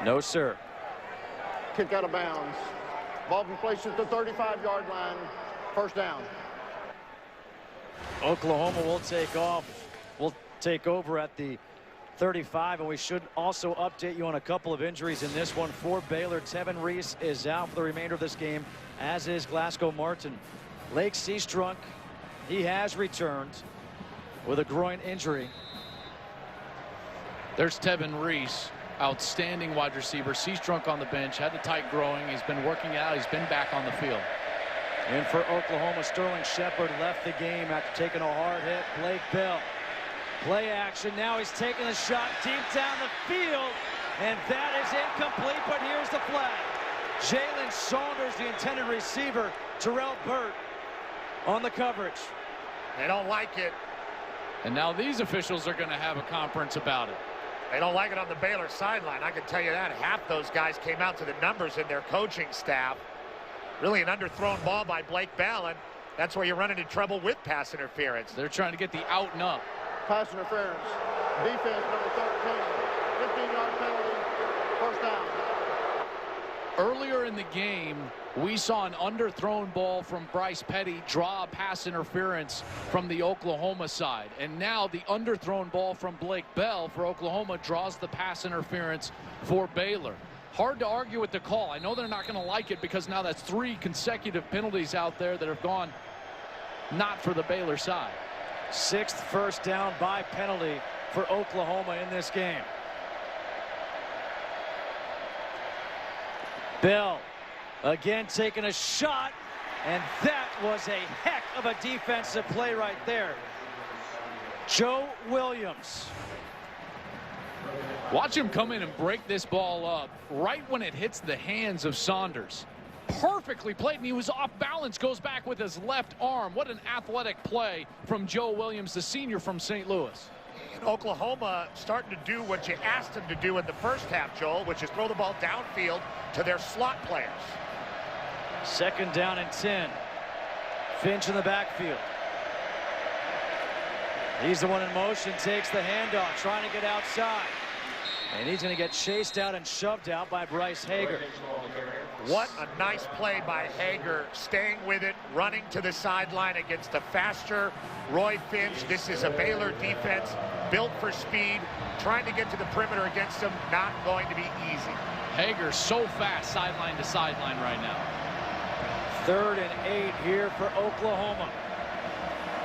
No, sir. Kick out of bounds. Ball be placed at the 35-yard line. First down. Oklahoma will take off. We'll take over at the 35, and we should also update you on a couple of injuries in this one for Baylor. Tevin Reese is out for the remainder of this game, as is Glasgow Martin. Lake Seastrunk, he has returned with a groin injury. There's Tevin Reese, outstanding wide receiver. Seastrunk on the bench, had the tight growing. He's been working out. He's been back on the field. And for Oklahoma, Sterling Shepard left the game after taking a hard hit. Blake Bell, play action. Now he's taking a shot deep down the field, and that is incomplete, but here's the flag. Jalen Saunders, the intended receiver. Terrell Burt on the coverage. They don't like it. And now these officials are going to have a conference about it. They don't like it on the Baylor sideline. I can tell you that. Half those guys came out to the numbers in their coaching staff. Really an underthrown ball by Blake Bell, and that's where you're running into trouble with pass interference. They're trying to get the out and up. Pass interference. Defense number 13. 15-yard penalty. First down. Earlier in the game, we saw an underthrown ball from Bryce Petty draw pass interference from the Oklahoma side. And now the underthrown ball from Blake Bell for Oklahoma draws the pass interference for Baylor. Hard to argue with the call. I know they're not going to like it because now that's 3 consecutive penalties out there that have gone not for the Baylor side. 6th first down by penalty for Oklahoma in this game. Bell again taking a shot, and that was a heck of a defensive play right there. Joe Williams. Watch him come in and break this ball up right when it hits the hands of Saunders. Perfectly played, and he was off balance, goes back with his left arm. What an athletic play from Joe Williams, the senior from St. Louis. And Oklahoma starting to do what you asked them to do in the first half, Joel, which is throw the ball downfield to their slot players. 2nd down and 10. Finch in the backfield. He's the one in motion, takes the handoff, trying to get outside. And he's going to get chased out and shoved out by Bryce Hager. What a nice play by Hager, staying with it, running to the sideline against a faster Roy Finch. This is a Baylor defense built for speed, trying to get to the perimeter against them, not going to be easy. Hager so fast sideline to sideline right now. 3rd and 8 here for Oklahoma.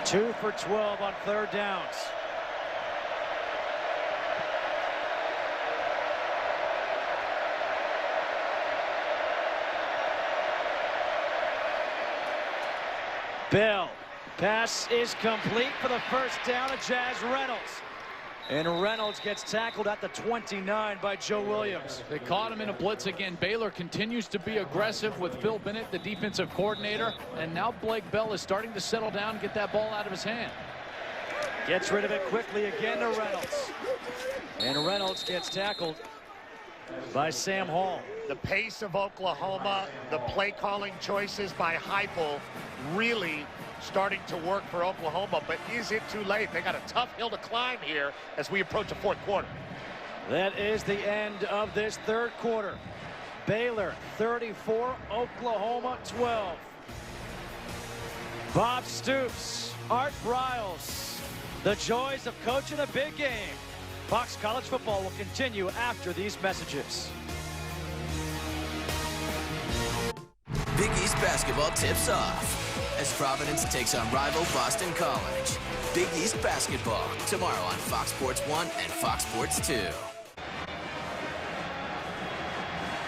2 for 12 on 3rd downs. Bell. Pass is complete for the 1st down to Jazz Reynolds. And Reynolds gets tackled at the 29 by Joe Williams. They caught him in a blitz again. Baylor continues to be aggressive with Phil Bennett, the defensive coordinator. And now Blake Bell is starting to settle down and get that ball out of his hand. Gets rid of it quickly again to Reynolds. And Reynolds gets tackled by Sam Hall. The pace of Oklahoma, the play calling choices by Heupel really starting to work for Oklahoma, but is it too late? They got a tough hill to climb here as we approach the 4th quarter. That is the end of this 3rd quarter. Baylor 34, Oklahoma 12. Bob Stoops, Art Briles, the joys of coaching a big game. Fox College Football will continue after these messages. Big East basketball tips off as Providence takes on rival Boston College. Big East basketball tomorrow on Fox Sports 1 and Fox Sports 2.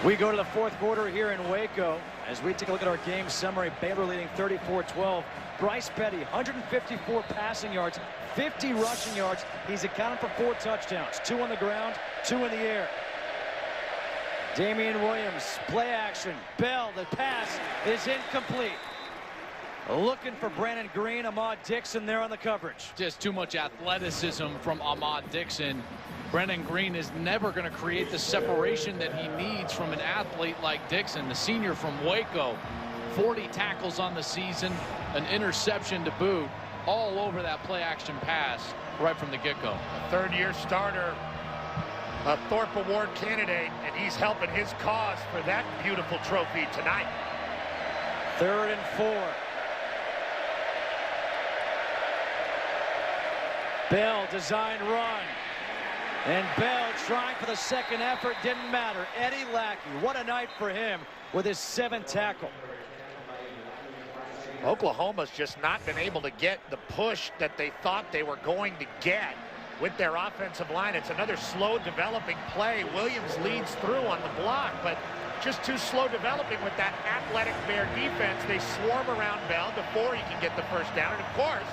We go to the 4th quarter here in Waco as we take a look at our game summary. Baylor leading 34-12. Bryce Petty, 154 passing yards, 50 rushing yards. He's accounted for 4 touchdowns, 2 on the ground, 2 in the air. Damian Williams, play action. Bell, the pass is incomplete. Looking for Brandon Green, Ahmad Dixon there on the coverage. Just too much athleticism from Ahmad Dixon. Brandon Green is never going to create the separation that he needs from an athlete like Dixon, the senior from Waco. 40 tackles on the season, an interception to boot, all over that play action pass right from the get-go. A 3rd-year starter, a Thorpe Award candidate, and he's helping his cause for that beautiful trophy tonight. 3rd and 4. Bell design run. And Bell trying for the 2nd effort, didn't matter. Eddie Lackey, what a night for him with his 7th tackle. Oklahoma's just not been able to get the push that they thought they were going to get with their offensive line. It's another slow developing play. Williams leads through on the block, but just too slow developing with that athletic Bear defense. They swarm around Bell before he can get the 1st down, and of course,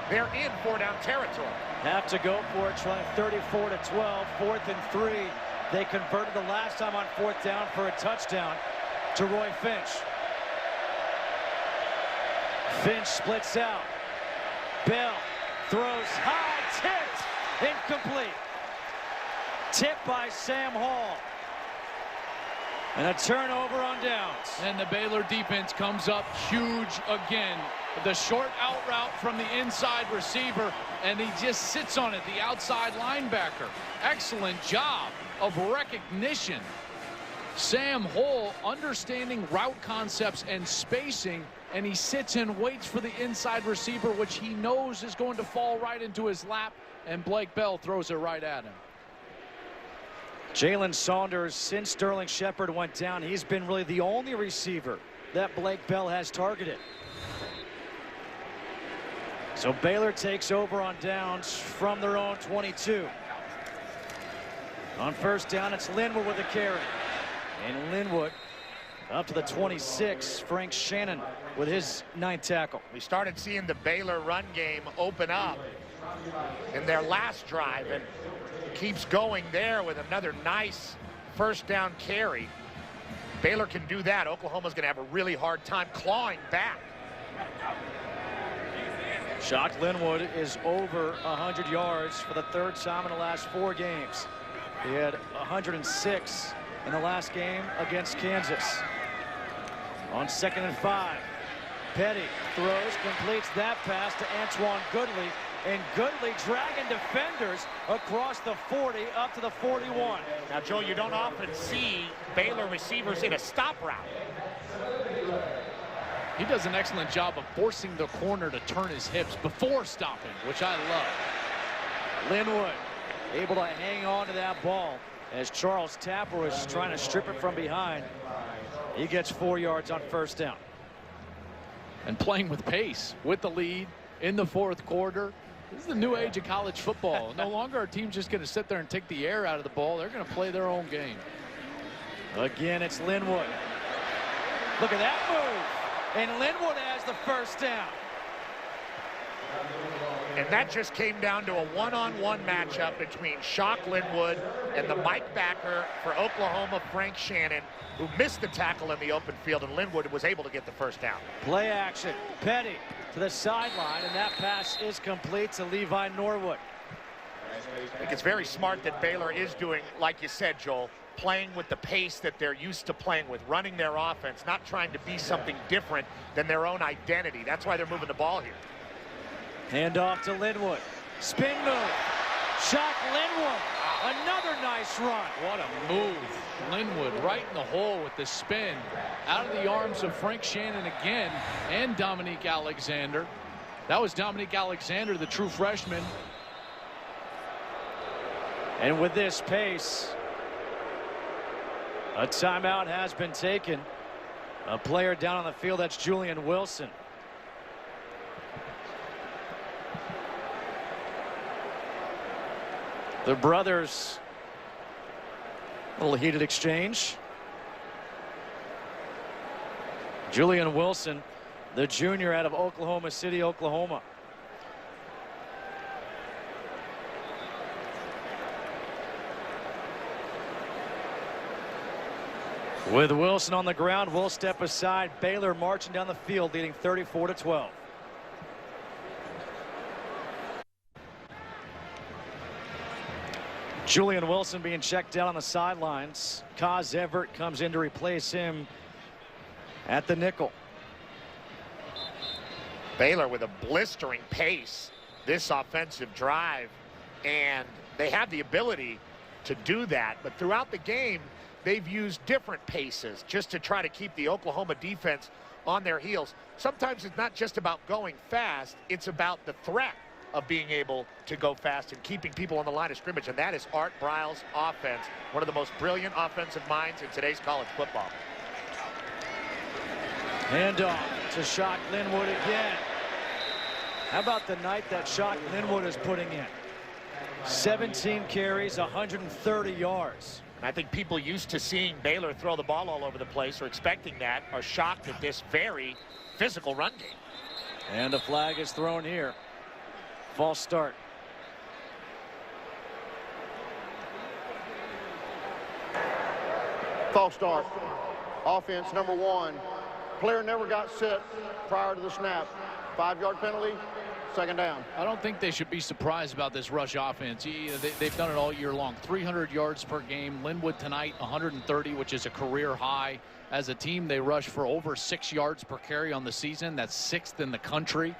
they're in 4-down territory. Have to go for it, trying 34-12, 4th and 3. They converted the last time on 4th down for a touchdown to Roy Finch. Finch splits out. Bell throws high, tipped, incomplete. Tipped by Sam Hall. And a turnover on downs. And the Baylor defense comes up huge again. The short out route from the inside receiver, and he just sits on it, the outside linebacker. Excellent job of recognition. Sam Hall understanding route concepts and spacing, and he sits and waits for the inside receiver, which he knows is going to fall right into his lap, and Blake Bell throws it right at him. Jalen Saunders, since Sterling Shepard went down, he's been really the only receiver that Blake Bell has targeted. So Baylor takes over on downs from their own 22. On 1st down, it's Linwood with a carry. And Linwood up to the 26. Frank Shannon with his 9th tackle. We started seeing the Baylor run game open up. in their last drive, and keeps going there with another nice first down carry. Baylor can do that. Oklahoma's going to have a really hard time clawing back. Shock Linwood is over 100 yards for the third time in the last 4 games. He had 106 in the last game against Kansas. On 2nd and 5, Petty throws, completes that pass to Antoine Goodley, and Goodley dragging defenders across the 40 up to the 41. Now, Joe, you don't often see Baylor receivers in a stop route. He does an excellent job of forcing the corner to turn his hips before stopping, which I love. Linwood able to hang on to that ball as Charles Tapper was trying to strip it from behind. He gets 4 yards on first down. And playing with pace, with the lead in the 4th quarter. This is the new age of college football. No longer are teams just going to sit there and take the air out of the ball. They're going to play their own game. Again, it's Linwood. Look at that move. And Linwood has the first down. And that just came down to a one-on-one matchup between Shock Linwood and the Mike backer for Oklahoma, Frank Shannon, who missed the tackle in the open field, and Linwood was able to get the first down. Play action. Petty to the sideline, and that pass is complete to Levi Norwood. I think it's very smart that Baylor is doing, like you said, Joel, playing with the pace that they're used to playing with, running their offense, not trying to be something different than their own identity. That's why they're moving the ball here. Handoff to Linwood. Spin move. Shock Linwood. Another nice run. What a move. Linwood right in the hole with the spin. Out of the arms of Frank Shannon again and Dominique Alexander. That was Dominique Alexander, the true freshman. And with this pace, a timeout has been taken. A player down on the field, that's Julian Wilson. The brothers, a little heated exchange. Julian Wilson, the junior out of Oklahoma City, Oklahoma. With Wilson on the ground, we'll step aside. Baylor marching down the field, leading 34-12. Julian Wilson being checked out on the sidelines. Kaz Everett comes in to replace him at the nickel. Baylor with a blistering pace this offensive drive, and they have the ability to do that, but throughout the game they've used different paces just to try to keep the Oklahoma defense on their heels. Sometimes it's not just about going fast, it's about the threat of being able to go fast and keeping people on the line of scrimmage, and that is Art Briles' offense, one of the most brilliant offensive minds in today's college football. Handoff to Shock Linwood again. How about the night that Shock Linwood is putting in? 17 carries, 130 yards. And I think people used to seeing Baylor throw the ball all over the place or expecting that are shocked at this very physical run game. And a flag is thrown here. False start. False start. Offense number 1. Player never got set prior to the snap. 5-yard penalty, second down. I don't think they should be surprised about this rush offense. They've done it all year long. 300 yards per game. Linwood tonight 130, which is a career high. As a team, they rush for over 6 yards per carry on the season. That's 6th in the country.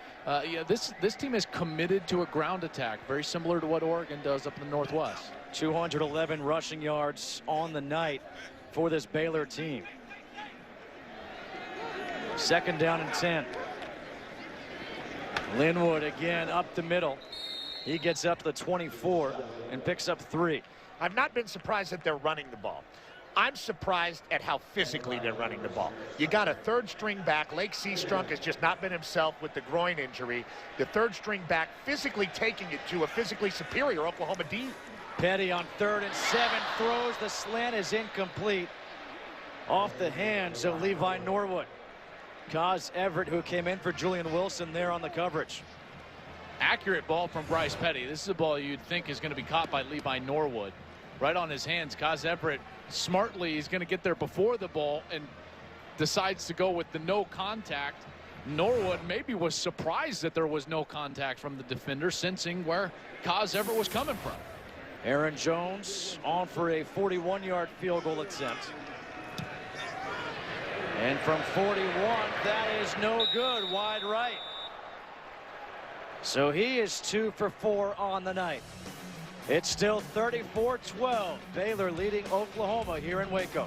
This team is committed to a ground attack, very similar to what Oregon does up in the Northwest. 211 rushing yards on the night for this Baylor team. Second down and 10. Linwood again up the middle. He gets up to the 24 and picks up 3. I've not been surprised that they're running the ball. I'm surprised at how physically they're running the ball. You got a third string back. Lake Seastrunk has just not been himself with the groin injury. The third string back physically taking it to a physically superior Oklahoma D. Petty on 3rd and 7 throws. The slant is incomplete. Off the hands of Levi Norwood. Kaz Everett, who came in for Julian Wilson there on the coverage. Accurate ball from Bryce Petty. This is a ball you'd think is going to be caught by Levi Norwood. Right on his hands. Kaz Everett smartly is going to get there before the ball and decides to go with the no contact. Norwood maybe was surprised that there was no contact from the defender, sensing where Kaz Everett was coming from. Aaron Jones on for a 41-yard field goal attempt. And from 41, that is no good, wide right. So he is 2 for 4 on the night. It's still 34-12. Baylor leading Oklahoma here in Waco.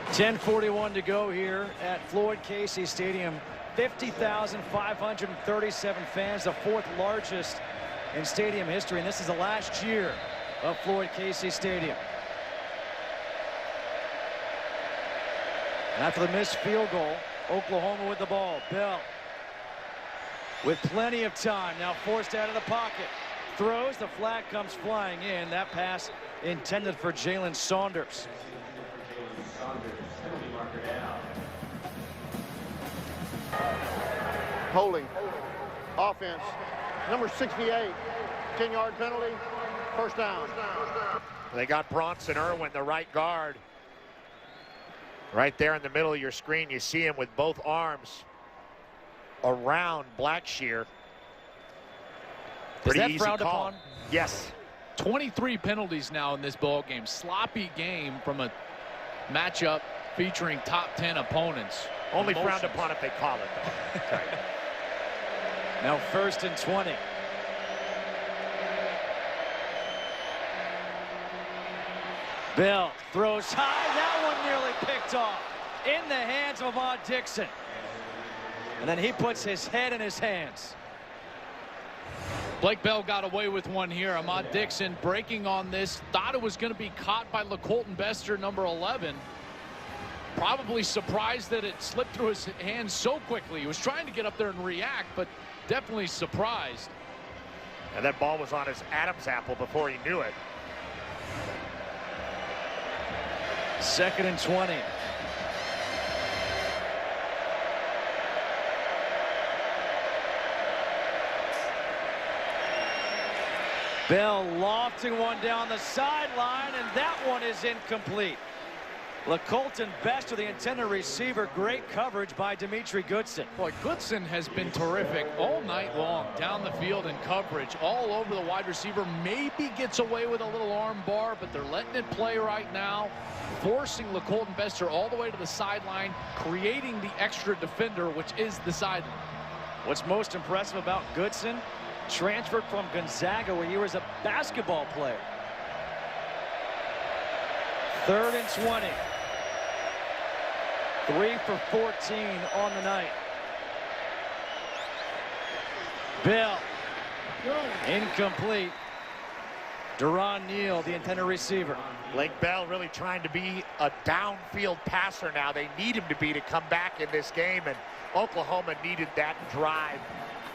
.10:41 to go here at Floyd Casey Stadium. 50,537 fans, the 4th largest in stadium history. And this is the last year of Floyd Casey Stadium. And after the missed field goal, Oklahoma with the ball. Bell with plenty of time. Now forced out of the pocket. Throws. The flag comes flying in. That pass intended for Jalen Saunders. Holding. Offense. Number 68. 10-yard penalty. First down. They got Bronson Irwin, the right guard. Right there in the middle of your screen, you see him with both arms around Blackshear. Is that frowned upon? Yes. 23 penalties now in this ball game. Sloppy game from a matchup featuring top 10 opponents. Only frowned upon if they call it, though. Now 1st and 20. Bell throws high. That one nearly picked off in the hands of Ahmad Dixon. And then he puts his head in his hands. Blake Bell got away with one here. Ahmad Dixon breaking on this. Thought it was going to be caught by LaColton Bester, number 11. Probably surprised that it slipped through his hands so quickly. He was trying to get up there and react, but definitely surprised. And that ball was on his Adam's apple before he knew it. 2nd and 20. Bell lofting one down the sideline, and that one is incomplete. LaColton Bester, the intended receiver. Great coverage by Dimitri Goodson. Boy, Goodson has been terrific all night long, down the field in coverage, all over the wide receiver. Maybe gets away with a little arm bar, but they're letting it play right now, forcing LaColton Bester all the way to the sideline, creating the extra defender, which is the sideline. What's most impressive about Goodson? Transferred from Gonzaga, where he was a basketball player. 3rd and 20. 3 for 14 on the night. Bell. Incomplete. Deron Neal, the intended receiver. Blake Bell really trying to be a downfield passer now. They need him to be to come back in this game, and Oklahoma needed that drive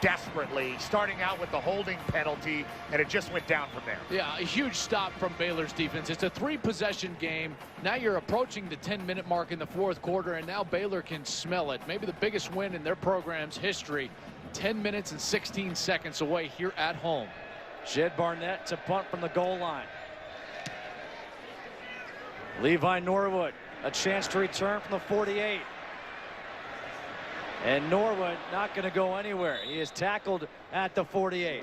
desperately, starting out with the holding penalty, and it just went down from there. Yeah, a huge stop from Baylor's defense. It's a 3-possession game. Now you're approaching the 10-minute mark in the 4th quarter, and now Baylor can smell it. Maybe the biggest win in their program's history. 10 minutes and 16 seconds away here at home. Jed Barnett to punt from the goal line. Levi Norwood, a chance to return from the 48. And Norwood not going to go anywhere. He is tackled at the 48.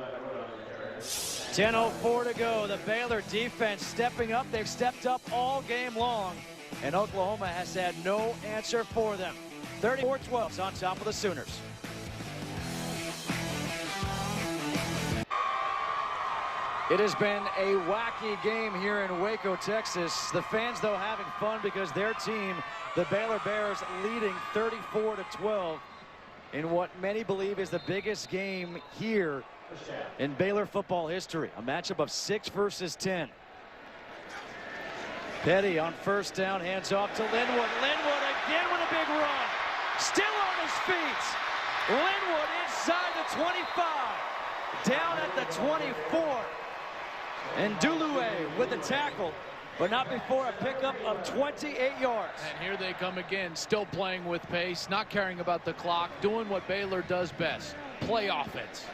10:04 to go. The Baylor defense stepping up. They've stepped up all game long. And Oklahoma has had no answer for them. 34-12 on top of the Sooners. It has been a wacky game here in Waco, Texas. The fans, though, having fun because their team, the Baylor Bears, leading 34-12 in what many believe is the biggest game here in Baylor football history. A matchup of 6 versus 10. Petty on 1st down, hands off to Linwood. Linwood again with a big run. Still on his feet. Linwood inside the 25. Down at the 24. And Dulue with the tackle. but not before a pickup of 28 yards. And here they come again, still playing with pace, not caring about the clock, doing what Baylor does best, play offense.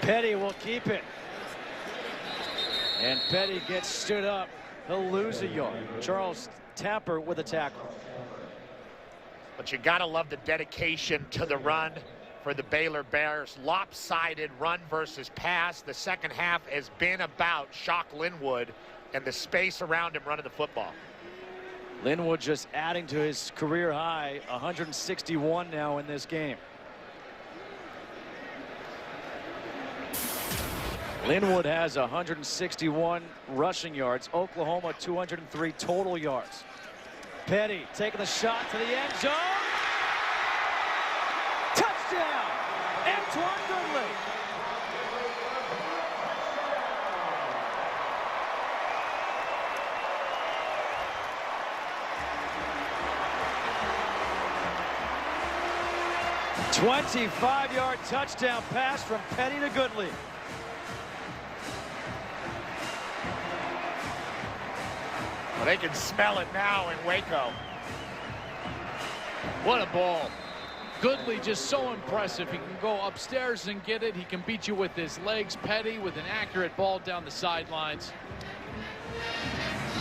Petty will keep it. And Petty gets stood up. He'll lose a yard. Charles Tapper with a tackle. But you got to love the dedication to the run for the Baylor Bears. Lopsided run versus pass. The second half has been about Shock Linwood and the space around him running the football. Linwood just adding to his career high, 161 now in this game. Linwood has 161 rushing yards. Oklahoma 203 total yards. Petty taking the shot to the end zone. Touchdown! Antoine Goodley. A 25-yard touchdown pass from Petty to Goodley. Well, they can smell it now in Waco. What a ball. Goodley just so impressive. He can go upstairs and get it. He can beat you with his legs. Petty with an accurate ball down the sidelines.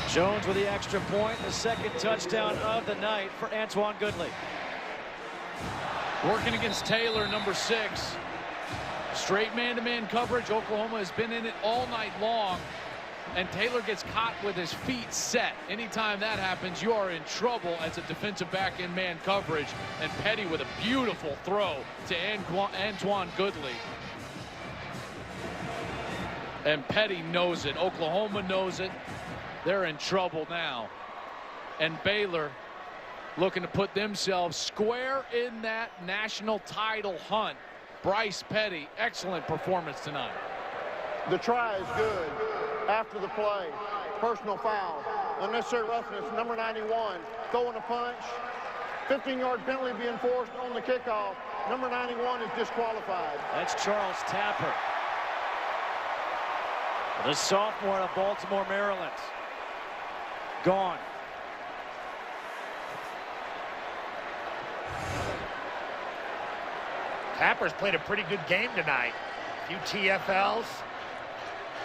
Jones with the extra point, the second touchdown of the night for Antoine Goodley. Working against Taylor, number 6. Straight man-to-man coverage. Oklahoma has been in it all night long. And Taylor gets caught with his feet set. Anytime that happens, you are in trouble as a defensive back in man coverage. And Petty with a beautiful throw to Antoine Goodley. And Petty knows it. Oklahoma knows it. They're in trouble now. And Baylor looking to put themselves square in that national title hunt. Bryce Petty, excellent performance tonight. The try is good. After the play, personal foul, unnecessary roughness, number 91, throwing a punch, 15-yard penalty being forced on the kickoff. Number 91 is disqualified. That's Charles Tapper, the sophomore of Baltimore, Maryland. Gone. Tapper's played a pretty good game tonight. A few TFLs.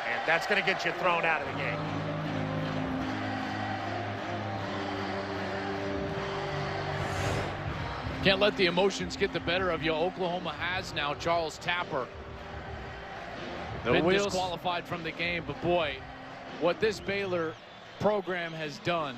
And that's going to get you thrown out of the game. Can't let the emotions get the better of you. Oklahoma has now Charles Tapper. Been disqualified from the game, but boy, what this Baylor program has done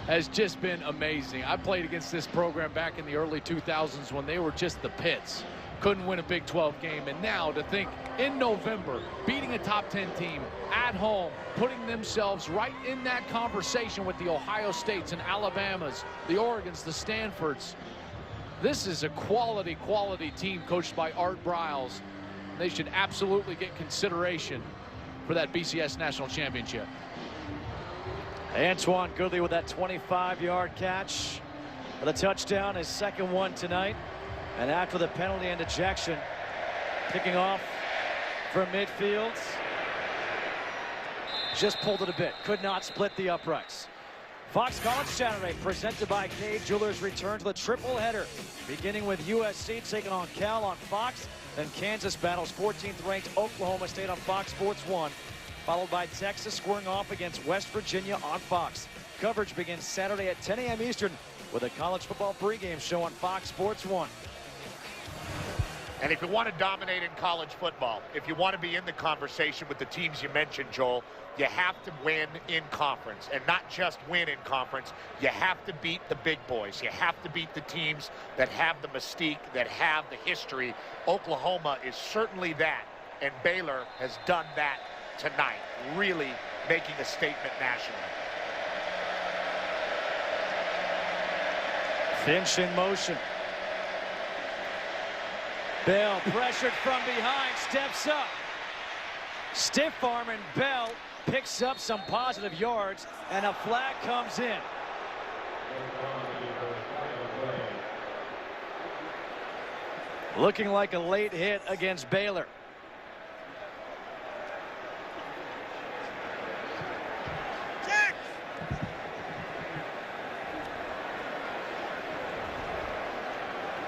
has just been amazing. I played against this program back in the early 2000s when they were just the pits. Couldn't win a Big 12 game, and now to think in November, beating a top 10 team at home, putting themselves right in that conversation with the Ohio States and Alabamas, the Oregons, the Stanfords. This is a quality team coached by Art Briles. They should absolutely get consideration for that BCS National Championship. Antoine Goodley with that 25-yard catch for the touchdown, his second one tonight. And after the penalty and ejection, kicking off from midfield, just pulled it a bit, could not split the uprights. Fox College Saturday, presented by Kay Jewelers, return to the triple header, beginning with USC taking on Cal on Fox, then Kansas battles 14th ranked Oklahoma State on Fox Sports 1, followed by Texas squaring off against West Virginia on Fox. Coverage begins Saturday at 10 a.m. Eastern with a college football pregame show on Fox Sports 1. And if you want to dominate in college football, if you want to be in the conversation with the teams you mentioned, Joel, you have to win in conference. And not just win in conference, you have to beat the big boys. You have to beat the teams that have the mystique, that have the history. Oklahoma is certainly that, and Baylor has done that tonight, really making a statement nationally. Finch in motion. Bell pressured from behind, steps up. Stiff arm, and Bell picks up some positive yards, and a flag comes in. Looking like a late hit against Baylor.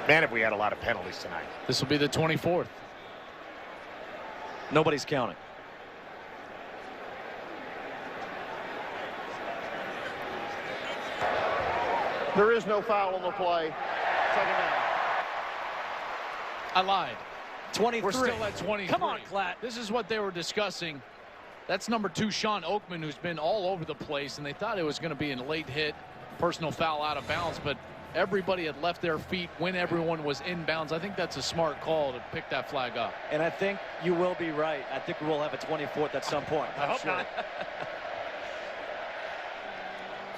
Man, have we had a lot of penalties tonight. This will be the 24th. Nobody's counting. There is no foul on the play. Second down. I lied. 23. We're still at 23. Come on, Klatt. This is what they were discussing. That's number 2, Sean Oakman, who's been all over the place, and they thought it was going to be a late hit, personal foul out of bounds, but everybody had left their feet when everyone was inbounds. I think that's a smart call to pick that flag up. And I think you will be right. I think we will have a 24th at some point. I hope not.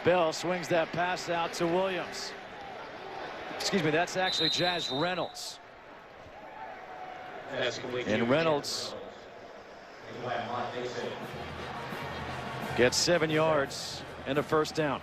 Bell swings that pass out to Williams. Excuse me, that's actually Jazz Reynolds. And Reynolds gets 7 yards and a first down.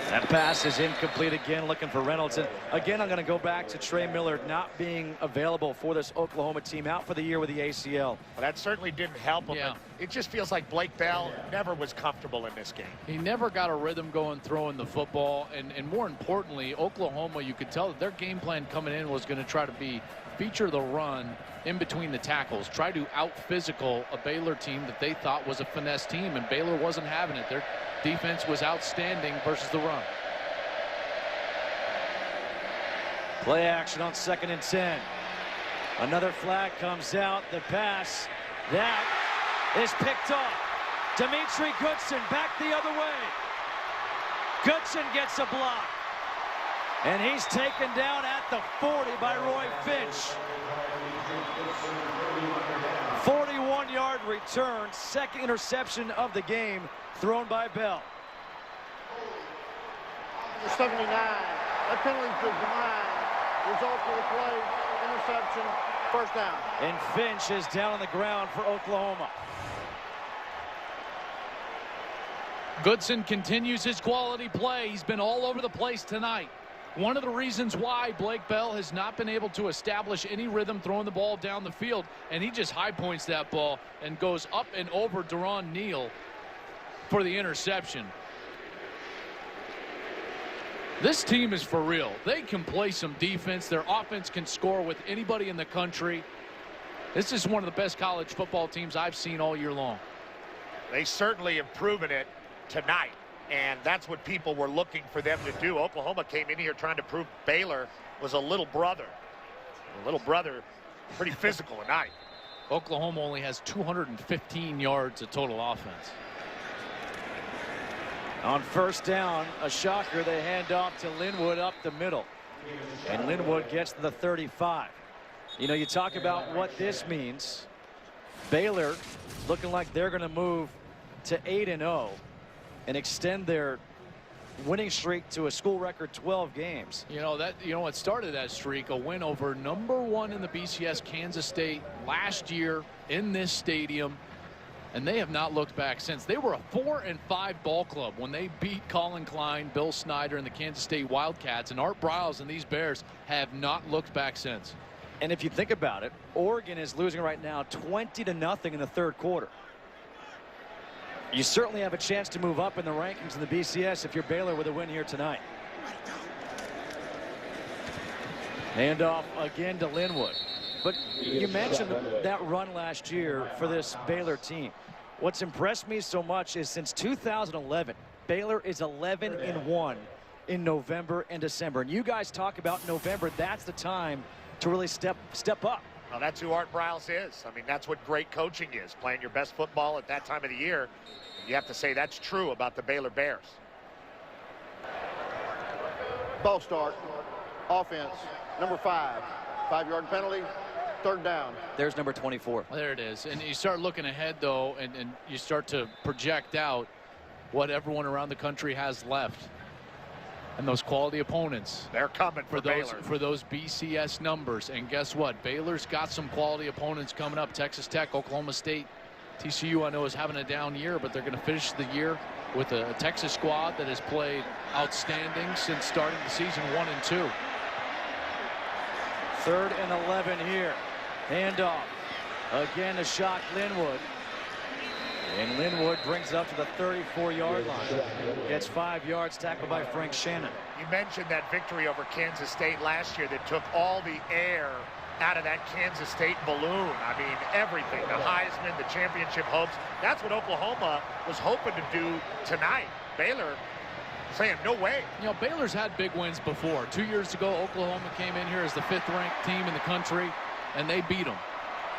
That pass is incomplete again, looking for Reynolds. And again, I'm going to go back to Trey Miller not being available for this Oklahoma team, out for the year with the ACL. Well, that certainly didn't help him. Yeah. It just feels like Blake Bell never was comfortable in this game. He never got a rhythm going throwing the football, and more importantly, Oklahoma, you could tell that their game plan coming in was going to try to feature the run in between the tackles, try to out-physical a Baylor team that they thought was a finesse team, and Baylor wasn't having it. Their defense was outstanding versus the run. Play action on 2nd and 10. Another flag comes out. The pass, that is picked off. Dimitri Goodson back the other way. Goodson gets a block. And he's taken down at the 40 by Roy Finch. 41-yard return, second interception of the game thrown by Bell. 79. That penalty's been denied. Result of the play, interception, first down. And Finch is down on the ground for Oklahoma. Goodson continues his quality play. He's been all over the place tonight. One of the reasons why Blake Bell has not been able to establish any rhythm throwing the ball down the field, and he just high points that ball and goes up and over Deron Neal for the interception. This team is for real. They can play some defense. Their offense can score with anybody in the country. This is one of the best college football teams I've seen all year long. They certainly have proven it tonight, and that's what people were looking for them to do. Oklahoma came in here trying to prove Baylor was a little brother. A little brother, pretty physical tonight. Oklahoma only has 215 yards of total offense. On first down, a shocker, they hand off to Linwood up the middle. And Linwood gets to the 35. You know, you talk about what this means. Baylor looking like they're going to move to 8-0 and extend their winning streak to a school record 12 games. You know what started that streak, a win over #1 in the BCS, Kansas State, last year in this stadium. And they have not looked back since. They were a 4-5 ball club when they beat Colin Klein, Bill Snyder, and the Kansas State Wildcats. And Art Briles and these Bears have not looked back since. And if you think about it, Oregon is losing right now 20-0 in the third quarter. You certainly have a chance to move up in the rankings in the BCS if you're Baylor with a win here tonight. Handoff again to Linwood. But you mentioned that run last year for this Baylor team. What's impressed me so much is since 2011, Baylor is 11-1 in November and December. And you guys talk about November, that's the time to really step up. Well, that's who Art Briles is. I mean, that's what great coaching is, playing your best football at that time of the year. You have to say that's true about the Baylor Bears. Ball start, offense, number 5. 5-yard penalty, third down. There's number 24. Well, there it is. And you start looking ahead, though, and you start to project out what everyone around the country has left. And those quality opponents. They're coming for Baylor. For those BCS numbers. And guess what? Baylor's got some quality opponents coming up. Texas Tech, Oklahoma State. TCU, I know, is having a down year, but they're going to finish the year with a Texas squad that has played outstanding since starting the season 1 and 2. 3rd and 11 here. Handoff. Again to shock Linwood. And Linwood brings it up to the 34-yard line. Gets 5 yards, tackled by Frank Shannon. You mentioned that victory over Kansas State last year that took all the air out of that Kansas State balloon. I mean, everything, the Heisman, the championship hopes. That's what Oklahoma was hoping to do tonight. Baylor saying, no way. You know, Baylor's had big wins before. 2 years ago, Oklahoma came in here as the 5th-ranked team in the country, and they beat them.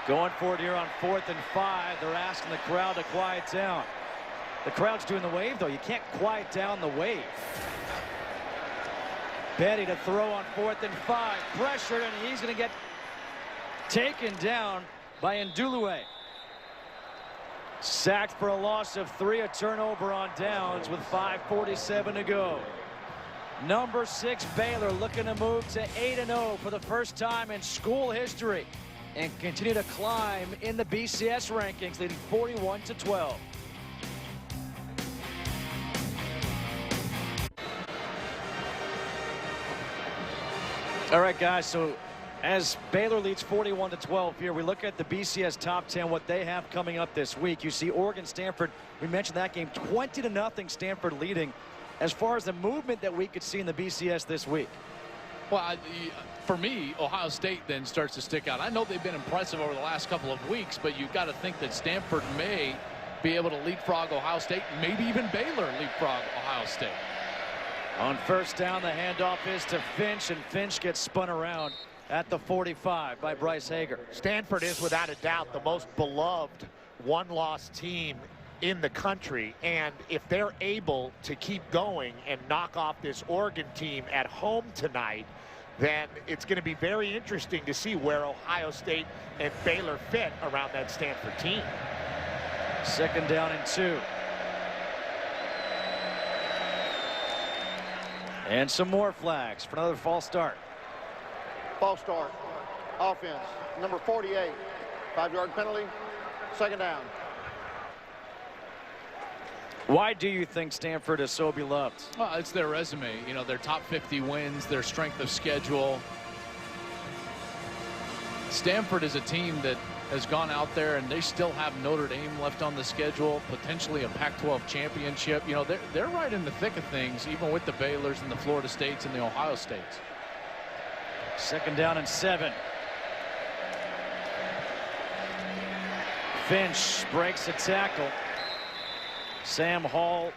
Going for it here on 4th and 5. They're asking the crowd to quiet down. The crowd's doing the wave, though. You can't quiet down the wave. Petty to throw on 4th and 5. Pressured, and he's going to get taken down by Ndulue. Sacked for a loss of 3, a turnover on downs with 5:47 to go. Number 6 Baylor looking to move to 8-0 for the first time in school history and continue to climb in the BCS rankings, leading 41-12. All right, guys, so as Baylor leads 41-12 here, we look at the BCS top 10, what they have coming up this week. You see Oregon, Stanford. We mentioned that game, 20-0 Stanford leading. As far as the movement that we could see in the BCS this week. Well, for me, Ohio State then starts to stick out. I know they've been impressive over the last couple of weeks, but you've got to think that Stanford may be able to leapfrog Ohio State, maybe even Baylor leapfrog Ohio State. On first down, the handoff is to Finch, and Finch gets spun around at the 45 by Bryce Hager. Stanford is without a doubt the most beloved one-loss team in the country, and if they're able to keep going and knock off this Oregon team at home tonight, then it's going to be very interesting to see where Ohio State and Baylor fit around that Stanford team. 2nd down and 2. And some more flags for another false start. False start. Offense. Number 48. 5-yard penalty. 2nd down. Why do you think Stanford is so beloved? Well, it's their resume. You know, their top 50 wins, their strength of schedule. Stanford is a team that has gone out there, and they still have Notre Dame left on the schedule, potentially a Pac-12 championship. You know, they're right in the thick of things, even with the Baylors and the Florida States and the Ohio States. 2nd down and 7. Finch breaks a tackle. Sam Hall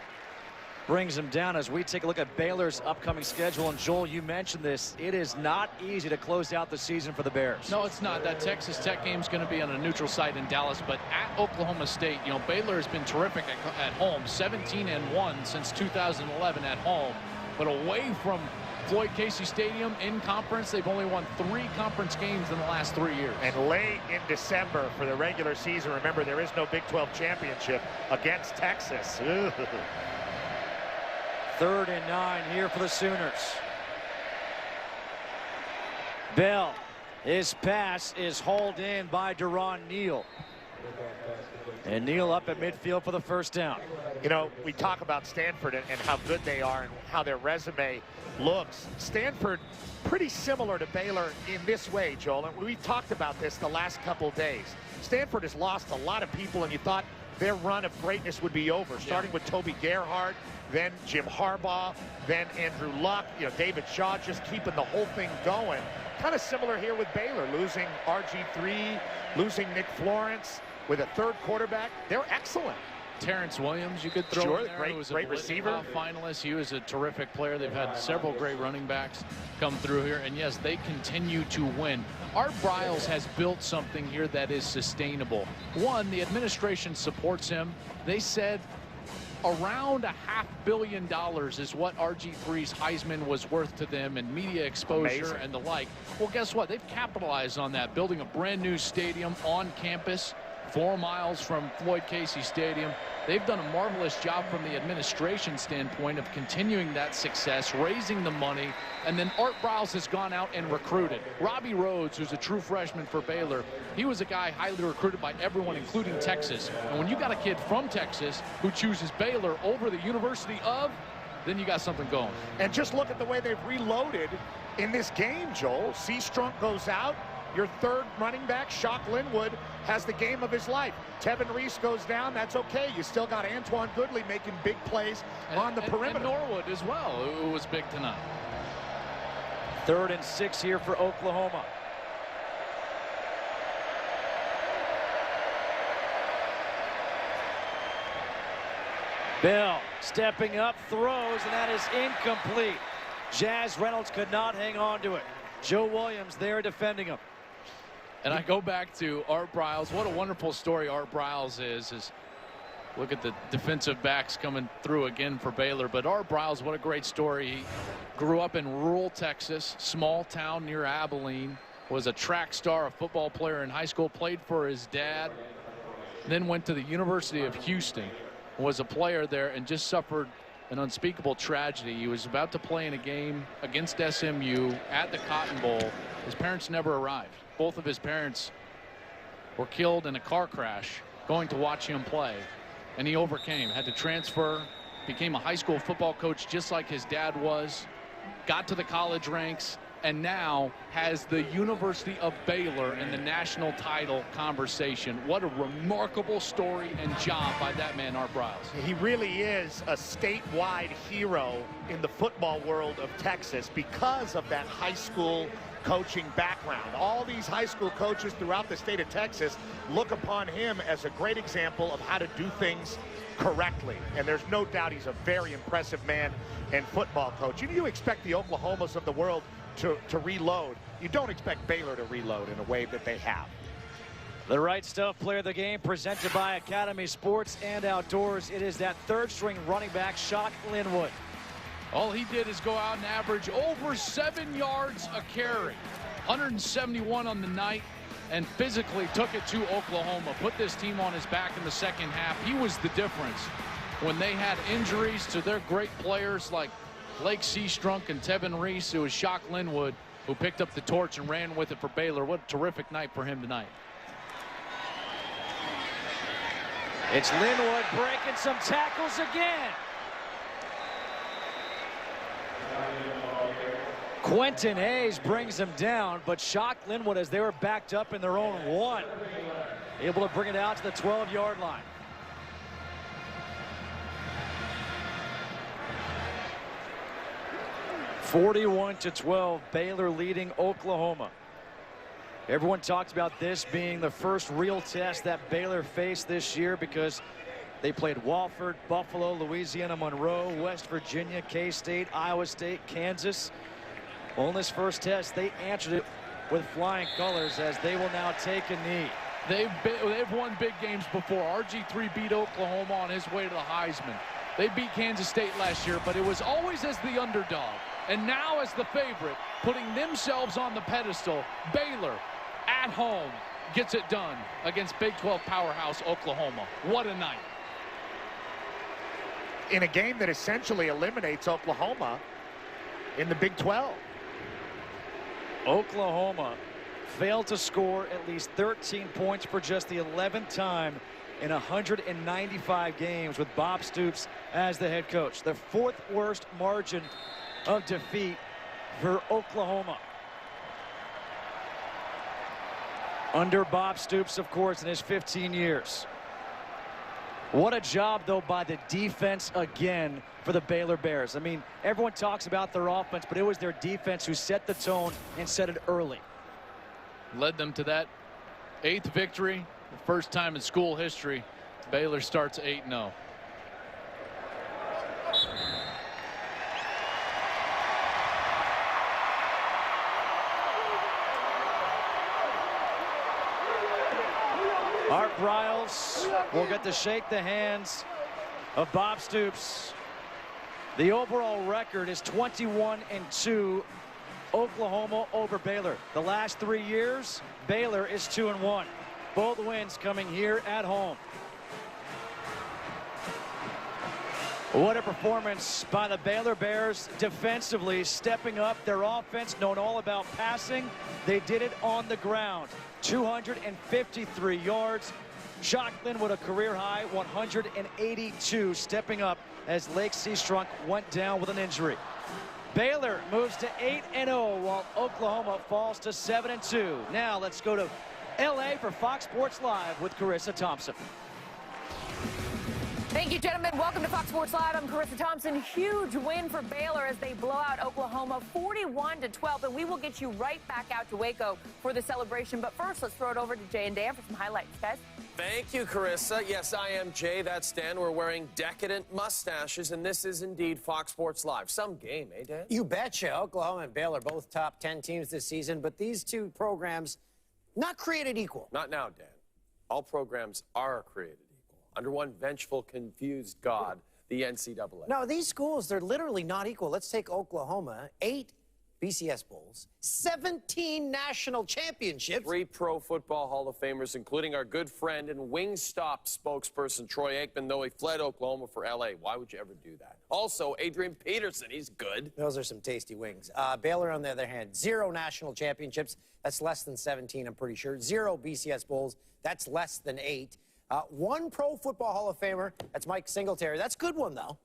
brings him down as we take a look at Baylor's upcoming schedule. And Joel, you mentioned this. It is not easy to close out the season for the Bears. No, it's not. That Texas Tech game is going to be on a neutral site in Dallas, but at Oklahoma State, you know, Baylor has been terrific at home, 17-1 since 2011 at home, but away from Floyd Casey Stadium in conference, they've only won 3 conference games in the last 3 years. And late in December for the regular season, remember, there is no Big 12 championship against Texas. 3rd and 9 here for the Sooners. Bell, his pass is hauled in by Deron Neal. And Neal up at midfield for the 1st down. You know, we talk about Stanford and how good they are and how their resume looks. Stanford pretty similar to Baylor in this way, Joel, and we talked about this the last couple of days. Stanford has lost a lot of people, and you thought their run of greatness would be over, starting with Toby Gerhardt, then Jim Harbaugh, then Andrew Luck, you know, David Shaw just keeping the whole thing going. Kind of similar here with Baylor, losing RG3, losing Nick Florence with a 3rd quarterback. They're excellent. Terrence Williams, you could throw in there. Great receiver. Finalist. He was a terrific player. They've had several great running backs come through here. And yes, they continue to win. Art Briles has built something here that is sustainable. One, the administration supports him. They said around $500 million is what RG3's Heisman was worth to them, and media exposure and the like. Well, guess what? They've capitalized on that, building a brand new stadium on campus 4 miles from Floyd Casey Stadium. They've done a marvelous job from the administration standpoint of continuing that success, raising the money, and then Art Briles has gone out and recruited. Robbie Rhodes, who's a true freshman for Baylor, he was a guy highly recruited by everyone, including Texas. And when you got a kid from Texas who chooses Baylor over the University of, then you got something going. And just look at the way they've reloaded in this game, Joel. Seastrunk goes out. your third running back, Shock Linwood, has the game of his life. Tevin Reese goes down. That's okay. You still got Antoine Goodley making big plays on the perimeter. And Norwood as well, who was big tonight. 3rd and 6 here for Oklahoma. Bell stepping up, throws, and that is incomplete. Jazz Reynolds could not hang on to it. Joe Williams there defending him. And I go back to Art Briles. What a wonderful story Art Briles is look at the defensive backs coming through again for Baylor. But Art Briles, what a great story. He grew up in rural Texas, small town near Abilene, was a track star, a football player in high school, played for his dad, then went to the University of Houston, was a player there, and just suffered an unspeakable tragedy. He was about to play in a game against SMU at the Cotton Bowl. His parents never arrived. Both of his parents were killed in a car crash going to watch him play, and he overcame, had to transfer, became a high school football coach just like his dad was, got to the college ranks, and now has the University of Baylor in the national title conversation. What a remarkable story and job by that man, Art Briles. He really is a statewide hero in the football world of Texas because of that high school coaching background. All these high school coaches throughout the state of Texas look upon him as a great example of how to do things correctly. And there's no doubt he's a very impressive man and football coach. You expect the Oklahomas of the world to reload. You don't expect Baylor to reload in a way that they have. The Right Stuff Player of the Game presented by Academy Sports and Outdoors. It is that 3rd string running back, Shock Linwood. All he did is go out and average over 7 yards a carry. 171 on the night, and physically took it to Oklahoma. Put this team on his back in the second half. He was the difference when they had injuries to their great players like Blake Seastrunk and Tevin Reese. It was Shock Linwood who picked up the torch and ran with it for Baylor. What a terrific night for him tonight. It's Linwood breaking some tackles again. Quentin Hayes brings him down, but Shock Linwood, as they were backed up in their own 1, able to bring it out to the 12-yard line. (41-12), Baylor leading Oklahoma. Everyone talks about this being the first real test that Baylor faced this year because they played Wofford, Buffalo, Louisiana Monroe, West Virginia, K-State, Iowa State, Kansas. Well, in this first test, they answered it with flying colors as they will now take a knee. They've won big games before. RG3 beat Oklahoma on his way to the Heisman. They beat Kansas State last year, but it was always as the underdog. And now as the favorite, putting themselves on the pedestal, Baylor at home gets it done against Big 12 powerhouse Oklahoma. What a night. In a game that essentially eliminates Oklahoma in the Big 12. Oklahoma failed to score at least 13 points for just the 11th time in 195 games with Bob Stoops as the head coach. The 4th worst margin of defeat for Oklahoma. Under Bob Stoops, of course, in his 15 years. What a job, though, by the defense again for the Baylor Bears. I mean, everyone talks about their offense, but it was their defense who set the tone and set it early. Led them to that 8th victory, the first time in school history. Baylor starts 8-0. Art Briles will get to shake the hands of Bob Stoops. The overall record is 21-2, Oklahoma over Baylor. The last 3 years, Baylor is 2-1. Both wins coming here at home. What a performance by the Baylor Bears defensively, stepping up their offense, known all about passing. They did it on the ground. 253 yards. Shock Linwood, a career high 182, stepping up as Lake Seastrunk went down with an injury. Baylor moves to 8-0 while Oklahoma falls to 7-2. Now let's go to LA for Fox Sports Live with Carissa Thompson. Thank you, gentlemen. Welcome to Fox Sports Live. I'm Carissa Thompson. Huge win for Baylor as they blow out Oklahoma 41-12. And we will get you right back out to Waco for the celebration. But first, let's throw it over to Jay and Dan for some highlights, guys. Thank you, Carissa. Yes, I am Jay. That's Dan. We're wearing decadent mustaches, and this is indeed Fox Sports Live. Some game, eh, Dan? You betcha. Oklahoma and Baylor, both top 10 teams this season, but these two programs not created equal. Not now, Dan. All programs are created equal. Under one vengeful, confused God, the NCAA. No, these schools, they're literally not equal. Let's take Oklahoma. 8 BCS Bowls, 17 national championships. 3 Pro Football Hall of Famers, including our good friend and Wingstop spokesperson, Troy Aikman, though he fled Oklahoma for L.A. Why would you ever do that? Also, Adrian Peterson, he's good. Those are some tasty wings. Baylor, on the other hand, 0 national championships. That's less than 17, I'm pretty sure. 0 BCS Bowls. That's less than 8. 1 Pro Football Hall of Famer. That's Mike Singletary. That's a good one, though.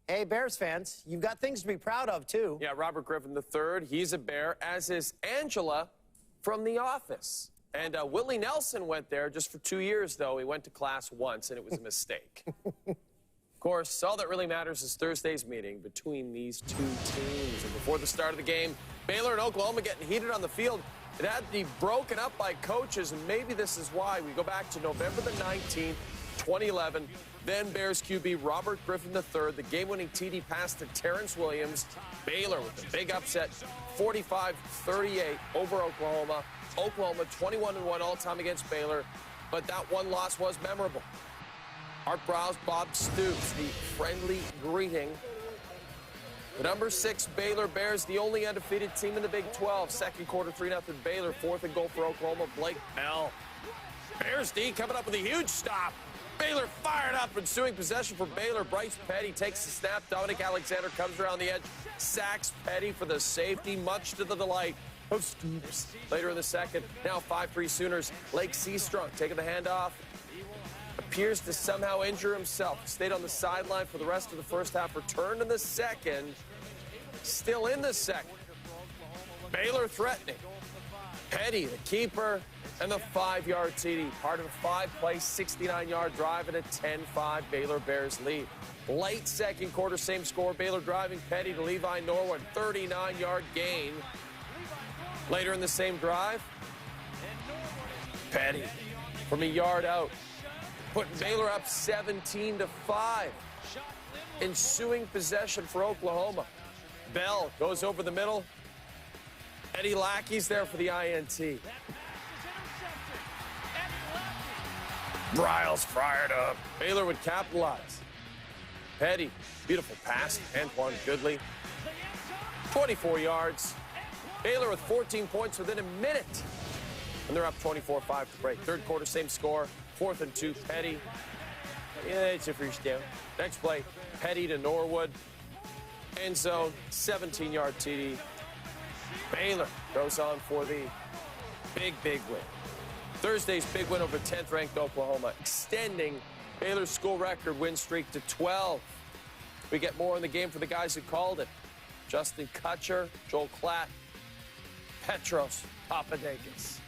Hey, Bears fans, you've got things to be proud of, too. Yeah, Robert Griffin III, he's a Bear, as is Angela from The Office. And Willie Nelson went there just for 2 years, though. He went to class once, and it was a mistake. Of course, all that really matters is Thursday's meeting between these two teams. And before the start of the game, Baylor and Oklahoma getting heated on the field. It had to be broken up by coaches, and maybe this is why. We go back to November the 19th, 2011. Then Bears QB Robert Griffin III, the game-winning TD pass to Terrence Williams. Baylor with the big upset, 45-38 over Oklahoma. Oklahoma 21-1 all-time against Baylor, but that one loss was memorable. Art Browse, Bob Stoops, the friendly greeting. The number 6 Baylor Bears, the only undefeated team in the Big 12. Second quarter, 3-0 Baylor. 4th and goal for Oklahoma, Blake Bell. Bears D coming up with a huge stop. Baylor fired up, ensuing possession for Baylor. Bryce Petty takes the snap. Dominic Alexander comes around the edge, sacks Petty for the safety, much to the delight of Stoops. Later in the second, now 5-3 Sooners. Lake Seastrunk taking the handoff. Appears to somehow injure himself. Stayed on the sideline for the rest of the first half. Returned in the second. Still in the second. Baylor threatening. Petty, the keeper, and the 5-yard TD. Part of a 5-play, 69-yard drive and a 10-5 Baylor Bears lead. Late second quarter, same score. Baylor driving. Petty to Levi Norwood. 39-yard gain. Later in the same drive, Petty from a yard out. Putting Baylor up 17-5. Ensuing possession for Oklahoma. Bell goes over the middle. Eddie Lackey's there for the INT. Bryles fired up. Baylor would capitalize. Petty, beautiful pass. Antoine Goodley. 24 yards. Baylor with 14 points within a minute. And they're up 24-5 to break. Third quarter, same score. 4th and 2, Petty. Yeah, it's a first down. Next play, Petty to Norwood. End zone, 17-yard TD. Baylor goes on for the big win. Thursday's big win over 10th-ranked Oklahoma, extending Baylor's school record win streak to 12. We get more in the game for the guys who called it. Justin Kutcher, Joel Klatt, Petros Papadakis.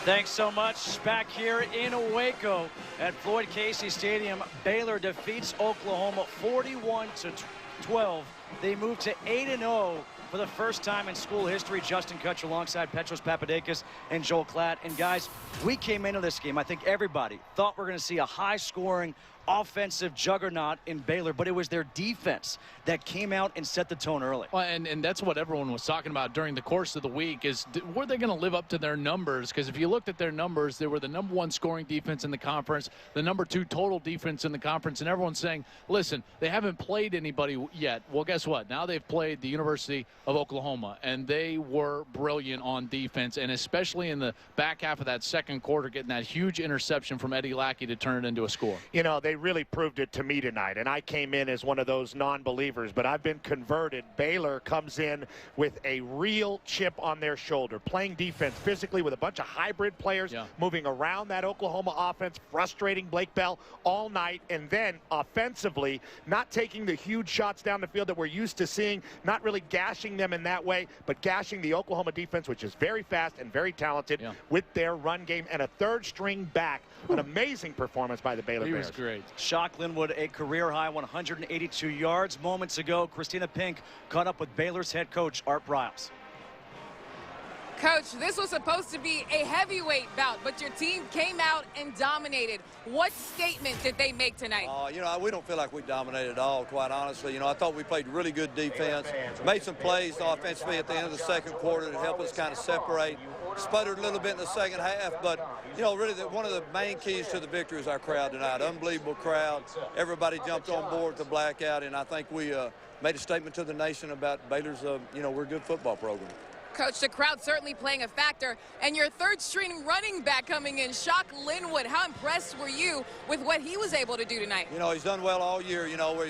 Thanks so much. Back here in Waco at Floyd Casey Stadium, Baylor defeats Oklahoma 41-12. They move to 8-0 for the first time in school history. Justin Kutcher alongside Petros Papadakis and Joel Klatt. And guys, we came into this game, I think everybody thought we're going to see a high-scoring offensive juggernaut in Baylor, but it was their defense that came out and set the tone early. Well, and that's what everyone was talking about during the course of the week is, were they going to live up to their numbers? Because if you looked at their numbers, they were the #1 scoring defense in the conference, the #2 total defense in the conference, and everyone's saying, listen, they haven't played anybody yet. Well, guess guess what? Now they've played the University of Oklahoma, and they were brilliant on defense, and especially in the back half of that second quarter, getting that huge interception from Eddie Lackey to turn it into a score. You know, they really proved it to me tonight, and I came in as one of those non-believers, but I've been converted. Baylor comes in with a real chip on their shoulder, playing defense physically with a bunch of hybrid players moving around that Oklahoma offense, frustrating Blake Bell all night, and then offensively not taking the huge shots down the field that we're used to seeing, not really gashing them in that way, but gashing the Oklahoma defense, which is very fast and very talented with their run game, and a third string back. An amazing performance by the Baylor Bears. He was great. Shock Linwood, a career-high 182 yards. Moments ago, Christina Pink caught up with Baylor's head coach, Art Briles. Coach, this was supposed to be a heavyweight bout, but your team came out and dominated. What statement did they make tonight? You know, we don't feel like we dominated at all, quite honestly. You know, I thought we played really good defense, made some plays offensively at the end of the second quarter to help us kind of separate. Sputtered a little bit in the second half, but, you know, really one of the main keys to the victory is our crowd tonight. Unbelievable crowd. Everybody jumped on board with the blackout, and I think we made a statement to the nation about Baylor's, you know, we're a good football program. Coach, the crowd certainly playing a factor, and your third-string running back coming in, Shock Linwood. How impressed were you with what he was able to do tonight? You know, he's done well all year. You know,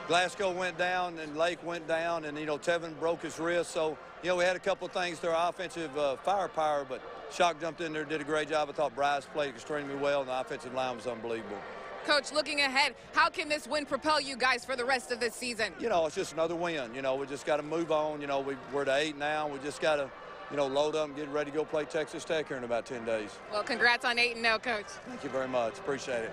Glasgow went down and Lake went down, and, you know, Tevin broke his wrist. So, you know, we had a couple of things to our offensive firepower, but Shock jumped in there, did a great job. I thought Bryce played extremely well, and the offensive line was unbelievable. Coach, looking ahead, how can this win propel you guys for the rest of this season? You know, it's just another win. You know, we just got to move on. You know, we're to 8 now. We just got to, you know, load up and get ready to go play Texas Tech here in about 10 days. Well, congrats on 8-0, Coach. Thank you very much. Appreciate it.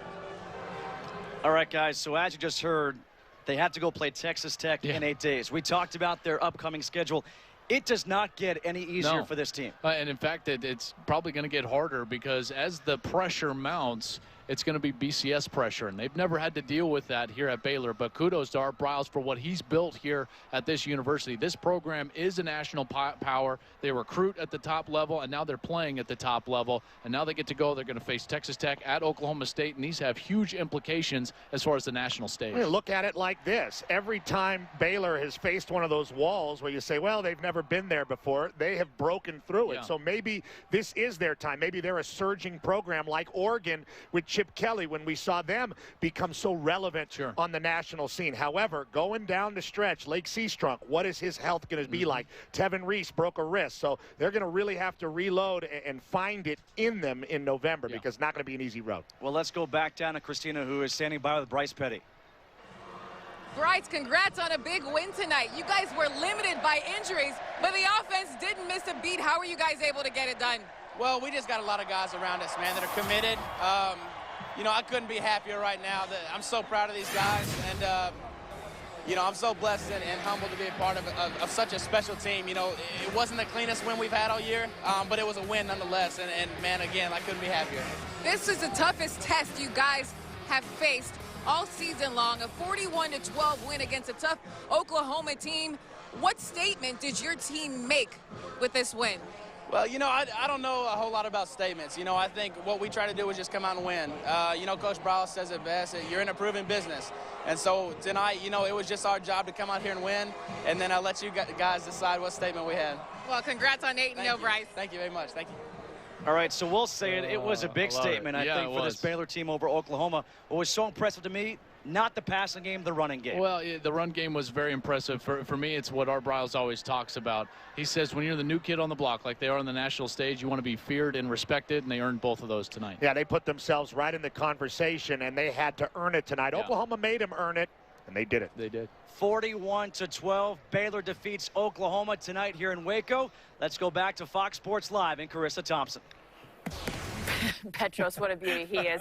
All right, guys, so as you just heard, they have to go play Texas Tech in 8 days. We talked about their upcoming schedule. It does not get any easier for this team. And in fact, it's probably going to get harder because as the pressure mounts, it's going to be BCS pressure, and they've never had to deal with that here at Baylor. But kudos to Art Briles for what he's built here at this university. This program is a national power. They recruit at the top level, and now they're playing at the top level. And now they get to go. They're going to face Texas Tech at Oklahoma State, and these have huge implications as far as the national stage. Look at it like this. Every time Baylor has faced one of those walls where you say, well, they've never been there before, they have broken through it. So maybe this is their time. Maybe they're a surging program like Oregon with Chip Kelly when we saw them become so relevant on the national scene. However, going down the stretch, Lake Seastrunk, what is his health going to be like? Tevin Reese broke a wrist, so they're going to really have to reload and find it in them in November because it's not going to be an easy road. Well, let's go back down to Christina, who is standing by with Bryce Petty. Bryce, congrats on a big win tonight. You guys were limited by injuries, but the offense didn't miss a beat. How were you guys able to get it done? Well, we just got a lot of guys around us, man, that are committed. You know, I couldn't be happier right now. I'm so proud of these guys, and, you know, I'm so blessed and humbled to be a part of such a special team. You know, it wasn't the cleanest win we've had all year, but it was a win nonetheless, and man, again, I couldn't be happier. This is the toughest test you guys have faced all season long, a 41-12 win against a tough Oklahoma team. What statement did your team make with this win? Well, you know, I don't know a whole lot about statements. You know, I think what we try to do is just come out and win. You know, Coach Briles says it best, you're in a proven business. And so tonight, you know, it was just our job to come out here and win, and then I'll let you guys decide what statement we had. Well, congrats on 8-0, Bryce. Thank you very much. Thank you. All right, so we'll say it. It was a big statement, I think, for this Baylor team over Oklahoma. What was so impressive to me, not the passing game, the running game. Well, the run game was very impressive. For me, it's what Art Briles always talks about. He says when you're the new kid on the block, like they are on the national stage, you want to be feared and respected, and they earned both of those tonight. Yeah, they put themselves right in the conversation, and they had to earn it tonight. Oklahoma made them earn it, and they did it. They did. 41-12, Baylor defeats Oklahoma tonight here in Waco. Let's go back to Fox Sports Live and Carissa Thompson. Petros, what a beauty he is.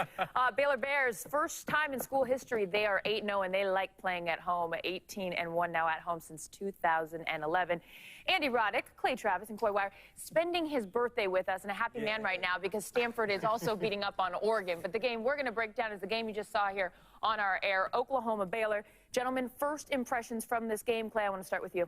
Baylor Bears, first time in school history, they are 8-0, and they like playing at home. 18-1 now at home since 2011. Andy Roddick, Clay Travis, and Coy Wire spending his birthday with us, and a happy man right now because Stanford is also beating up on Oregon. But the game we're going to break down is the game you just saw here on our air, Oklahoma-Baylor. Gentlemen, first impressions from this game. Clay, I want to start with you.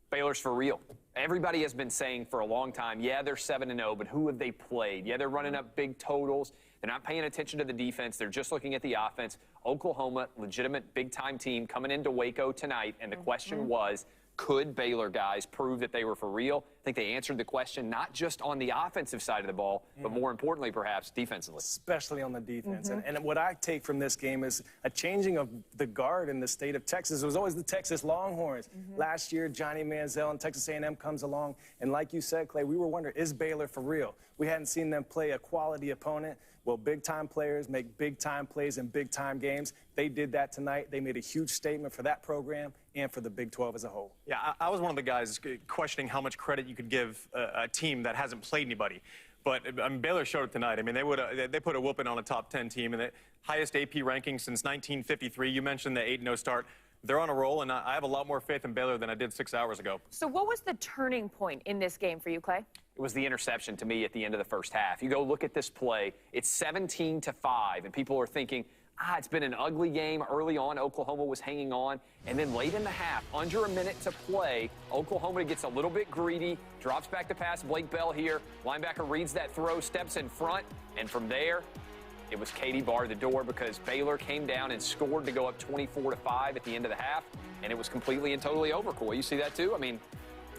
Baylor's for real. Everybody has been saying for a long time, yeah, they're 7-0, but who have they played? Yeah, they're running up big totals. They're not paying attention to the defense. They're just looking at the offense. Oklahoma, legitimate big-time team coming into Waco tonight, and the question was, could Baylor guys prove that they were for real? I think they answered the question not just on the offensive side of the ball, but more importantly, perhaps, defensively. Especially on the defense. And what I take from this game is a changing of the guard in the state of Texas. It was always the Texas Longhorns. Last year, Johnny Manziel and Texas A&M comes along, and like you said, Clay, we were wondering, is Baylor for real? We hadn't seen them play a quality opponent. Well, big-time players make big-time plays in big-time games. They did that tonight. They made a huge statement for that program and for the Big 12 as a whole. Yeah, I was one of the guys questioning how much credit you could give a team that hasn't played anybody. But I mean, Baylor showed it tonight. I mean, they put a whooping on a top 10 team, and the highest AP ranking since 1953. You mentioned the 8-0 start. They're on a roll, and I have a lot more faith in Baylor than I did 6 hours ago. So what was the turning point in this game for you, Clay? It was the interception to me at the end of the first half. You go look at this play. It's 17-5, and people are thinking, it's been an ugly game. Early on, Oklahoma was hanging on. And then late in the half, under a minute to play, Oklahoma gets a little bit greedy, drops back to pass. Blake Bell here. Linebacker reads that throw, steps in front, and from there, it was Katie barred the door because Baylor came down and scored to go up 24-5 at the end of the half, and it was completely and totally over. Coy, you see that too? I mean,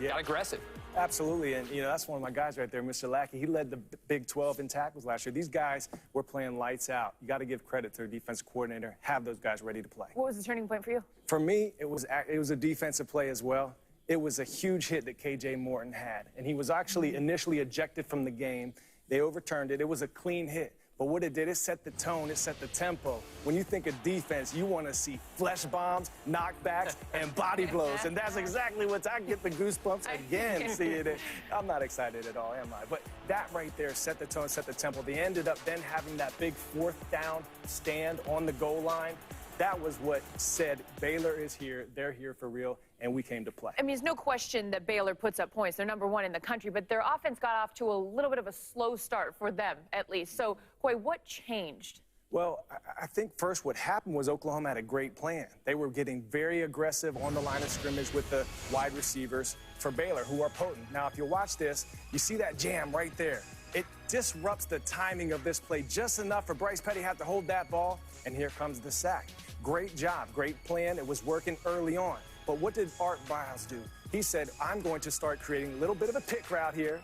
got aggressive. Absolutely, and that's one of my guys right there, Mr. Lackey. He led the Big 12 in tackles last year. These guys were playing lights out. You got to give credit to their defensive coordinator. Have those guys ready to play. What was the turning point for you? For me, it was a defensive play as well. It was a huge hit that K.J. Morton had, and he was actually initially ejected from the game. They overturned it. It was a clean hit. But what it did, it set the tone, it set the tempo. When you think of defense, you want to see flesh bombs, knockbacks, and body blows. And that's exactly what I get the goosebumps again seeing it. I'm not excited at all, am I? But that right there set the tone, set the tempo. They ended up then having that big 4th down stand on the goal line. That was what said Baylor is here, they're here for real, and we came to play. I mean, there's no question that Baylor puts up points. They're #1 in the country, but their offense got off to a little bit of a slow start for them, at least. So, Coy, what changed? Well, I think first what happened was Oklahoma had a great plan. They were getting very aggressive on the line of scrimmage with the wide receivers for Baylor, who are potent. Now, if you watch this, you see that jam right there. It disrupts the timing of this play just enough for Bryce Petty to have to hold that ball, and here comes the sack. Great job, great plan. It was working early on. But what did Art Biles do? He said, I'm going to start creating a little bit of a pick route here.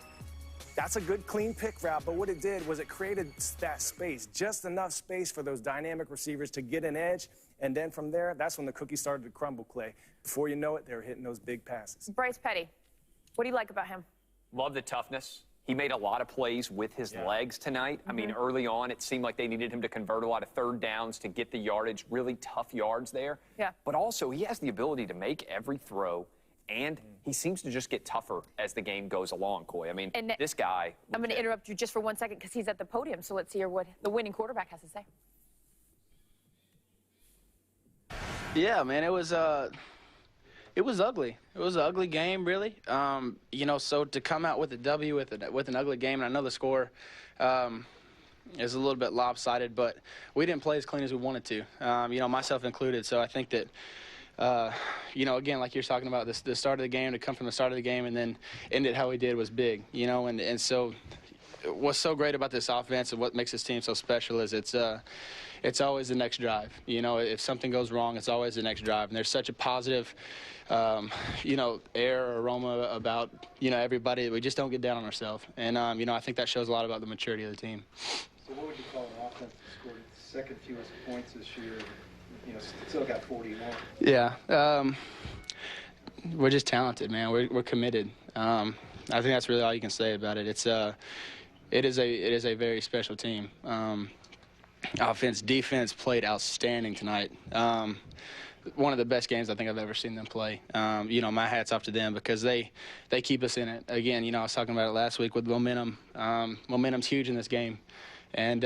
That's a good, clean pick route, but what it did was it created that space, just enough space for those dynamic receivers to get an edge, and then from there, that's when the cookie started to crumble, Clay. Before you know it, they were hitting those big passes. Bryce Petty, what do you like about him? Love the toughness. He made a lot of plays with his legs tonight. I mean, early on, it seemed like they needed him to convert a lot of 3rd downs to get the yardage, really tough yards there. Yeah. But also, he has the ability to make every throw, and he seems to just get tougher as the game goes along, Coy. I mean, this guy... I'm going to interrupt you just for 1 second because he's at the podium, so let's hear what the winning quarterback has to say. Yeah, man, it was ugly. It was an ugly game, really. So to come out with a W with an ugly game, and I know the score is a little bit lopsided, but we didn't play as clean as we wanted to, myself included. So I think that, again, like you're talking about, the start of the game, to come from the start of the game and then end it how we did was big, and so what's so great about this offense and what makes this team so special is it's always the next drive. If something goes wrong, it's always the next drive. And there's such a positive, air or aroma about, everybody. We just don't get down on ourselves. And, I think that shows a lot about the maturity of the team. So what would you call an offense that scored its second fewest points this year? Still got 41. Yeah. We're just talented, man. We're committed. I think that's really all you can say about it. It is a very special team. Offense, defense played outstanding tonight. One of the best games I think I've ever seen them play. My hat's off to them because they keep us in it. Again, I was talking about it last week with momentum. Momentum's huge in this game. And,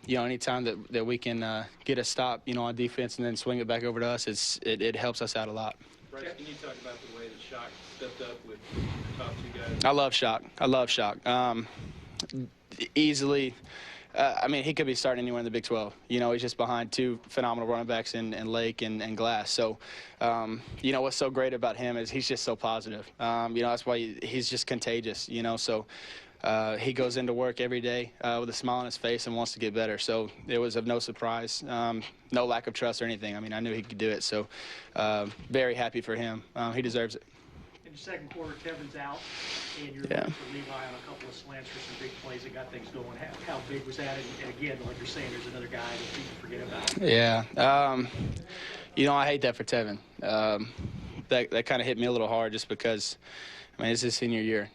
anytime that we can get a stop, on defense and then swing it back over to us, it helps us out a lot. Bryce, can you talk about the way that Shock stepped up with the top 2 guys? I love Shock. Easily I mean, he could be starting anywhere in the Big 12. You know, he's just behind two phenomenal running backs in Lake and Glass. So, you know, what's so great about him is he's just so positive. You know, that's why he's just contagious, you know. So he goes into work every day with a smile on his face and wants to get better. So it was of no surprise, no lack of trust or anything. I mean, I knew he could do it. So very happy for him. He deserves it. In the second quarter, Tevin's out, and you're looking for Levi on a couple of slants for some big plays that got things going. How big was that? And again, like you're saying, there's another guy that people forget about. Yeah. You know, I hate that for Tevin. That kind of hit me a little hard just because, I mean, it's his senior year.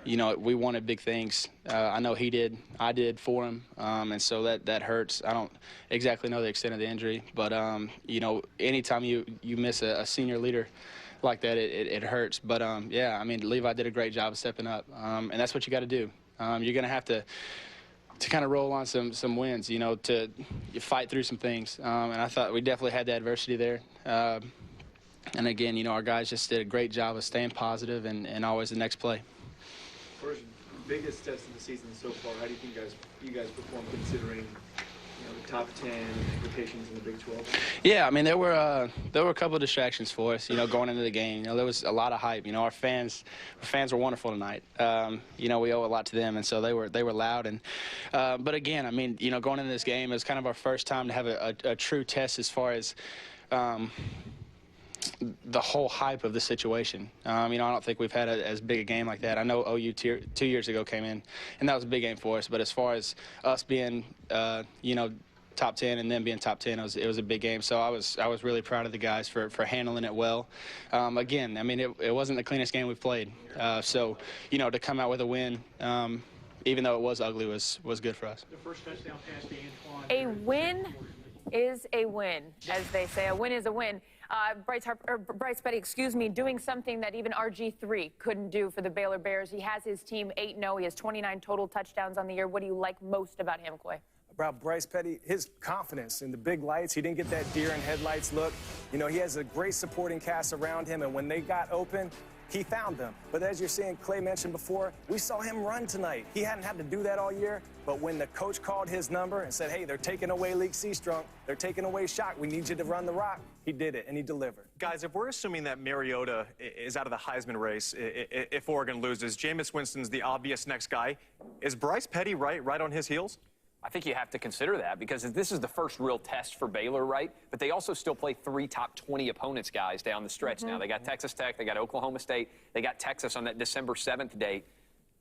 You know, we wanted big things. I know he did. I did for him. And so that hurts. I don't exactly know the extent of the injury. But, you know, anytime you miss a senior leader like that, it hurts. But, yeah, I mean, Levi did a great job of stepping up. And that's what you got to do. You're going to have to kind of roll on some wins, you know, to fight through some things. And I thought we definitely had the adversity there. And again, you know, our guys just did a great job of staying positive and always the next play. First, biggest test of the season so far. How do you think you guys performed considering, you know, the top 10 implications in the Big 12? Yeah, I mean, there were a couple of distractions for us, you know, going into the game. You know, there was a lot of hype. You know, our fans were wonderful tonight. You know, we owe a lot to them, and so they were loud. And but again, I mean, you know, going into this game, it was kind of our first time to have a true test as far as the whole hype of the situation. You know, I don't think we've had as big a game like that. I know OU 2 years ago came in, and that was a big game for us. But as far as us being, you know, top 10 and then being top 10, it was a big game. So I was really proud of the guys for handling it well. Again, I mean, it wasn't the cleanest game we've played. So, you know, to come out with a win, even though it was ugly, was good for us. The first touchdown pass to Antoine. A win is a win, as they say. A win is a win. Bryce Petty, doing something that even RG3 couldn't do for the Baylor Bears. He has his team 8-0. He has 29 total touchdowns on the year. What do you like most about him, Coy? About Bryce Petty, his confidence in the big lights. He didn't get that deer in headlights look. You know, he has a great supporting cast around him, and when they got open, he found them. But as you're seeing, Clay mentioned before, we saw him run tonight. He hadn't had to do that all year, but when the coach called his number and said, hey, they're taking away Leak Seastrunk, they're taking away Shock, we need you to run the rock, he did it, and he delivered. Guys, if we're assuming that Mariota is out of the Heisman race, if Oregon loses, Jameis Winston's the obvious next guy. Is Bryce Petty right on his heels? I think you have to consider that because this is the first real test for Baylor, right? But they also still play 3 top 20 opponents, guys, down the stretch now. They got Texas Tech, they got Oklahoma State, they got Texas on that December 7th date.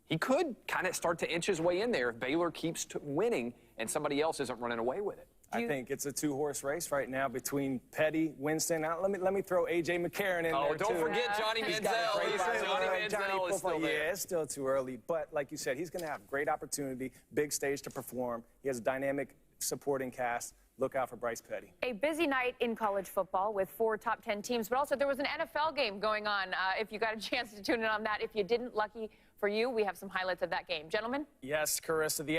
He could kind of start to inch his way in there if Baylor keeps winning and somebody else isn't running away with it. I think it's a 2-horse race right now between Petty, Winston. Now, let me throw A.J. McCarron in there, too. Oh, don't forget Johnny Manziel. Johnny is still there. Yeah, it's still too early. But like you said, he's going to have great opportunity, big stage to perform. He has a dynamic supporting cast. Look out for Bryce Petty. A busy night in college football with 4 top 10 teams, but also there was an NFL game going on. If you got a chance to tune in on that. If you didn't, lucky for you, we have some highlights of that game. Gentlemen? Yes, Carissa. The